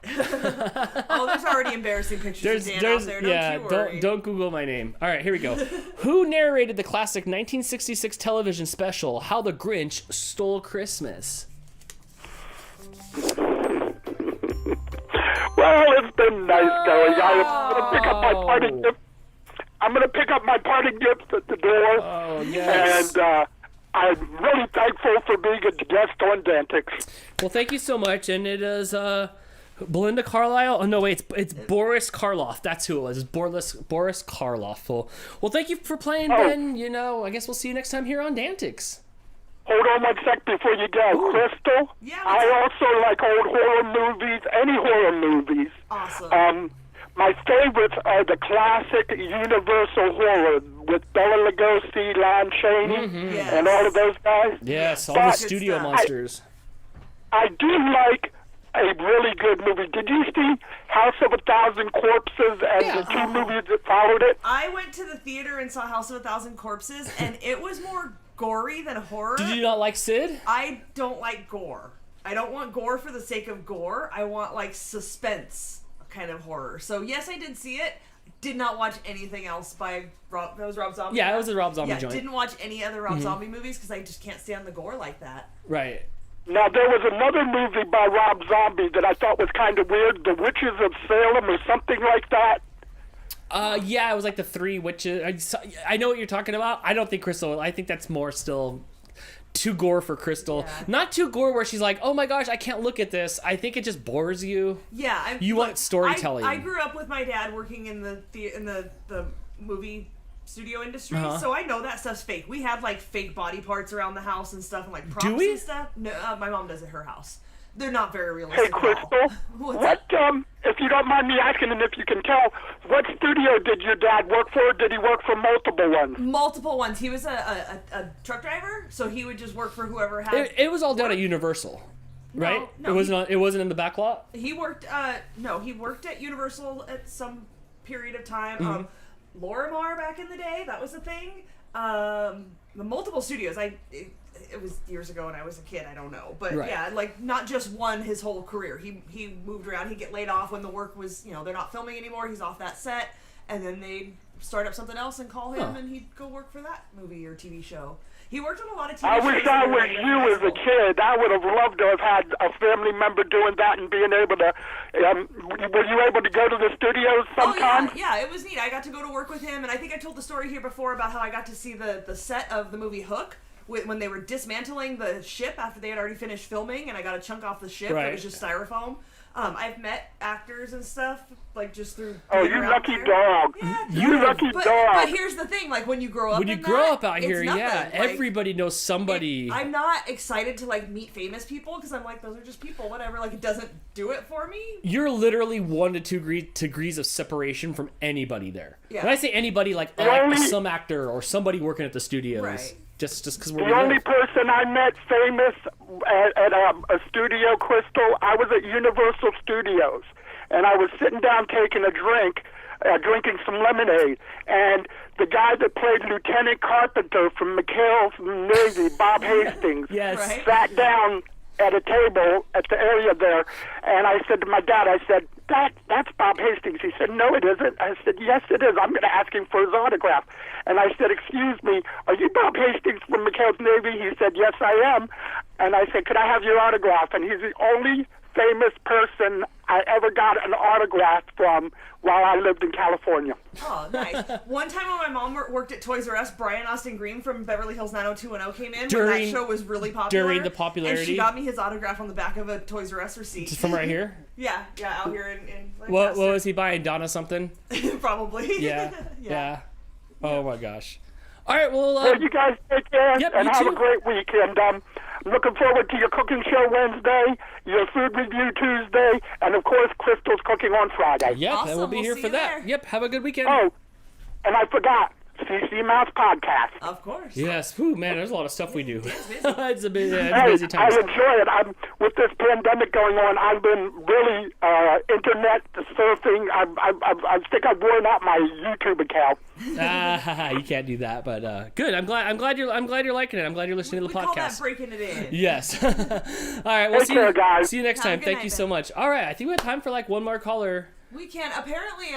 There's already embarrassing pictures of Dan out there. Don't you worry.
Don't Google my name. All right, here we go. Who narrated the classic 1966 television special, How the Grinch Stole Christmas?
Well, it's been nice going. I'm going to pick up my party gift. I'm going to pick up my party gifts at the door.
Oh, yes.
And I'm really thankful for being a guest on DANtics.
Well, thank you so much. And it is Belinda Carlisle. Oh, no, wait. It's Boris Karloff. That's who it was. It's Boris Karloff. Well, thank you for playing, Ben. I guess we'll see you next time here on DANtics.
Hold on one sec before you go.
Ooh.
Crystal, I also like old horror movies, any horror movies.
Awesome.
My favorites are the classic Universal horror with Bela Lugosi, Lon Chaney, and all of those guys.
Yes, all the studio monsters.
I do like a really good movie. Did you see House of a Thousand Corpses and the two movies that followed it?
I went to the theater and saw House of a Thousand Corpses, and it was more gory than horror.
Did you not like Sid?
I don't like gore. I don't want gore for the sake of gore. I want like suspense kind of horror. So yes, I did see it. Did not watch anything else by Rob. That was Rob Zombie.
Yeah, it was a Rob Zombie joint.
Didn't watch any other Rob Zombie movies because I just can't stand the gore like that.
Right.
Now, there was another movie by Rob Zombie that I thought was kind of weird, The Witches of Salem or something like that.
Yeah, it was like the Three Witches. I know what you're talking about. I don't think Crystal. I think that's more still too gore for Crystal. Yeah. Not too gore where she's like, oh my gosh, I can't look at this. I think it just bores you.
Yeah.
You want storytelling.
I grew up with my dad working in the movie studio industry, so I know that stuff's fake. We had like fake body parts around the house and stuff, and like props and stuff. No, my mom does at her house. They're not very realistic.
Hey, Crystal, what, if you don't mind me asking, and if you can tell, what studio did your dad work for? Did he work for multiple ones?
Multiple ones. He was a truck driver, so he would just work for whoever had...
It was all done at Universal, right?
No,
it wasn't in the back lot?
He worked, he worked at Universal at some period of time. Lorimar back in the day, that was a thing. The multiple studios, it was years ago when I was a kid, I don't know. But yeah, like not just one his whole career. He moved around, he'd get laid off when the work was, they're not filming anymore, he's off that set, and then they'd start up something else and call him and he'd go work for that movie or TV show. He worked on a lot of TV shows.
I wish I was you as a kid. I would have loved to have had a family member doing that and being able to... were you able to go to the studios sometimes?
Oh, yeah, it was neat. I got to go to work with him, and I think I told the story here before about how I got to see the set of the movie Hook when they were dismantling the ship after they had already finished filming, and I got a chunk off the ship that was just styrofoam. I've met actors and stuff, like just through...
Oh, you lucky dog.
Yeah.
You lucky dog.
But here's the thing, like when you grow up
out here,
nothing.
Everybody knows somebody.
I'm not excited to like meet famous people because I'm like, those are just people, whatever. Like it doesn't do it for me.
You're literally 1 to 2 degrees of separation from anybody there. Yeah. When I say anybody, like some actor or somebody working at the studios. Right. Just because we're
the only person I met famous at a studio, Crystal, I was at Universal Studios, and I was sitting down taking a drink drinking some lemonade. And the guy that played Lieutenant Carpenter from McHale's Navy, Bob Hastings, sat down at a table at the area there, and I said to my dad, I said, that's Bob Hastings. He said, no, it isn't. I said, yes, it is. I'm going to ask him for his autograph. And I said, excuse me, are you Bob Hastings from McHale's Navy? He said, yes, I am. And I said, could I have your autograph? And he's the only famous person I ever got an autograph from while I lived in California.
Oh, nice. One time when my mom worked at Toys R Us, Brian Austin Green from Beverly Hills 90210 came in when that show was really popular.
During the popularity.
And she got me his autograph on the back of a Toys R Us receipt.
Just from right here?
Yeah, out here in
what was he buying? Donna something?
Probably.
Yeah. Oh my gosh. All right, well...
well, you guys take care and have a great week. And I'm looking forward to your cooking show Wednesday, your food review Tuesday, and of course, Crystal's cooking on Friday.
Yep, and we'll be here for that. There. Yep, have a good weekend.
Oh, and I forgot, CC Mouse Podcast.
Of course.
Yes. Whew, man, there's a lot of stuff we do. It's a busy time.
I enjoy it. With this pandemic going on, I've been really internet surfing. I think I've worn out my YouTube account.
You can't do that, but good. I'm glad you're liking it. I'm glad you're listening to the podcast.
We call that breaking it in.
Yes. All right. We'll see you next time. Thank you so much. All right. I think we have time for like one more caller.
We can. Apparently,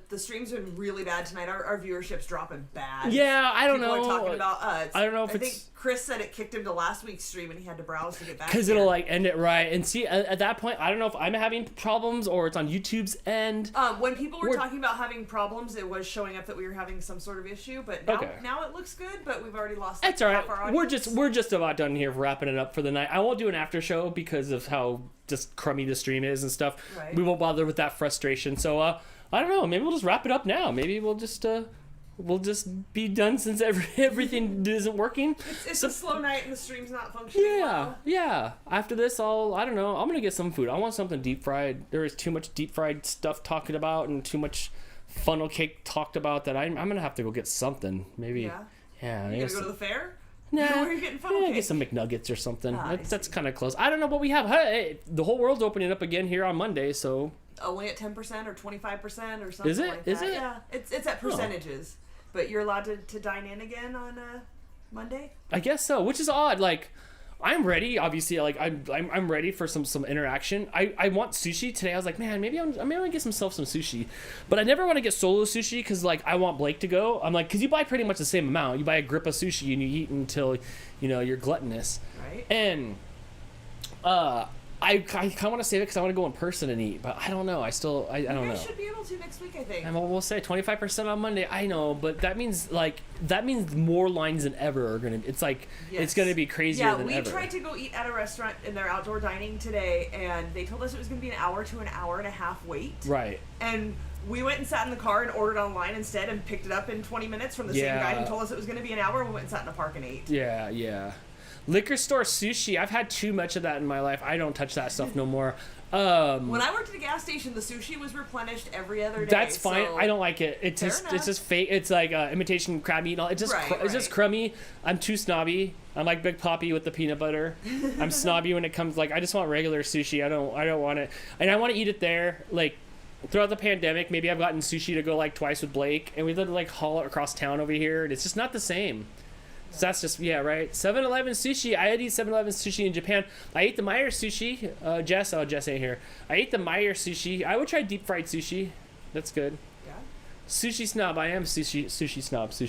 the streams have been really bad tonight. Our viewership's dropping bad.
Yeah, I don't know.
People are talking about.
I don't know if
I think Chris said it kicked him to last week's stream and he had to browse to get back.
Because it'll like end it right. And see, at that point, I don't know if I'm having problems or it's on YouTube's end.
When people were talking about having problems, it was showing up that we were having some sort of issue. But now it looks good. But we've already lost.
It's all right.
Our audience.
We're just about done here, wrapping it up for the night. I won't do an after show because of how just crummy the stream is and stuff.
Right.
We won't bother with that frustration. So I don't know. Maybe we'll just wrap it up now. Maybe we'll just be done since everything isn't working.
It's a slow night and the stream's not functioning well.
Yeah. After this, I don't know. I'm gonna get some food. I want something deep fried. There is too much deep fried stuff talking about and too much funnel cake talked about that I'm gonna have to go get something. Maybe. Yeah.
You gonna go to the fair?
Nah,
where are you getting funnel cake?
Get some McNuggets or something. That's kind of close. I don't know what we have. Hey, the whole world's opening up again here on Monday, so
only at 10% or 25% or something.
Is it?
Like that.
Is it?
Yeah, it's at percentages. But you're allowed to dine in again on Monday.
I guess so, which is odd. Like, I'm ready. Obviously, like I'm ready for some interaction. I want sushi today. I was like, man, maybe I'm gonna get myself some sushi, but I never want to get solo sushi because like I want Blake to go. I'm like, because you buy pretty much the same amount. You buy a grip of sushi and you eat until you're gluttonous.
Right.
And I kind of want to save it because I want to go in person and eat, but I don't know. I don't know.
You guys should be able to next week, I think.
And we'll say 25% on Monday. I know, but that means more lines than ever are gonna. It's like it's gonna be crazier than ever.
Yeah, we tried to go eat at a restaurant in their outdoor dining today, and they told us it was gonna be an hour to an hour and a half wait.
Right.
And we went and sat in the car and ordered online instead, and picked it up in 20 minutes from the same guy who told us it was gonna be an hour. We went and sat in a park and ate.
Yeah. Liquor store sushi. I've had too much of that in my life. I don't touch that stuff no more.
When I worked at a gas station, the sushi was replenished every other day.
That's fine.
So
I don't like it. It's just fake. It's like imitation crab meat and all. It's just crummy. I'm too snobby. I'm like Big Poppy with the peanut butter. I'm snobby when it comes like I just want regular sushi. I don't want it. And I want to eat it there. Like throughout the pandemic, maybe I've gotten sushi to go like twice with Blake, and we had to like haul it across town over here, and it's just not the same. So that's just, right. 7-Eleven sushi. I had eat 7-Eleven sushi in Japan. I ate the Meyer sushi. Jess ain't here. I ate the Meyer sushi. I would try deep fried sushi. That's good.
Yeah.
Sushi snob. I am sushi snob. So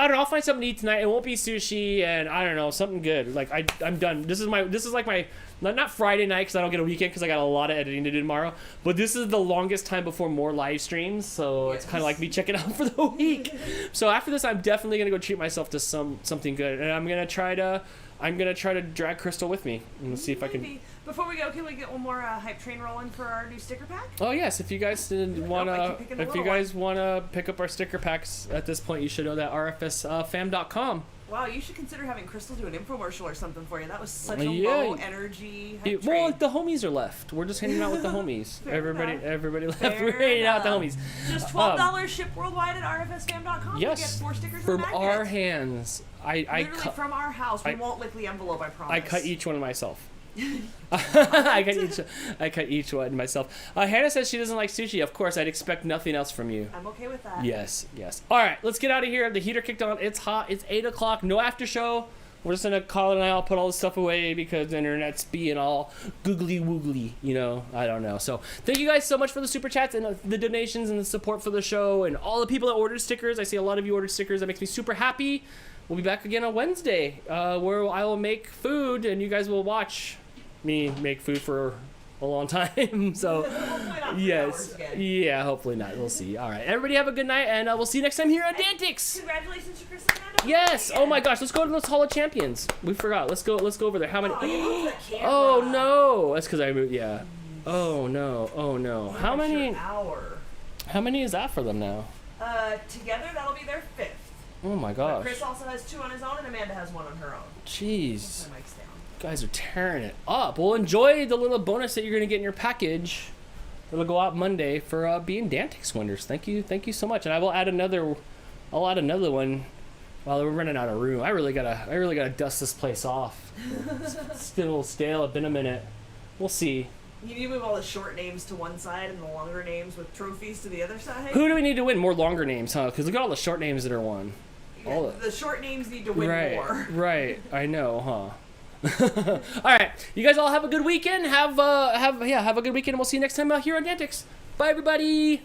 I don't know. I'll find something to eat tonight. It won't be sushi, and I don't know, something good. Like I'm done. This is like my not Friday night because I don't get a weekend because I got a lot of editing to do tomorrow. But this is the longest time before more live streams, so it's kind of like me checking out for the week. So after this, I'm definitely gonna go treat myself to something good, and I'm gonna try to drag Crystal with me and see if I can.
Before we go, can we get one more hype train rolling for our new sticker pack?
Oh yes, if you guys wanna pick up our sticker packs at this point, you should know that RFSFam.com.
Wow, you should consider having Crystal do an infomercial or something for you. That was such a low energy hype train.
Well, the homies are left. We're just hanging out with the homies. everybody left.
Fair
We're hanging out with the homies.
Just $12 shipped worldwide at RFSFam.com.
Yes,
you get 4 stickers
from
and
our hands. I
cut from our house. We won't lick the envelope. I promise.
I cut each one myself. I cut each one myself. Hannah says she doesn't like sushi. Of course, I'd expect nothing else from you.
I'm okay with that.
Yes. All right, let's get out of here. The heater kicked on. It's hot. It's 8 o'clock. No after show. We're just gonna call it and I'll put all this stuff away because the internet's being all googly woogly, I don't know. So thank you guys so much for the super chats and the donations and the support for the show and all the people that ordered stickers. I see a lot of you ordered stickers. That makes me super happy. We'll be back again on Wednesday, where I will make food and you guys will watch me make food for a long time. So yes, yeah, hopefully not. We'll see. All right, everybody have a good night, and we'll see you next time here on DANtics.
Congratulations to Chris and Amanda.
Yes. Oh my gosh, let's go to this Hall of Champions. We forgot. Let's go over there. How many? Oh no, that's because I moved. Yeah. Oh no. How many? How many is that for them now?
Together that'll be their 5th.
Oh my gosh.
But Chris also has 2 on his own, and Amanda has 1 on her own.
Jeez. Guys are tearing it up. Well, enjoy the little bonus that you're going to get in your package. It'll go out Monday for being DANtics winners. Thank you so much. And I will add another. I'll add another one. While we're running out of room. I really gotta dust this place off. It's been a little stale. It's been a minute. We'll see.
You need to move all the short names to one side and the longer names with trophies to the other side.
Who do we need to win? More longer names, huh? Because look at all the short names that are won.
The short names need to win more.
Right. I know, huh? All right, you guys all have a good weekend. Have a good weekend, and we'll see you next time here on DANtics. Bye, everybody.